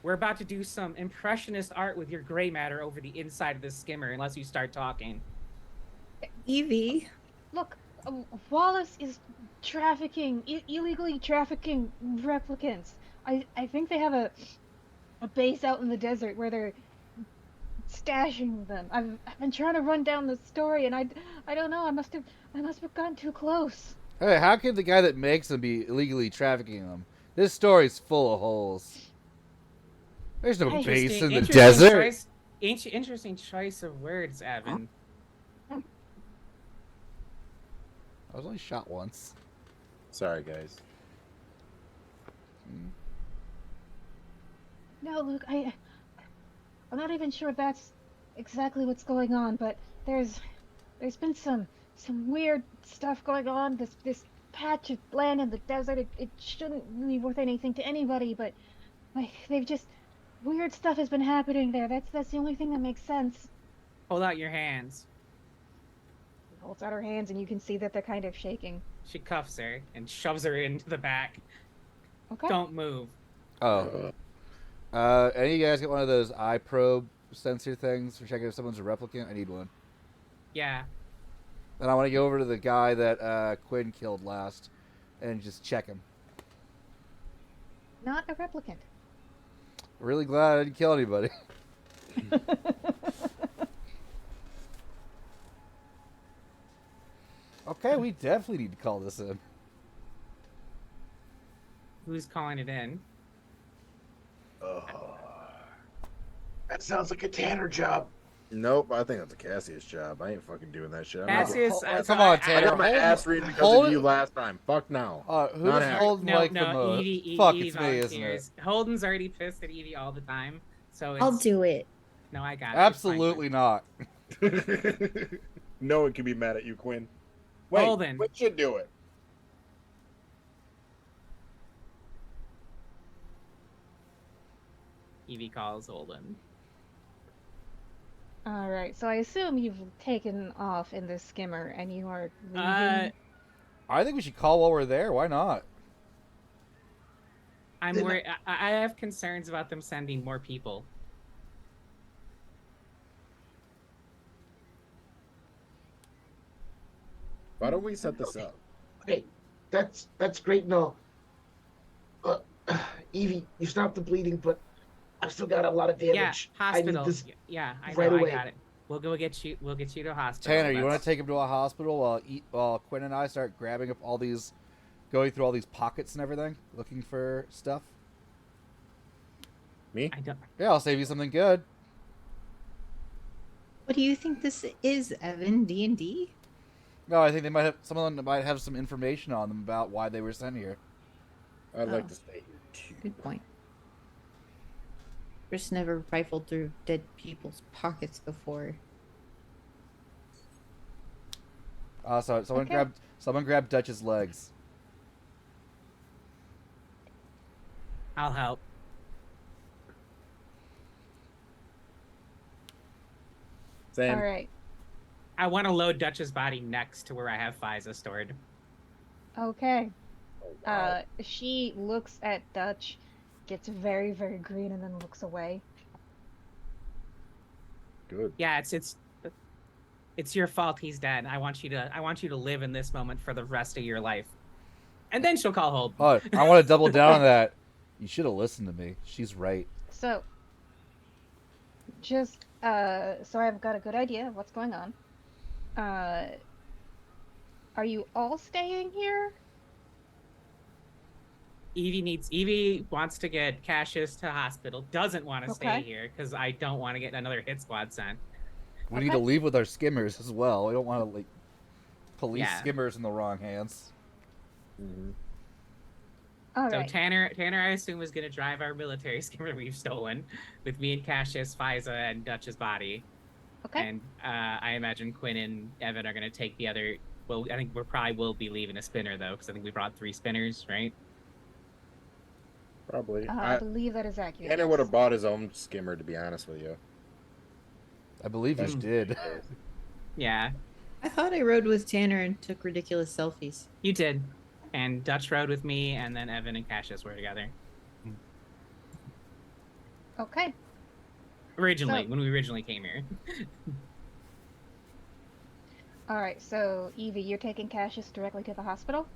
We're about to do some impressionist art with your gray matter over the inside of the skimmer unless you start talking. Evie. Look, Wallace is trafficking, illegally trafficking replicants. I think they have a base out in the desert where they're stashing them. I've been trying to run down the story, and I don't know. I must have gone too close. Hey, how could the guy that makes them be illegally trafficking them? This story's full of holes. There's no Hey, base in the Interesting desert. choice- interesting choice of words, Evan. I was only shot once. Sorry, guys. No, Luke, I'm not even sure that's exactly what's going on, but there's been some weird stuff going on. This patch of land in the desert, it shouldn't be worth anything to anybody, but like they've just weird stuff has been happening there. That's the only thing that makes sense. Hold out your hands. She holds out her hands, and you can see that they're kind of shaking. She cuffs her and shoves her into the back. Okay. Don't move. Oh. Any of you guys get one of those eye probe sensor things for checking if someone's a replicant? I need one. Yeah. Then I want to go over to the guy that Quinn killed last and just check him. Not a replicant. Really glad I didn't kill anybody. Okay, we definitely need to call this in. who's calling it in. That sounds like a Tanner job. Nope, I think that's a Cassius job. I ain't fucking doing that shit. I'm not- Cassius, Come on, I Tanner. got my Holden- ass reading because Holden- of you last time. Fuck now. Who Not does happening. Holden No, like the no, most? Evie, Fuck, Evie it's me, isn't it? volunteers. Holden's already pissed at Evie all the time, so it's, I'll do it. No, I got it. It's fine. Absolutely not. No one can be mad at you, Quinn. Wait, Holden. Quinn should do it. Evie calls Holden. All right, so I assume you've taken off in this skimmer and you are leaving. I think we should call while we're there. Why not? I'm Then- worried. I have concerns about them sending more people. Why don't we set this up? Hey, that's great and all. Evie, you stopped the bleeding, but I've still got a lot of Yeah, damage. hospital. I need this Yeah, I know. right I away. got it. We'll go get you. We'll get you to a hospital. Tanner, you want That's- to take him to a hospital while Quinn and I start grabbing up all these, going through all these pockets and everything, looking for stuff? Me? I don't. Yeah, I'll save you something good. What do you think this is, Evan? D&D? No, I think they might have someone that might have some information on them about why they were sent here. I'd like Oh. to stay here too. Good point. Chris never rifled through dead people's pockets before. So someone Okay. grabbed Dutch's legs. I'll help. Same. All right. I want to load Dutch's body next to where I have Fiza stored. Okay. Oh, wow. She looks at Dutch, gets very, very green, and then looks away. Good. Yeah, it's your fault he's dead. I want you to live in this moment for the rest of your life. And then she'll call Holden. Oh, I want to double down on that. You should have listened to me. She's right. So, just so I've got a good idea of what's going on. Are you all staying here? Evie wants to get Cassius to hospital. Doesn't want to stay Okay. here because I don't want to get another hit squad sent. We need to Okay. leave with our skimmers as well. We don't want to police Yeah. skimmers in the wrong hands. Mhm. All So right. Tanner, I assume, is going to drive our military skimmer we've stolen with me and Cassius, Fiza, and Dutch's body. Okay. And I imagine Quinn and Evan are going to take the other. Well, I think we probably will be leaving a spinner though, because I think we brought 3 spinners, right? Probably. I believe that is accurate. Tanner yes. would have bought his own skimmer, to be honest with you. I believe you Hmm. did. Yeah, I thought I rode with Tanner and took ridiculous selfies. you did. And Dutch rode with me, and then Evan and Cassius were together Okay. originally So- when we originally came here. All right. So, Evie, you're taking Cassius directly to the hospital?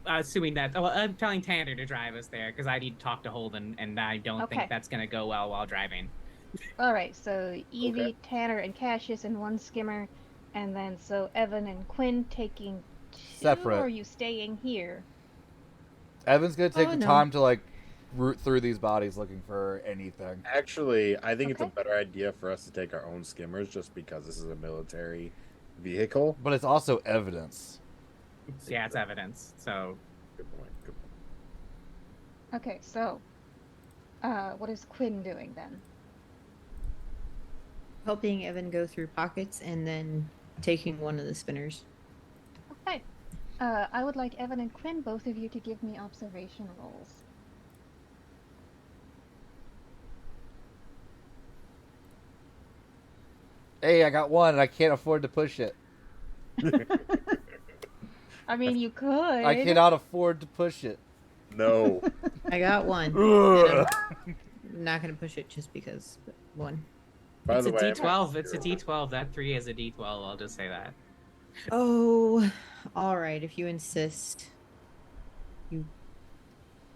Assuming that, well, I'm telling Tanner to drive us there because I need to talk to Holden, and I don't Okay. think that's going to go well while driving. All right. So, Evie, Okay. Tanner, and Cassius in one skimmer, and then so Evan and Quinn taking two. Separate. Or are you staying here? Evan's gonna take Oh, the no. time to root through these bodies looking for anything. Actually, I think it's a Okay. better idea for us to take our own skimmers just because this is a military vehicle. But it's also evidence. Yeah, it's evidence. So Good point. Good point. Okay. So, what is Quinn doing then? Helping Evan go through pockets and then taking one of the spinners. Okay. I would like Evan and Quinn, both of you, to give me observation rolls. Hey, I got one and I can't afford to push it. I mean, you could. I cannot afford to push it. No. I got one. Ugh. I'm not gonna push it just because, but one. By it's the a way, D12. It's a D12. That 3 is a D12. I'll just say that. Oh, all right. If you insist. You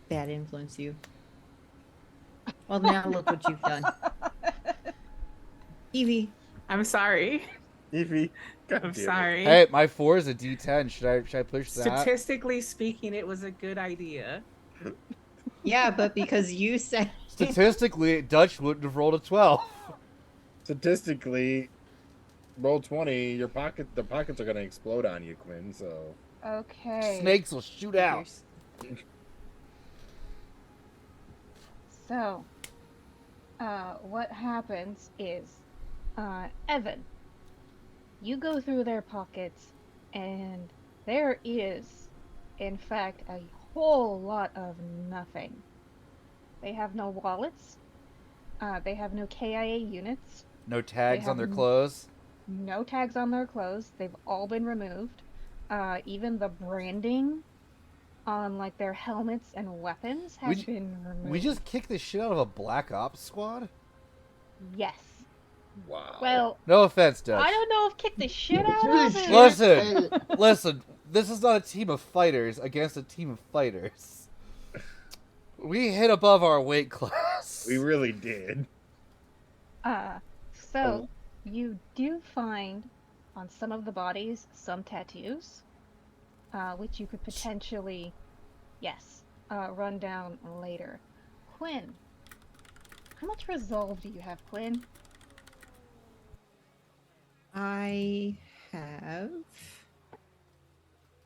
bad influence, you. Well, now look what you've done, Evie. I'm sorry. Evie. God I'm damn it. sorry. Hey, my 4 is a D10. Should I push that? Statistically speaking, it was a good idea. Yeah, but because you said Statistically, Dutch wouldn't have rolled a 12. Statistically, roll 20. The pockets are gonna explode on you, Quinn. So Okay. Snakes will shoot out. figures. So, what happens is, Evan, you go through their pockets, and there is, in fact, a whole lot of nothing. They have no wallets. They have no KIA units. No tags on have their n- clothes. No tags on their clothes. They've all been removed. Even the branding on like their helmets and weapons We has j- been removed. We just kicked the shit out of a Black Ops squad? Yes. wow. Well, No offense, Dutch. I don't know if kick the shit out of it. Listen, listen. This is not a team of fighters against a team of fighters. We hit above our weight class. We really did. So you do find on some of the bodies some tattoos, which you could potentially, yes, run down later. Quinn, how much resolve do you have, Quinn? I have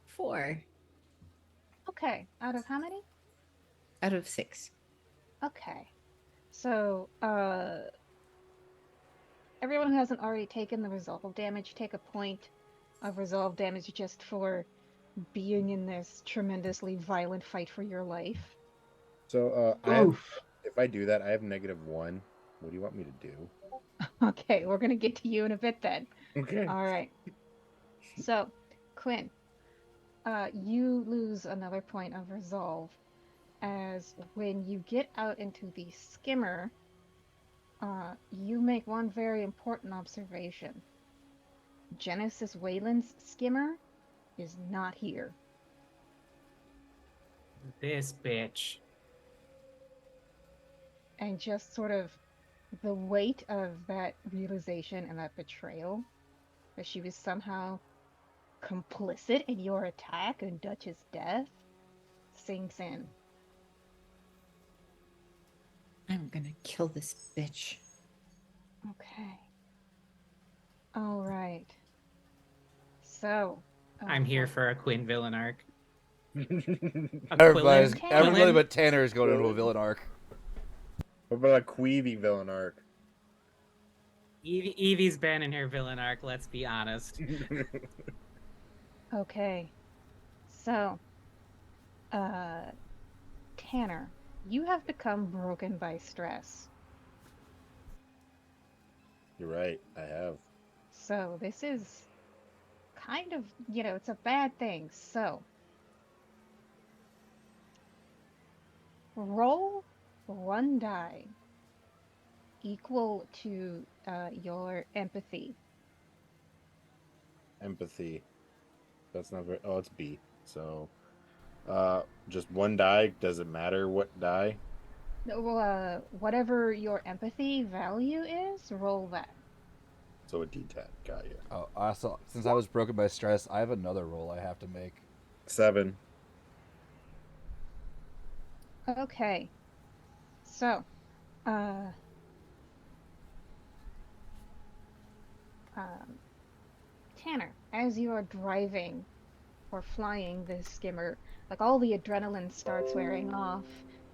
4 Okay, out of how many? out of 6. Okay. So, everyone who hasn't already taken the resolve damage, take a point of resolve damage just for being in this tremendously violent fight for your life. So if I do that, I have -1. What do you want me to do? Okay, we're gonna get to you in a bit then. Okay. All right. So, Quinn, you lose another point of resolve as when you get out into the skimmer, you make one very important observation. Genesis Wayland's skimmer is not here. This bitch. And just sort of the weight of that realization and that betrayal, that she was somehow complicit in your attack and Dutch's death, sinks in. I'm gonna kill this bitch. Okay. All right. So. I'm here for a Quinn villain arc. Everybody Quillen? but Tanner is going into a villain arc. What about a Queevy villain arc? Evie's been in her villain arc, let's be honest. Okay. So, Tanner, you have become broken by stress. You're right. I have. So, this is kind of, it's a bad thing. So, roll 1 die equal to your empathy. Empathy. That's not very. Oh, it's B. So, just 1 die. Does it matter what die? Well, whatever your empathy value is, roll that. So a D10. Got you. Oh, also, since I was broken by stress, I have another roll I have to make. 7. Okay. So, Tanner, as you are driving or flying this skimmer, like all the adrenaline starts wearing off,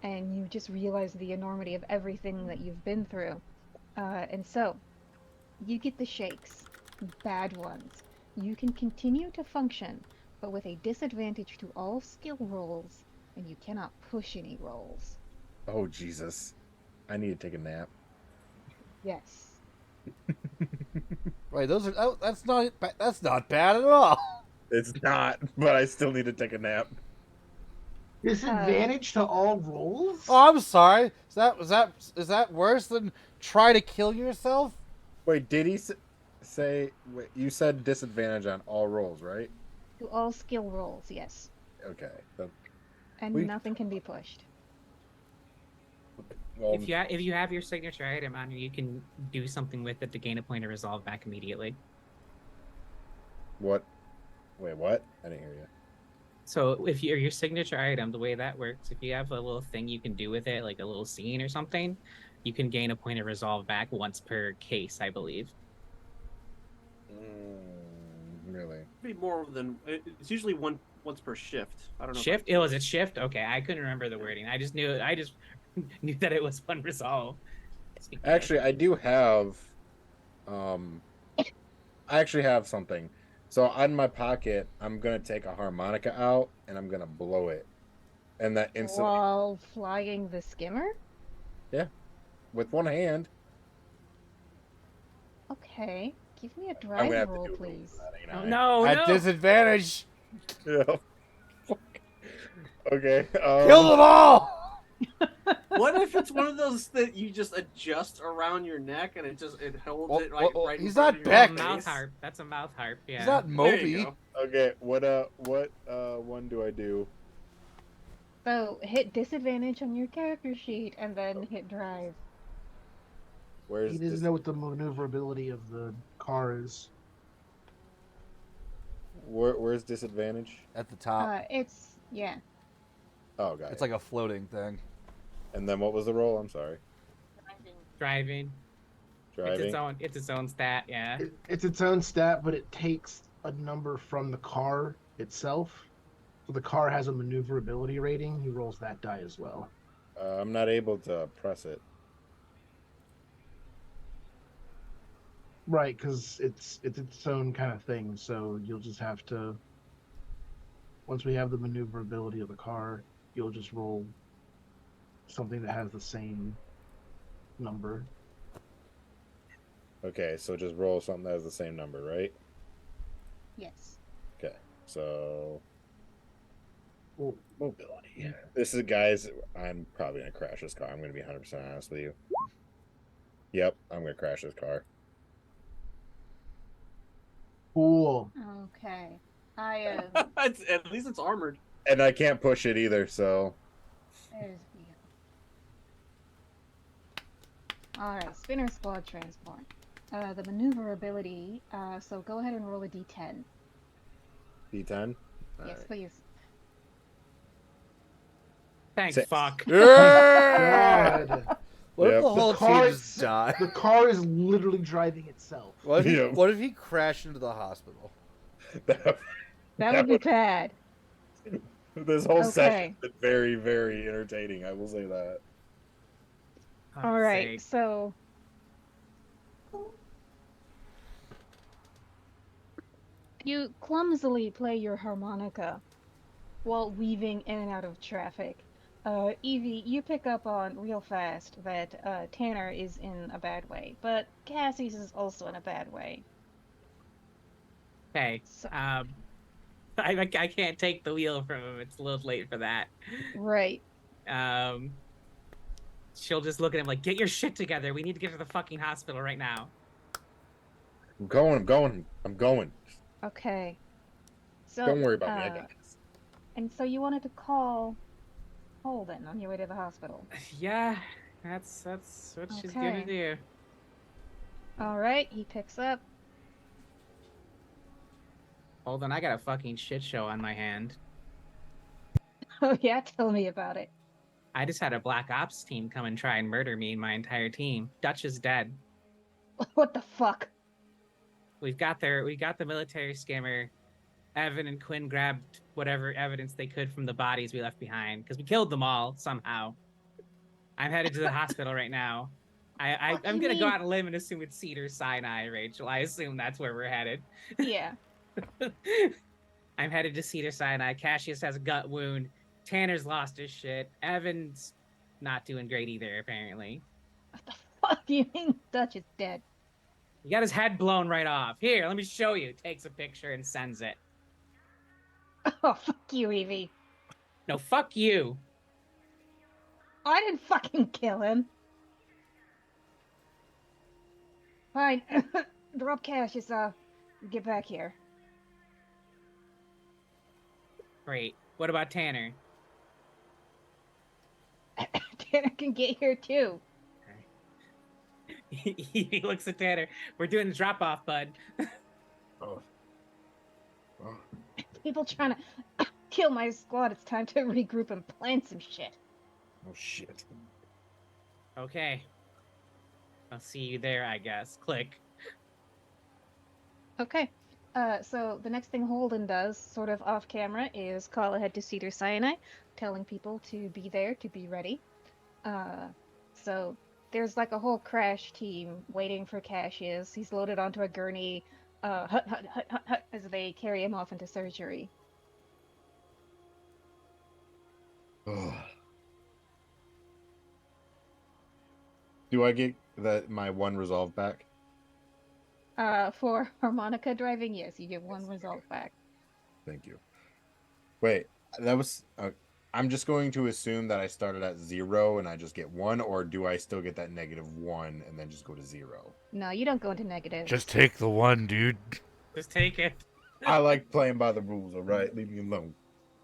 and you just realize the enormity of everything that you've been through. And so, you get the shakes, bad ones. You can continue to function, but with a disadvantage to all skill rolls, and you cannot push any rolls. Oh Jesus! I need to take a nap. Yes. Wait, that's not bad at all. It's not, but I still need to take a nap. Disadvantage to all rolls? Oh, I'm sorry. Is that worse than try to kill yourself? Wait, did he say? Wait, you said disadvantage on all rolls, right? To all skill rolls, yes. Okay. And We- nothing can be pushed. Well, If you have your signature item on you, you can do something with it to gain a point of resolve back immediately. what? Wait, what? I didn't hear you. So if you're your signature item, the way that works, if you have a little thing you can do with it, like a little scene or something, you can gain a point of resolve back once per case, I believe. Really? Be more than it's usually once per shift. I don't know. Shift? It was a shift? Okay, I couldn't remember the wording. I just knew knew that it was one resolve. Actually, I do have. I actually have something. So on my pocket, I'm gonna take a harmonica out and I'm gonna blow it, and that instantly While flying the skimmer? with one hand. Okay. Give me a I'm gonna drive have to roll, do a roll please. for that, ain't Oh, I? no, At no. disadvantage. Yeah. Okay. Kill them all. What if it's one of those that you just adjust around your neck and it holds Well, it right, well, right in he's front not of your Oh, Beck. mouth face? harp. That's a mouth harp. Yeah. He's not There you Moby. go. Okay. What one do I do? So hit disadvantage on your character sheet and then hit drive. Where's He doesn't this? know what the maneuverability of the car is. Where's disadvantage? At the top. Yeah. Oh, got It's it. like a floating thing. And then what was the roll? I'm sorry. Driving. Driving. It's its own stat, yeah. It's its own stat, but it takes a number from the car itself. So the car has a maneuverability rating. He rolls that die as well. I'm not able to press it. Right, because it's its own kind of thing. So you'll just have to. Once we have the maneuverability of the car, you'll just roll something that has the same number. Okay, so just roll something that has the same number, right? Yes. Okay, so Well, mobility. This is, guys, I'm probably gonna crash this car. I'm gonna be 100% honest with you. Yep, I'm gonna crash this car. cool. Okay. I At least it's armored. And I can't push it either, so there's the Alright, spinner squad transport. The maneuverability, so go ahead and roll a d10. D10. Yes, please. Thank Six. fuck. Yeah! God. What if Yep. the whole The car team is- just died? The car is literally driving itself. What if, Yeah. what if he crashed into the hospital? That That would be would- bad. This whole Okay. session's been very, very entertaining. I will say that. Fuck's Alright, sake. so you clumsily play your harmonica while weaving in and out of traffic. Evie, you pick up on real fast that Tanner is in a bad way, but Cassie's is also in a bad way. Okay. So, I can't take the wheel from him. It's a little late for that. right. She'll just look at him like, "Get your shit together. We need to get to the fucking hospital right now." I'm going. Okay. So, Don't worry about me. I got this. and so you wanted to call Holden on your way to the hospital. Yeah, that's what she's gonna Okay. do. Alright, he picks up. Hold on, I got a fucking shit show on my hand. Oh yeah, tell me about it. I just had a Black Ops team come and try and murder me and my entire team. Dutch is dead. What the fuck? We got the military scammer. Evan and Quinn grabbed whatever evidence they could from the bodies we left behind because we killed them all somehow. I'm headed to the hospital right now. I'm you gonna go mean? out on a limb and assume it's Cedar Sinai, Rachel. I assume that's where we're headed. Yeah. I'm headed to Cedar Sinai. Cassius has a gut wound. Tanner's lost his shit. Evan's not doing great either, apparently. What the fuck do you mean Dutch is dead? He got his head blown right off. Here, let me show you. Takes a picture and sends it. Oh, fuck you, Evie. No, fuck you. I didn't fucking kill him. Fine. Drop Cassius off. Get back here. Great. What about Tanner? Tanner can get here too. He looks at Tanner. We're doing the drop off, bud. Oh. People trying to Kill my squad. It's time to regroup and plan some shit. Oh shit. Okay. I'll see you there, I guess. Click. Okay. So the next thing Holden does, sort of off camera, is call ahead to Cedar Sinai, telling people to be there, to be ready. So there's like a whole crash team waiting for Cassius. He's loaded onto a gurney, hut, hut, hut, hut, hut, as they carry him off into surgery. Ugh. Do I get my one resolve back? For harmonica driving, yes, you get one result back. Thank you. Wait, that was. I'm just going to assume that I started at 0 and I just get 1, or do I still get that -1 and then just go to 0? No, you don't go into negative. Just take the 1, dude. Just take it. I like playing by the rules, alright? Leave me alone.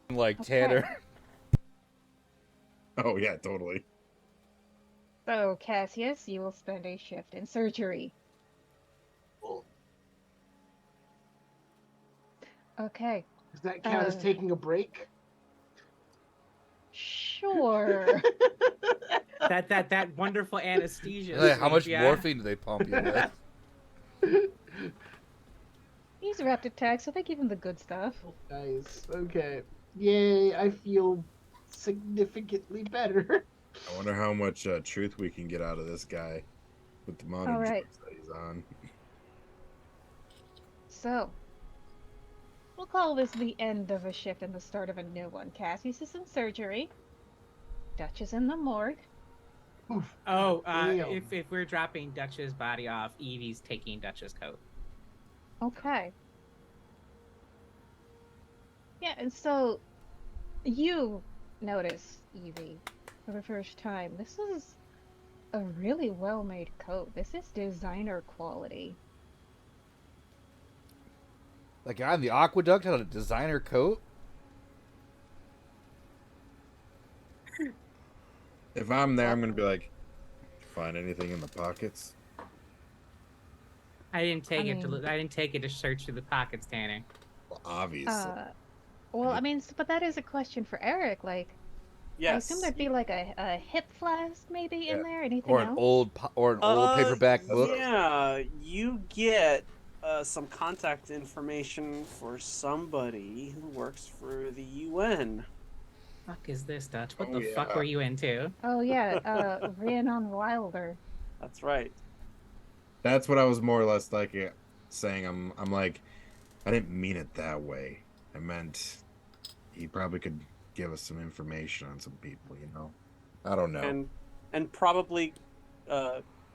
Like Okay. Tanner. Oh, yeah, totally. So, Cassius, you will spend a shift in surgery. Okay. Does that count as taking a break? Sure. that wonderful anesthesia. Like, how sleep, much yeah. morphine do they pump you with? He's Raptor Tech, so they give him the good stuff. Nice. Okay. Yay, I feel significantly better. I wonder how much truth we can get out of this guy with the modern All right. drugs that he's on. So, we'll call this the end of a shift and the start of a new one. Cassius is in surgery. Dutch is in the morgue. Oof. Oh, Damn. if we're dropping Dutch's body off, Evie's taking Dutch's coat. Okay. Yeah, and so you notice, Evie, for the first time, this is a really well-made coat. This is designer quality. The guy in the aqueduct had a designer coat? If I'm there, I'm gonna be like, find anything in the pockets? I didn't take it to. mean- I didn't take it to search through the pockets, Tanner. Well, obviously. Well, I mean, but that is a question for Eric. Like, I Yes. assume there'd be like a hip flask maybe in Yeah. there. Anything Or an else? old paperback book? Yeah, you get some contact information for somebody who works for the UN. Fuck is this, Dutch? What Oh, the fuck yeah. were you into? Oh yeah, Rhiannon Wilder. That's right. That's what I was more or less like saying. I'm like, I didn't mean it that way. I meant he probably could give us some information on some people, you know? I don't know. And probably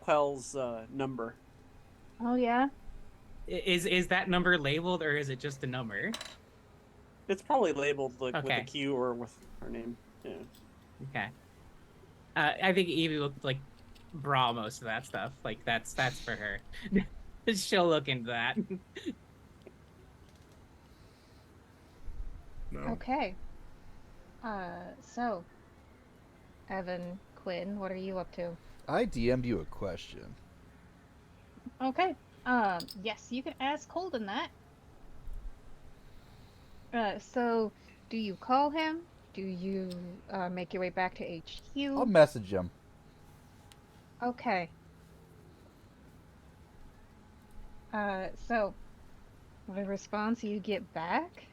Quell's number. Oh yeah. Is that number labeled or is it just a number? It's probably labeled like with Okay. a Q or with her name. Yeah. Okay. I think Evie looked like bra most of that stuff. Like that's for her. She'll look into that. No. Okay. So, Evan, Quinn, what are you up to? I DM'd you a question. Okay. Yes, you can ask Holden that. So, do you call him? Do you make your way back to HQ? I'll message him. Okay. So, the response you get back,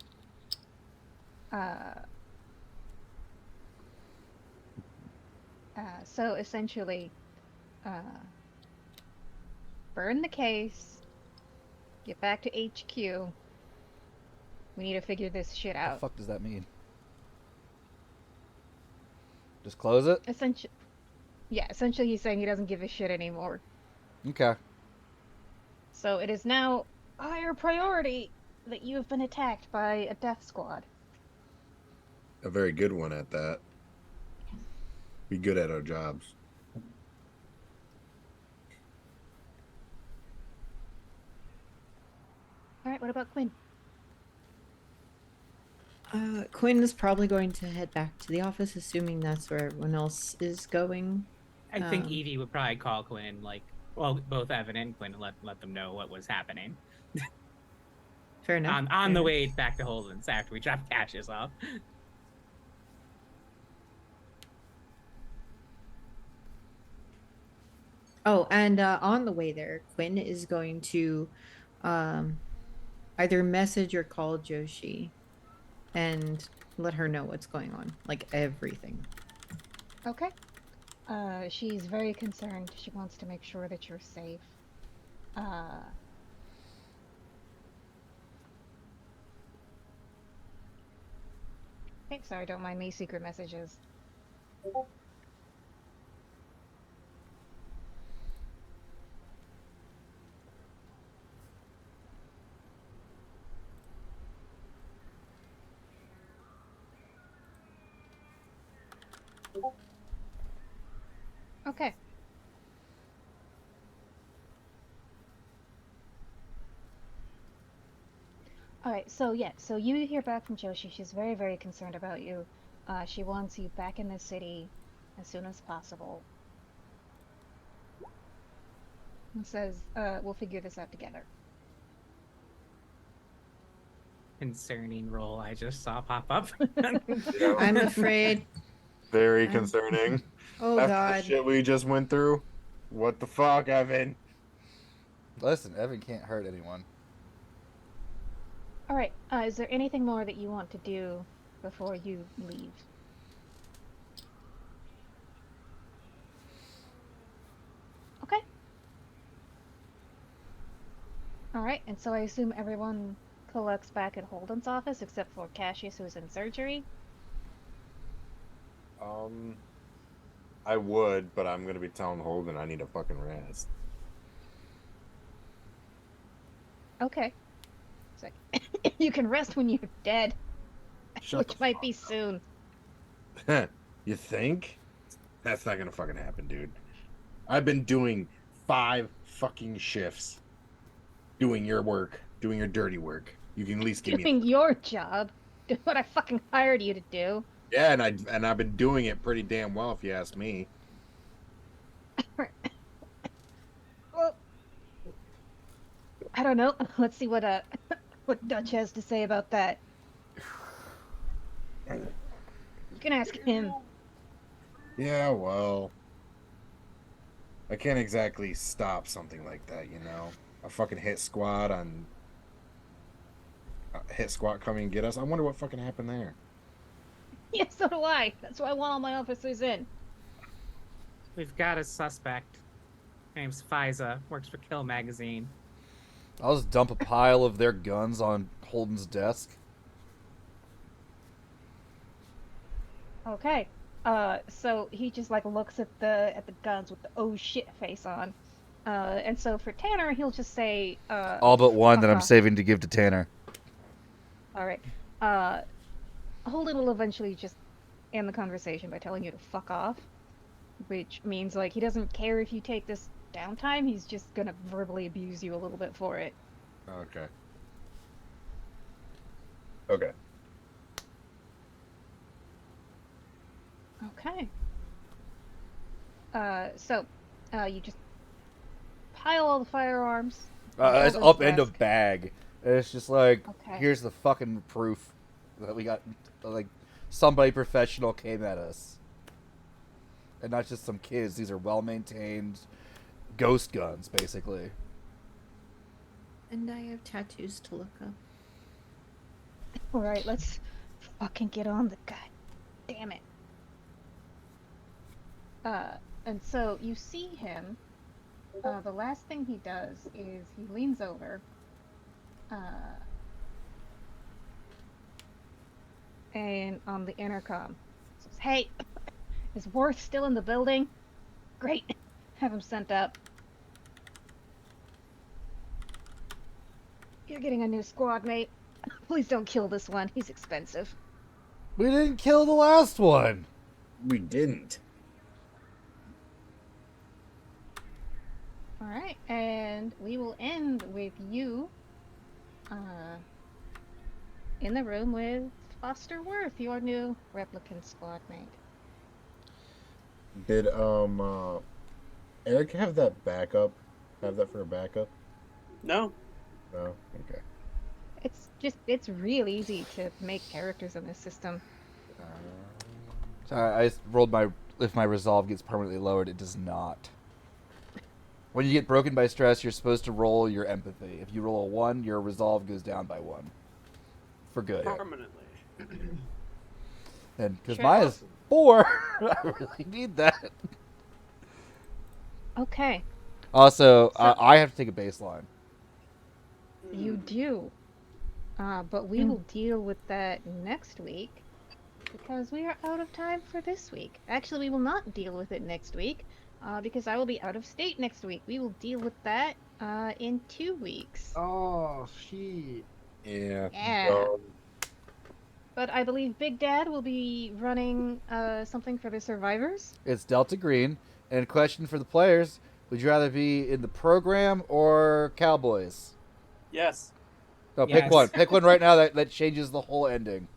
so essentially, burn the case, get back to HQ. We need to figure this shit What the out. fuck does that mean? Just close it? Essentially he's saying he doesn't give a shit anymore. Okay. So it is now higher priority that you have been attacked by a death squad. A very good one at that. Be good at our jobs. Alright, what about Quinn? Quinn is probably going to head back to the office, assuming that's where everyone else is going. I think Um, Evie would probably call Quinn, like, well, both Evan and Quinn, to let them know what was happening. Fair enough. On fair the enough. way back to Holden's after we drop Cassius off. Oh, and on the way there, Quinn is going to either message or call Joshi and let her know what's going on, like everything. Okay. She's very concerned. She wants to make sure that you're safe. Okay, sorry, don't mind me. Secret messages. Okay. All right, so yeah, so you hear back from Joshi. She's very, very concerned about you. She wants you back in the city as soon as possible. And says, we'll figure this out together. Concerning role I just saw pop up. I'm afraid. Very I'm- concerning. Oh After the God. shit we just went through. What the fuck, Evan? Listen, Evan can't hurt anyone. All right, is there anything more that you want to do before you leave? Okay. All right, and so I assume everyone collects back at Holden's office except for Cassius, who's in surgery. I would, but I'm gonna be telling Holden I need a fucking rest. Okay. So you can rest when you're dead, Shut which the might be soon. You think? That's not gonna fucking happen, dude. I've been doing 5 fucking shifts. Doing your work. Doing your dirty work. You can at least give me Doing your job, doing what I fucking hired you to do. Yeah, and I've been doing it pretty damn well if you ask me. Well, I don't know. Let's see what what Dutch has to say about that. You can ask him. Yeah, well, I can't exactly stop something like that, you know. A fucking hit squad coming and get us. I wonder what fucking happened there. Yeah, so do I. That's why I want all my officers in. We've got a suspect. Her name's Fiza, works for Kill Magazine. I'll just dump a pile of their guns on Holden's desk. Okay. So he just like looks at the guns with the oh shit face on. And so for Tanner, he'll just say All but one that fuck I'm off. saving to give to Tanner. All right. Holden will eventually just end the conversation by telling you to fuck off, which means like he doesn't care if you take this downtime. He's just gonna verbally abuse you a little bit for it. Okay. Okay. Okay. So you just pile all the firearms. on It's Holden's up end of desk. bag. It's just like, Okay. here's the fucking proof that we got, like, somebody professional came at us. And not just some kids. These are well-maintained ghost guns, basically. And I have tattoos to look up. All right, let's fucking get on the god damn it. And so you see him. The last thing he does is he leans over. And on the intercom says, "Hey, is Worth still in the building? Great, have him sent up. You're getting a new squad mate. Please don't kill this one. He's expensive." We didn't kill the last one! We didn't. All right, and we will end with you in the room with Foster Worth, your new replicant squad mate. Did Eric have that backup? Have that for a backup? No. No? Okay. it's real easy to make characters in this system. Sorry, I just rolled my. If my resolve gets permanently lowered, it does not. When you get broken by stress, you're supposed to roll your empathy. If you roll a 1, your resolve goes down by 1. For good. Permanently. And because Sure. mine is 4, I really need that. Okay, Also, So- I have to take a baseline. you do. But we will deal with that next week because we are out of time for this week. Actually, we will not deal with it next week because I will be out of state next week. We will deal with that in 2 weeks. Oh, shit. Yeah. Yeah. But I believe Big Dad will be running something for the survivors. It's Delta Green. And question for the players, would you rather be in the program or Cowboys? Yes. No, pick Yes. one. Pick one right now that changes the whole ending.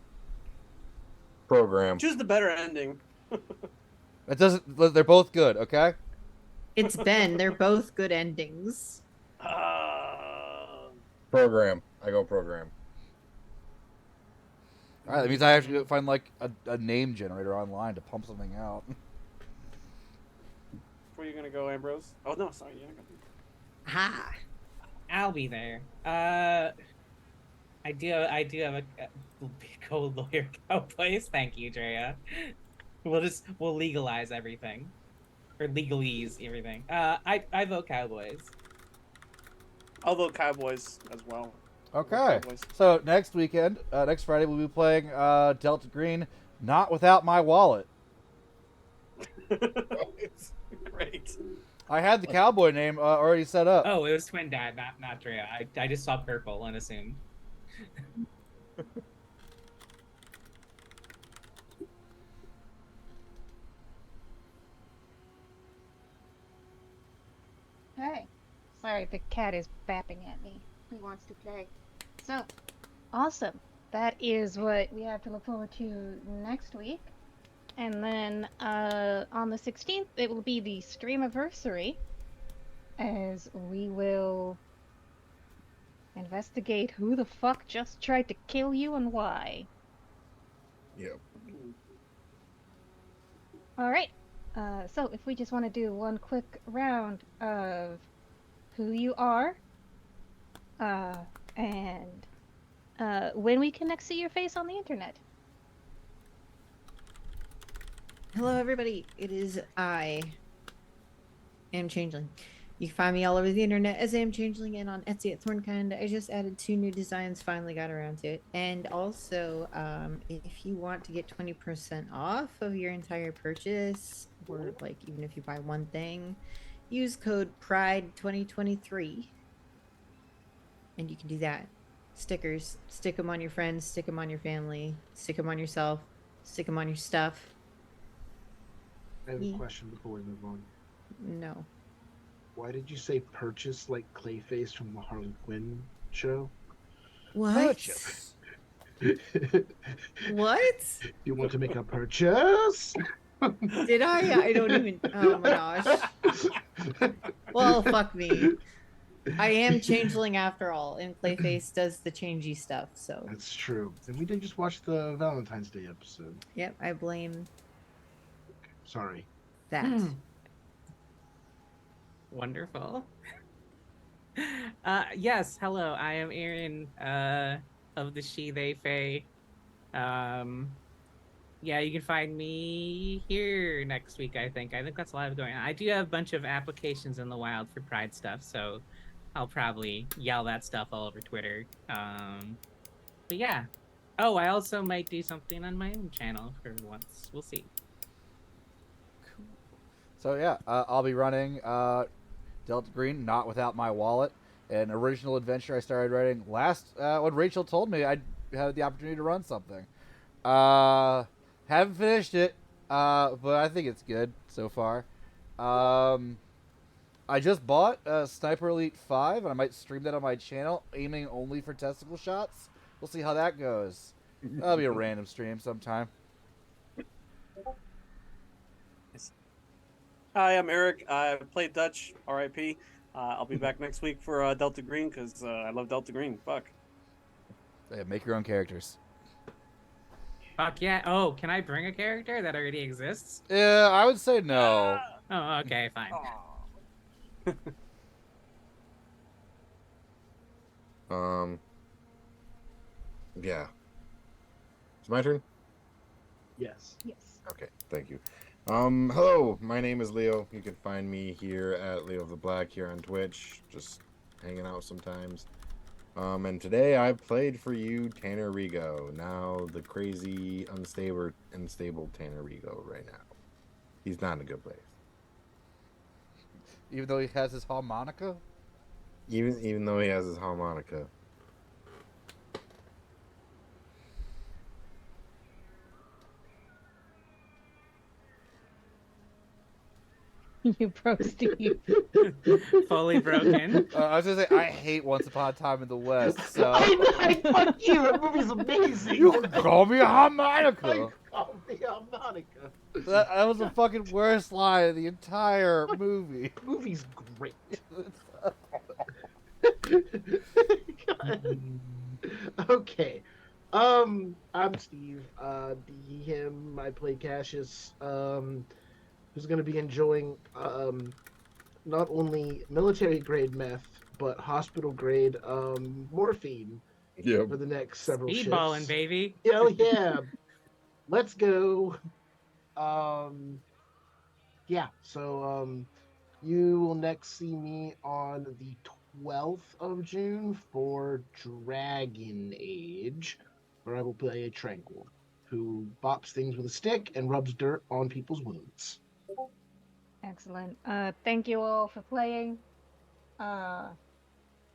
Program. Choose the better ending. It doesn't. They're both good, okay? It's Ben. They're both good endings. Program. I go program. All right, that means I have to go find like a name generator online to pump something out. Where you gonna go, Ambrose? Oh no, sorry. Yeah, Ha! I'll be there. I do have a big old lawyer Cowboys. Thank you, Drea. We'll legalize everything, or legalese everything. I vote Cowboys. I'll vote Cowboys as well. Okay. Cowboys. So next Friday, we'll be playing Delta Green, not without my wallet. Great. I had the cowboy name already set up. Oh, it was Twin Dad, not Drea. I just saw purple and assumed. Hey, sorry, the cat is bapping at me. He wants to play. So, awesome. That is what we have to look forward to next week. And then on the 16th, it will be the streamiversary, as we will investigate who the fuck just tried to kill you and why. Yep. All right. So if we just want to do one quick round of who you are, and when we can next see your face on the internet. Hello, everybody. It is I, Am Changeling. You can find me all over the internet as Am Changeling and on Etsy at Thornkind. I just added 2 new designs, finally got around to it. And also, if you want to get 20% off of your entire purchase, or like even if you buy one thing, use code PRIDE2023. And you can do that. Stickers, stick them on your friends, stick them on your family, stick them on yourself, stick them on your stuff. I have a Yeah. question before we move on. No. Why did you say purchase like Clayface from the Harley Quinn show? What? Purchase. What? You want to make a purchase? Did I? I don't even. Oh my gosh. Well, fuck me. I am changeling after all, and Clayface does the changey stuff. So, That's true. And we did just watch the Valentine's Day episode. yep, I blame Sorry. that. Wonderful. Yes, hello. I am Aaron of the She They Fae. Yeah, you can find me here next week, I think. I think that's a lot of going on. I do have a bunch of applications in the wild for Pride stuff, so I'll probably yell that stuff all over Twitter. But yeah. Oh, I also might do something on my own channel for once. We'll see. So yeah, I'll be running Delta Green, not without my wallet, an original adventure I started writing last when Rachel told me I'd had the opportunity to run something. Haven't finished it, but I think it's good so far. I just bought Sniper Elite 5, and I might stream that on my channel, aiming only for testicle shots. We'll see how that goes. That'll be a random stream sometime. Hi, I'm Eric. I play Dutch, RIP. I'll be back next week for Delta Green because I love Delta Green. Fuck. Yeah, make your own characters. Fuck yeah. Oh, can I bring a character that already exists? Yeah, I would say no. Oh, okay, fine. Yeah. It's my turn? Yes. Yes. Okay, thank you. Hello, my name is Leo. You can find me here at Leo of the Black here on Twitch, just hanging out sometimes. And today I played for you Tanner Rigo, now the crazy, unstable Tanner Rigo right now. He's not in a good place. Even though he has his harmonica? Even though he has his harmonica. You broke Steve. Fully broken. I was gonna say, I hate Once Upon a Time in the West, so... I fuck you. That movie's amazing. You call me a harmonica! I call me a harmonica. That was the fucking worst line of the entire movie. The movie's great. Okay. I'm Steve. Him. I play Cassius. Who's gonna be enjoying not only military grade meth but hospital grade morphine Yep. for the next several Speedballing, shifts. baby. Hell yeah. Let's go. Yeah, so you will next see me on the 12th of June for Dragon Age, where I will play a Tranquil, who bops things with a stick and rubs dirt on people's wounds. Excellent. Thank you all for playing.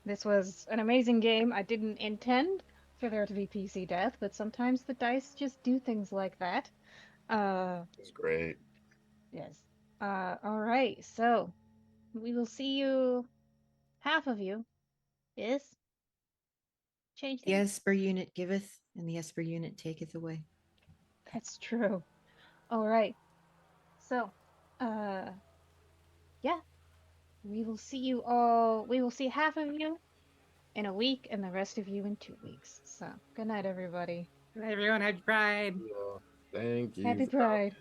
This was an amazing game. I didn't intend for there to be PC death, but sometimes the dice just do things like that. It's great. Yes. All right. So we will see you, half of you, is change The things. Esper unit giveth, and the Esper unit taketh away. That's true. All right. So, yeah, we will see you all. We will see half of you in a week, and the rest of you in 2 weeks. So, good night, everybody. Everyone, happy Pride. Thank you. Happy for Pride.